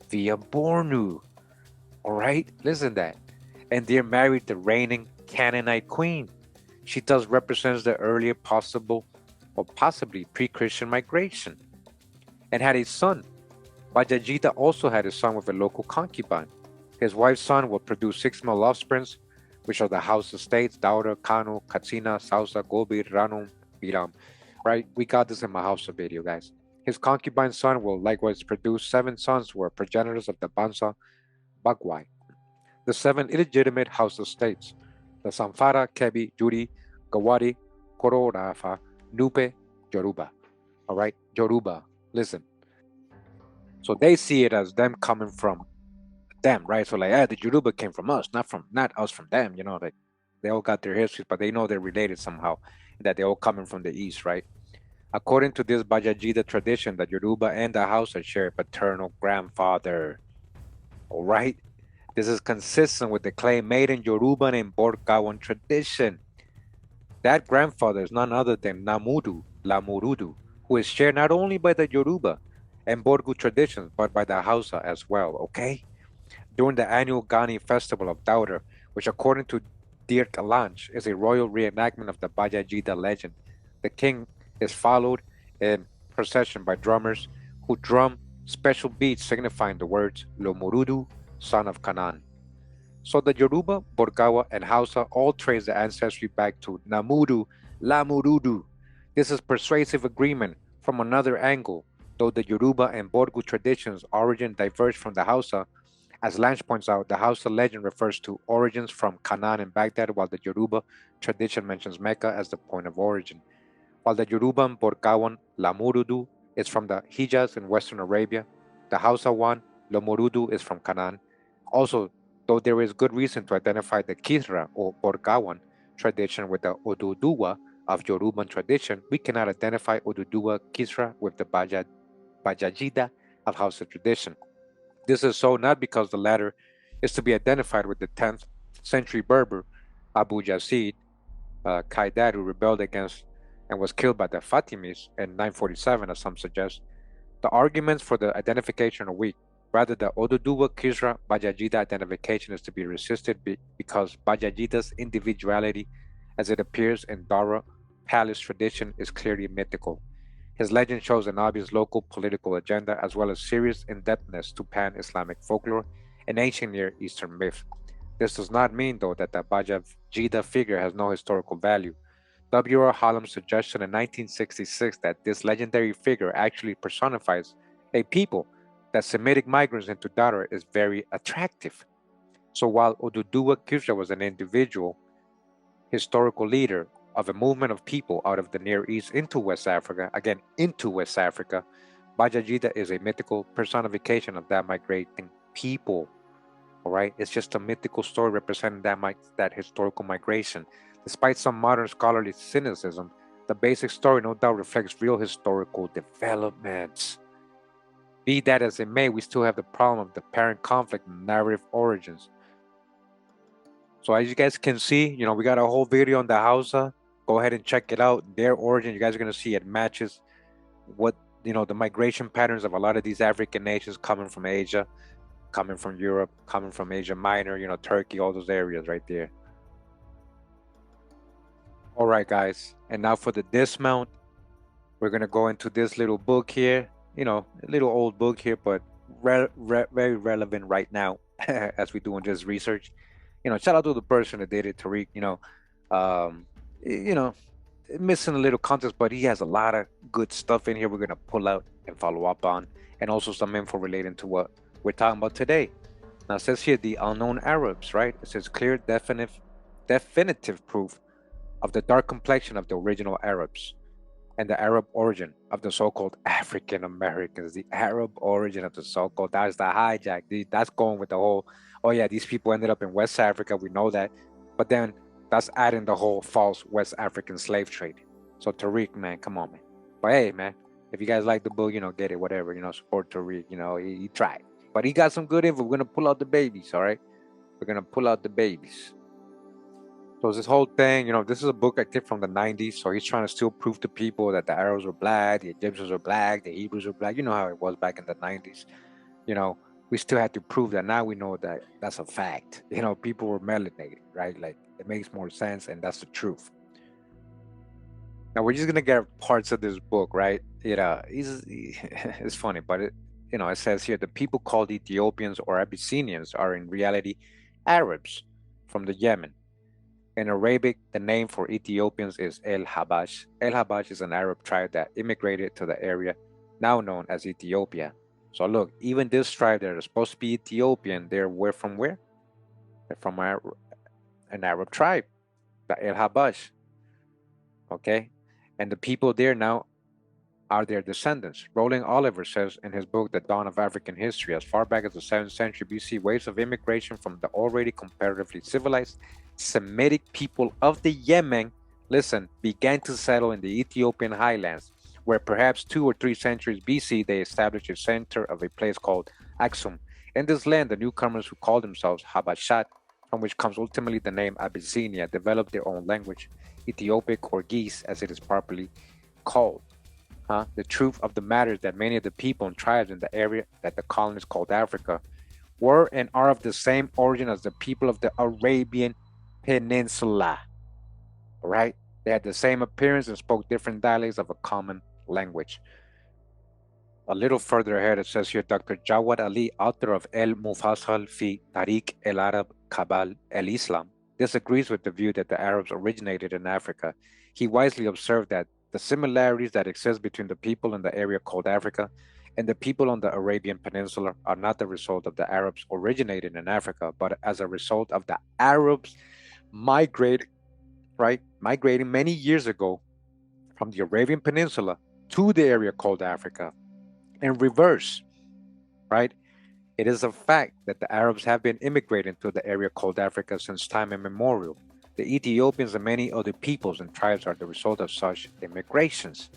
via Bornu. All right, listen to that. And there married the reigning Canaanite queen. She thus represents the earlier possible or possibly pre-Christian migration and had a son. Bajajida also had a son with a local concubine. His wife's son will produce 6 male offsprings, which are the Hausa states, Daura, Kanu, Katsina, Sausa, Gobi, Ranum, Biram. Right? We got this in my Hausa video, guys. His concubine's son will likewise produce 7 sons who are progenitors of the Bansa Bagwai. The 7 illegitimate Hausa states, the Samfara, Kebi, Juri, Gawari, Kororafa, Nupe, Yoruba. All right, Yoruba. Listen. So they see it as them coming from them, right? So like, the Yoruba came from us, not us from them. You know, like they all got their histories, but they know they're related somehow, that they're all coming from the east, right? According to this Bajajida tradition, the Yoruba and the Hausa share a paternal grandfather. All right, this is consistent with the claim made in Yoruba and Borgawan tradition. That grandfather is none other than Namudu, Lamurudu, who is shared not only by the Yoruba and Borgu traditions, but by the Hausa as well, okay? During the annual Gani festival of Dauda, which according to Dir Kalanch is a royal reenactment of the Bajajida legend, the king is followed in procession by drummers who drum special beats signifying the words Lomurudu, son of Canaan. So the Yoruba, Borgawa, and Hausa all trace the ancestry back to Namudu, Lamurudu. This is persuasive agreement from another angle, though the Yoruba and Borgu traditions' origin diverge from the Hausa. As Lange points out, the Hausa legend refers to origins from Canaan and Baghdad, while the Yoruba tradition mentions Mecca as the point of origin. While the Yoruba and Borgawan Lamurudu is from the Hijaz in Western Arabia, the Hausa one, Lomurudu, is from Canaan. Also, though there is good reason to identify the Kisra or Borgawan tradition with the Oduduwa of Yoruban tradition, we cannot identify Oduduwa Kisra with the Bajajida of Hausa tradition. This is so not because the latter is to be identified with the 10th century Berber Abu Yazid Qaidad, who rebelled against and was killed by the Fatimids in 947, as some suggest. The arguments for the identification are weak. Rather, the Oduduwa Kisra Bajajida identification is to be resisted because Bajajida's individuality as it appears in Dara Palace tradition, is clearly mythical. His legend shows an obvious local political agenda as well as serious in-depthness to pan-Islamic folklore and ancient Near Eastern myth. This does not mean, though, that the Bajajida figure has no historical value. W.R. Hallam's suggestion in 1966 that this legendary figure actually personifies a people, that Semitic migrants into Dara, is very attractive. So while Oduduwa Kishra was an individual historical leader of a movement of people out of the Near East into West Africa, again into West Africa, Bajajida is a mythical personification of that migrating people. All right, it's just a mythical story representing that historical migration. Despite some modern scholarly cynicism, the basic story no doubt reflects real historical developments. Be that as it may, we still have the problem of the parent conflict and narrative origins. So as you guys can see, we got a whole video on the Hausa. Go ahead and check it out. Their origin, you guys are going to see it matches what, the migration patterns of a lot of these African nations coming from Asia, coming from Europe, coming from Asia Minor, Turkey, all those areas right there. All right, guys. And now for the dismount, we're going to go into this little book here, a little old book here, but very relevant right now as we're doing this research. Shout out to the person that did it, Tariq, um, you know, missing a little context, but he has a lot of good stuff in here we're going to pull out and follow up on, and also some info relating to what we're talking about today. Now, it says here the unknown Arabs, right? It says clear, definitive proof of the dark complexion of the original Arabs and the Arab origin of the so-called African Americans. The Arab origin of the so-called, that's the hijack. That's going with the whole, oh yeah, these people ended up in West Africa, we know that. But then that's adding the whole false West African slave trade. So Tariq, man, come on, man. But hey, man, if you guys like the book, get it, whatever, support Tariq, he tried. But he got some good info. We're going to pull out the babies, all right? We're going to pull out the babies. So this whole thing, this is a book I took from the 90s. So he's trying to still prove to people that the Arabs were black, the Egyptians were black, the Hebrews were black. You know how it was back in the 90s. We still had to prove that. Now we know that that's a fact. People were melanated, right? Like, it makes more sense, and that's the truth. Now we're just gonna get parts of this book, right? It's funny, but it says here the people called Ethiopians or Abyssinians are in reality Arabs from the Yemen. In Arabic, the name for Ethiopians is El Habash. El Habash is an Arab tribe that immigrated to the area now known as Ethiopia. So look, even this tribe that are supposed to be Ethiopian, they're from where? They're from an Arab tribe, the El Habash. Okay? And the people there now are their descendants. Roland Oliver says in his book, The Dawn of African History, as far back as the 7th century BC, waves of immigration from the already comparatively civilized Semitic people of the Yemen, began to settle in the Ethiopian highlands, where perhaps 2 or 3 centuries BC they established a center of a place called Aksum. In this land, the newcomers who called themselves Habashat, from which comes ultimately the name Abyssinia, developed their own language, Ethiopic or Ge'ez as it is properly called. The truth of the matter is that many of the people and tribes in the area that the colonists called Africa were and are of the same origin as the people of the Arabian Peninsula. All right? They had the same appearance and spoke different dialects of a common language. A little further ahead, it says here, Dr. Jawad Ali, author of El Mufassal fi Tariq el Arab Kabal el Islam, disagrees with the view that the Arabs originated in Africa. He wisely observed that the similarities that exist between the people in the area called Africa and the people on the Arabian Peninsula are not the result of the Arabs originated in Africa, but as a result of the Arabs migrating many years ago from the Arabian Peninsula to the area called Africa. In reverse, right? It is a fact that the Arabs have been immigrating to the area called Africa since time immemorial. The Ethiopians and many other peoples and tribes are the result of such immigrations.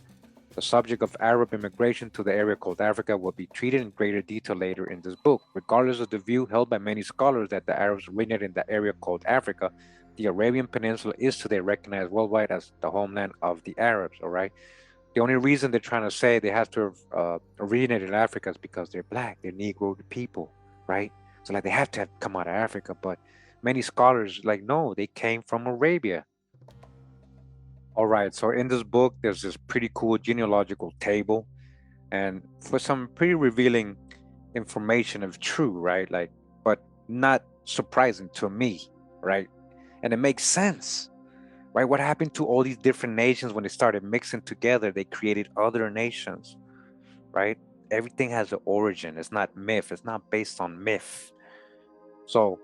The subject of Arab immigration to the area called Africa will be treated in greater detail later in this book. Regardless of the view held by many scholars that the Arabs originated in the area called Africa, the Arabian Peninsula is today recognized worldwide as the homeland of the Arabs, all right? The only reason they're trying to say they have to have originated in Africa is because they're black, they're Negro people, right? So like they have to come out of Africa, but many scholars no, they came from Arabia. All right. So in this book, there's this pretty cool genealogical table, and for some pretty revealing information of true, right? Like, but not surprising to me, right? And it makes sense, right? What happened to all these different nations when they started mixing together? They created other nations, right? Everything has an origin. It's not myth. It's not based on myth. So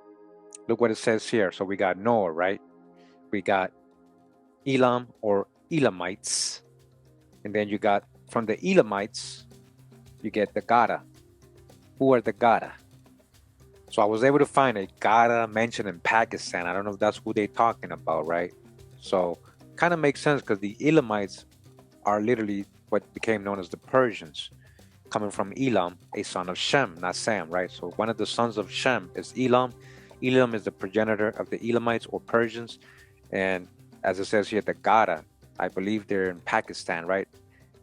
look what it says here. So we got Noah, right? We got Elam or Elamites. And then you got from the Elamites, you get the Gada. Who are the Gada? So I was able to find a Gada mentioned in Pakistan. I don't know if that's who they're talking about, right? So kind of makes sense because the Elamites are literally what became known as the Persians, coming from Elam, a son of Shem, not Sam, right? So one of the sons of Shem is Elam. Elam is the progenitor of the Elamites or Persians. And as it says here, the Gada, I believe they're in Pakistan, right?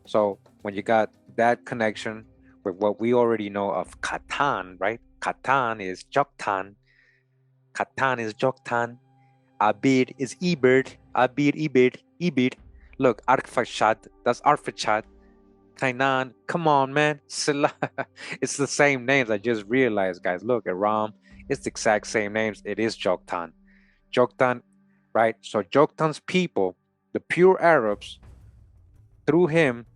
So when you got that connection with what we already know of Qhatan, right? Qhatan is Joktan. Qhatan is Joktan. Abid is Ebird. Abid, Ebird, Ebird. Look, Arfashad, that's Arfachad. Kainan, come on, man. Silla. It's the same names. I just realized, guys. Look, Aram, it's the exact same names. It is Joktan. Joktan, right? So Joktan's people, the pure Arabs, through him,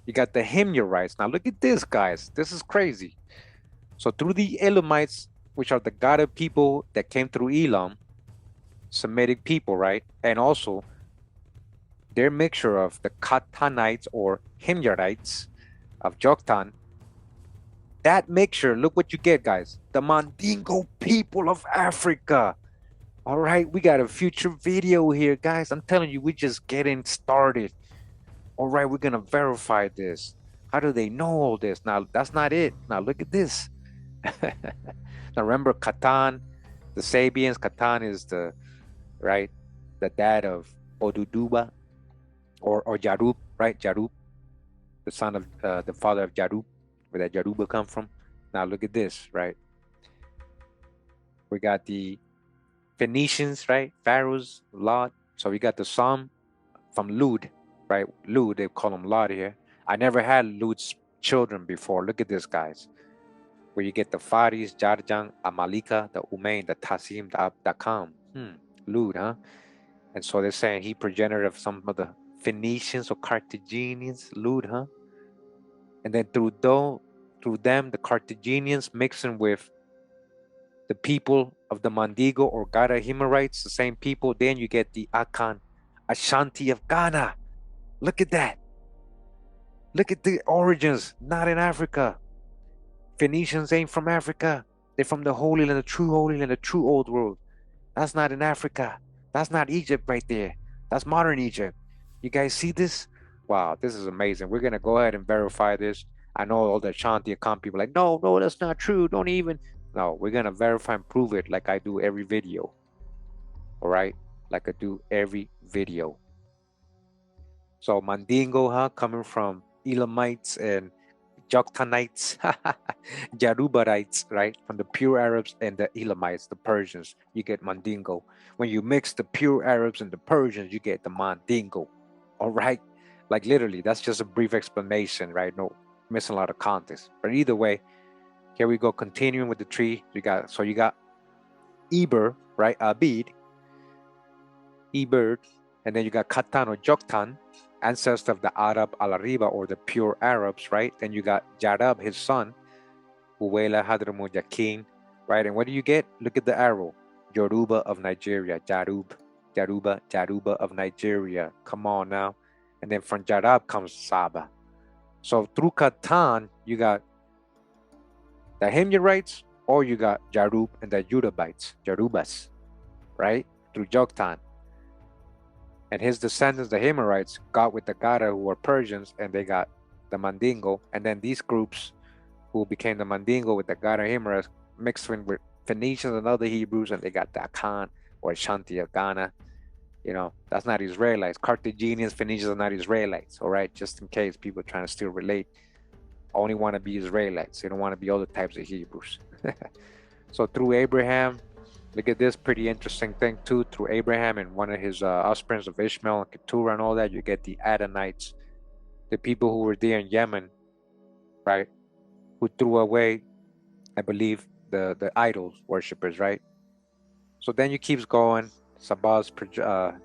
you got the Himyarites. Now look at this, guys. This is crazy. So through the Elamites, which are the Gada people that came through Elam, Semitic people, right? And also their mixture of the Qhatanites or Himyarites of Joktan. That mixture, look what you get, guys. The Mandingo people of Africa. All right, we got a future video here, guys. I'm telling you, we're just getting started. All right, we're gonna verify this. How do they know all this? Now, that's not it. Now, look at this. Now, remember Qhatan, the Sabians. Qhatan is the, right, the dad of Oduduwa or Ya'rub, right? Ya'rub, the son of, the father of Ya'rub, where that Yaruba come from. Now, look at this, right? We got the Phoenicians, right? Pharaohs, Lot. So we got the Psalm from Lud, right? Lud, they call him Lot here. I never had Lud's children before. Look at this, guys. Where you get the Faris, Jarjang, Amalika, the Umayn, the Tasim, the Abdakam. Lud, huh? And so they're saying he progenitor of some of the Phoenicians or Carthaginians, Lud, huh? And then through them, the Carthaginians mixing with the people of the Mandingo or Gada Himarites, the same people, then you get the Akan Ashanti of Ghana. Look at that. Look at the origins, not in Africa. Phoenicians ain't from Africa. They're from the Holy Land, the true Holy Land, the true Old World. That's not in Africa. That's not Egypt right there. That's modern Egypt. You guys see this? Wow, this is amazing. We're going to go ahead and verify this. I know all the Ashanti Akan people are like, no, that's not true. Don't even. No, we're going to verify and prove it like I do every video. All right? Like I do every video. So Mandingo, huh? Coming from Elamites and Joktanites, Yarubarites, right? From the pure Arabs and the Elamites, the Persians, you get Mandingo. When you mix the pure Arabs and the Persians, you get the Mandingo. All right? Like literally, that's just a brief explanation, right? No, missing a lot of context. But either way, here we go, continuing with the tree. You got Eber, right? Abid, Eber, and then you got Qhatan or Joktan, ancestor of the Arab al-Ariba or the pure Arabs, right? Then you got Ya'rub, his son, Uwela Hadramut Yakin, right? And what do you get? Look at the arrow. Yoruba of Nigeria, Ya'rub, Yaruba of Nigeria. Come on now. And then from Ya'rub comes Saba. So through Qhatan, you got the Himyarites or you got Ya'rub and the Yarubas, right? Through Joktan. And his descendants, the Himyarites, got with the Gada who were Persians, and they got the Mandingo. And then these groups who became the Mandingo with the Gada Himyarites mixed in with Phoenicians and other Hebrews, and they got the Akan or Ashanti of Ghana. You know, that's not Israelites. Carthaginians, Phoenicians are not Israelites, all right? Just in case people are trying to still relate. Only want to be Israelites. They don't want to be other types of Hebrews. So through Abraham, Look at this pretty interesting thing too. Through Abraham and one of his offsprings of Ishmael and Keturah and all that, you get the Adonites, the people who were there in Yemen, right? Who threw away, I believe, the idols worshippers, right? So then you keeps going, Sabah's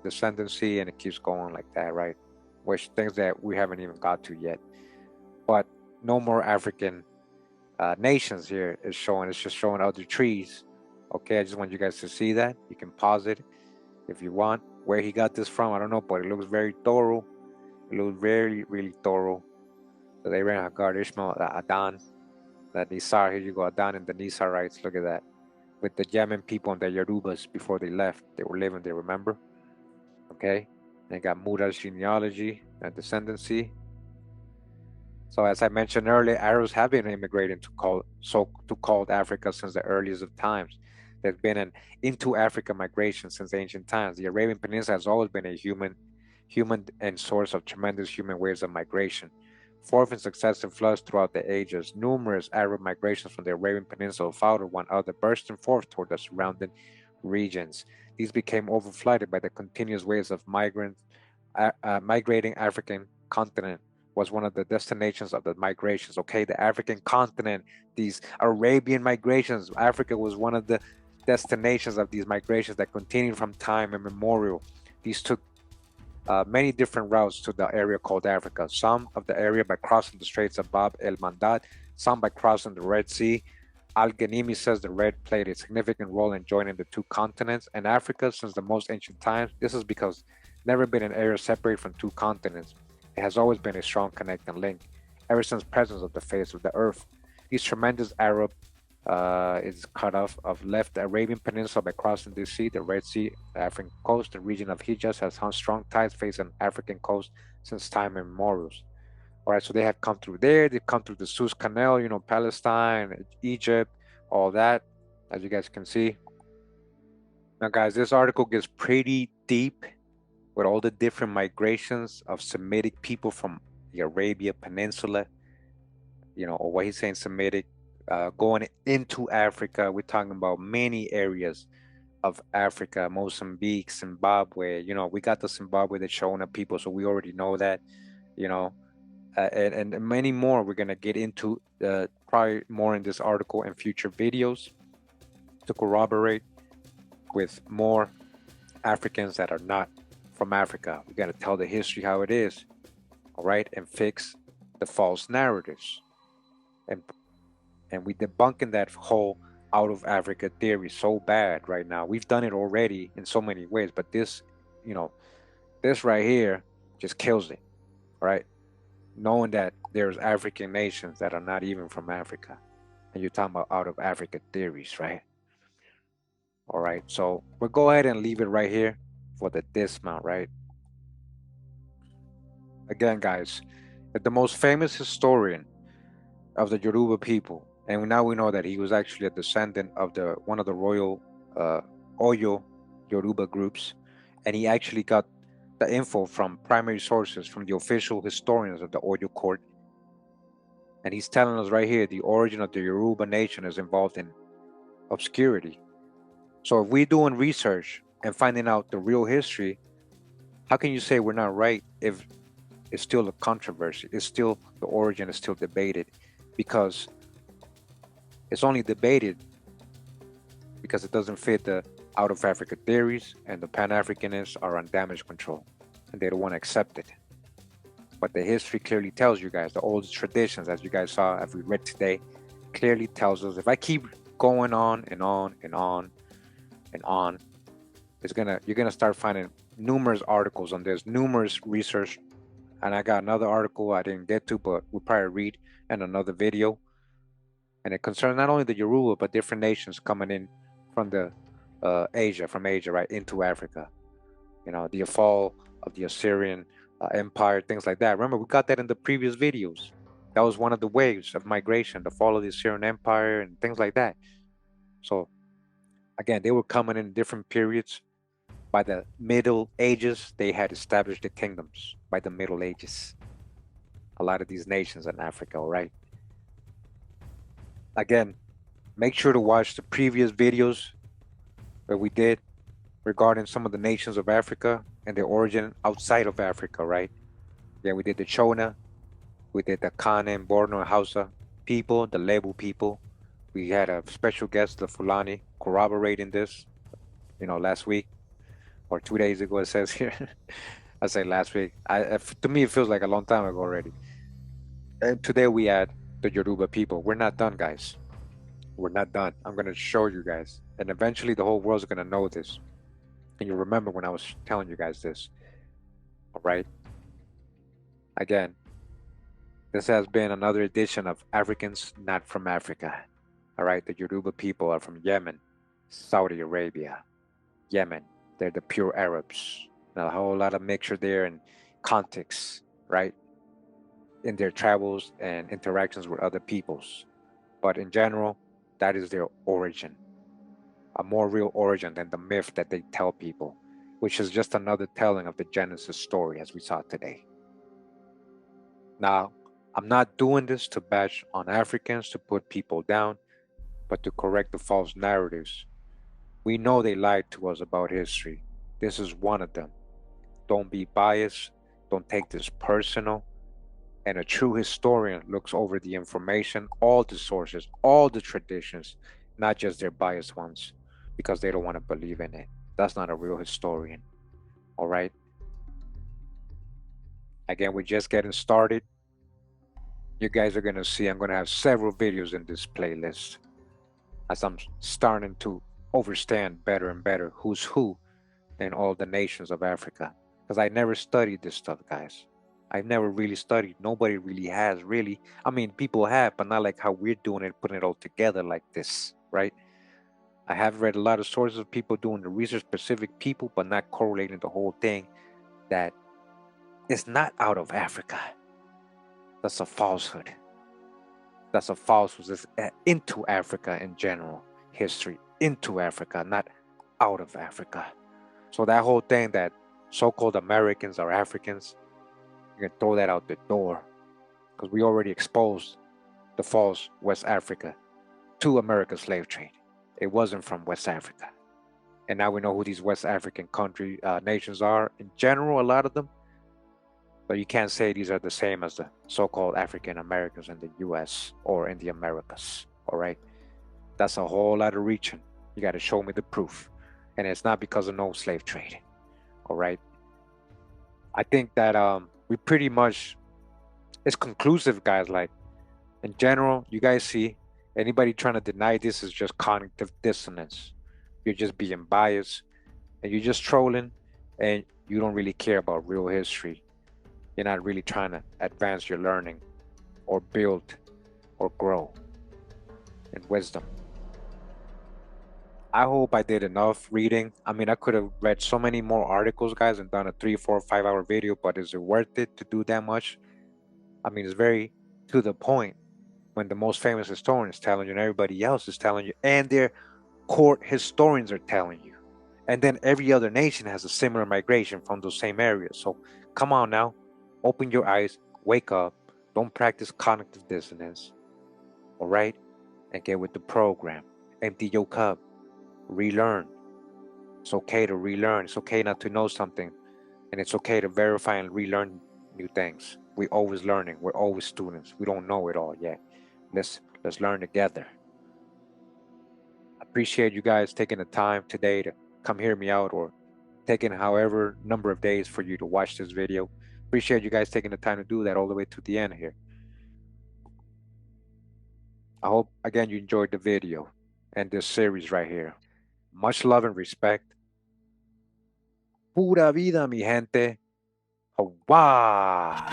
descendancy, and it keeps going like that, right? Which things that we haven't even got to yet. But no more African nations here is showing. It's just showing other trees. Okay, I just want you guys to see that. You can pause it if you want. Where he got this from, I don't know, but it looks very thorough. It looks very, really thorough. So they ran Hagar, Ishmael, Adan, the Nisar. Here you go, Adan and the Nisarites. Look at that. With the Yemen people and the Yarubas before they left. They were living there, remember? Okay. They got Mudah's genealogy and descendancy. So as I mentioned earlier, Arabs have been immigrating to called Africa since the earliest of times. There's been an into Africa migration since ancient times. The Arabian Peninsula has always been a human and source of tremendous human waves of migration. Fourth in successive floods throughout the ages, numerous Arab migrations from the Arabian Peninsula followed one another, bursting forth toward the surrounding regions. These became overflooded by the continuous waves of migrating African continent was one of the destinations of the migrations. Okay, the African continent, these Arabian migrations, Africa was one of the destinations of these migrations that continued from time immemorial. These took many different routes to the area called Africa. Some of the area by crossing the Straits of Bab el Mandab, some by crossing the Red Sea. Al-Ghanimi says the Red played a significant role in joining the two continents and Africa since the most ancient times. This is because never been an area separated from two continents. It has always been a strong connecting link ever since presence of the face of the earth. These tremendous Arab is cut off of left the Arabian Peninsula by crossing the sea, the Red Sea, the African coast. The region of Hijaz has had strong ties facing African coast since time immemorials. All right, so they have come through there. They've come through the Suez Canal, Palestine, Egypt, all that, as you guys can see. Now, guys, this article gets pretty deep with all the different migrations of Semitic people from the Arabia Peninsula, or what he's saying Semitic, going into Africa. We're talking about many areas of Africa, Mozambique, Zimbabwe. We got the Zimbabwe, the Shona people, so we already know that, and many more. We're going to get into probably more in this article and future videos to corroborate with more Africans that are not from Africa. We're going to tell the history how it is, all right, and fix the false narratives. And we debunking that whole out of Africa theory so bad right now. We've done it already in so many ways, but this, this right here just kills it, right? Knowing that there's African nations that are not even from Africa, and you're talking about out of Africa theories, right? All right, so we'll go ahead and leave it right here for the dismount, right? Again, guys, the most famous historian of the Yoruba people, and now we know that he was actually a descendant of one of the royal Oyo Yoruba groups, and he actually got the info from primary sources from the official historians of the Oyo court. And he's telling us right here, the origin of the Yoruba nation is involved in obscurity. So if we're doing research and finding out the real history, how can you say we're not right if it's still a controversy? It's still, the origin is still debated, because it's only debated because it doesn't fit the out of Africa theories, and the Pan-Africanists are on damage control and they don't want to accept it. But the history clearly tells you guys, the old traditions, as you guys saw, as we read today, clearly tells us, if I keep going on and on and on and on, you're gonna start finding numerous articles on this, numerous research. And I got another article I didn't get to, but we'll probably read in another video. And it concerns not only the Yaruba, but different nations coming in from Asia, right, into Africa. The fall of the Assyrian Empire, things like that. Remember, we got that in the previous videos. That was one of the waves of migration, the fall of the Assyrian Empire and things like that. So, again, they were coming in different periods. By the Middle Ages, they had established the kingdoms. By the Middle Ages, a lot of these nations in Africa, all right? Again, make sure to watch the previous videos, that we did regarding some of the nations of Africa and their origin outside of Africa, right? Yeah, we did the Shona, we did the Kane, Borno, and Hausa people, the Lebu people. We had a special guest, the Fulani, corroborating this, last week or 2 days ago, it says here. I say last week. To me, it feels like a long time ago already. And today we add the Yoruba people. We're not done, guys. We're not done. I'm going to show you guys. And eventually the whole world's going to know this. And you remember when I was telling you guys this. All right. Again, this has been another edition of Africans Not From Africa. All right. The Yoruba people are from Yemen, Saudi Arabia, Yemen. They're the pure Arabs. Now, a whole lot of mixture there and context, right? In their travels and interactions with other peoples. But in general, that is their origin. A more real origin than the myth that they tell people, which is just another telling of the Genesis story as we saw today. Now, I'm not doing this to bash on Africans to put people down, but to correct the false narratives. We know they lied to us about history. This is one of them. Don't be biased. Don't take this personal. And a true historian looks over the information, all the sources, all the traditions, not just their biased ones, because they don't want to believe in it. That's not a real historian. All right. Again, we're just getting started. You guys are going to see I'm going to have several videos in this playlist as I'm starting to understand better and better who's who in all the nations of Africa. Because I never studied this stuff, guys. I've never really studied. Nobody really has, really. I mean, people have, but not like how we're doing it, putting it all together like this, right? I have read a lot of sources of people doing the research, specific people, but not correlating the whole thing that it's not out of Africa. That's a falsehood. That's a falsehood. It's into Africa in general, history, into Africa, not out of Africa. So that whole thing that so-called Americans are Africans, you can throw that out the door because we already exposed the false West Africa to America's slave trade. It wasn't from West Africa. And now we know who these West African nations are in general, a lot of them. But you can't say these are the same as the so-called African Americans in the US or in the Americas, all right? That's a whole lot of reaching. You got to show me the proof. And it's not because of no slave trade, all right? I think that we pretty much, it's conclusive, guys. Like, in general, you guys see, anybody trying to deny this is just cognitive dissonance. You're just being biased, and you're just trolling, and you don't really care about real history. You're not really trying to advance your learning or build or grow in wisdom. I hope I did enough reading. I mean, I could have read so many more articles, guys, and done a 3, 4, 5 hour video, but is it worth it to do that much? I mean, it's very to the point when the most famous historian is telling you and everybody else is telling you, and their court historians are telling you. And then every other nation has a similar migration from those same areas. So come on now, open your eyes, wake up, don't practice cognitive dissonance, all right? And get with the program. Empty your cup, relearn. It's okay to relearn. It's okay not to know something. And it's okay to verify and relearn new things. We're always learning. We're always students. We don't know it all yet. Let's learn together. I appreciate you guys taking the time today to come hear me out, or taking however number of days for you to watch this video. Appreciate you guys taking the time to do that all the way to the end here. I hope, again, you enjoyed the video and this series right here. Much love and respect. Pura vida, mi gente. Hawa!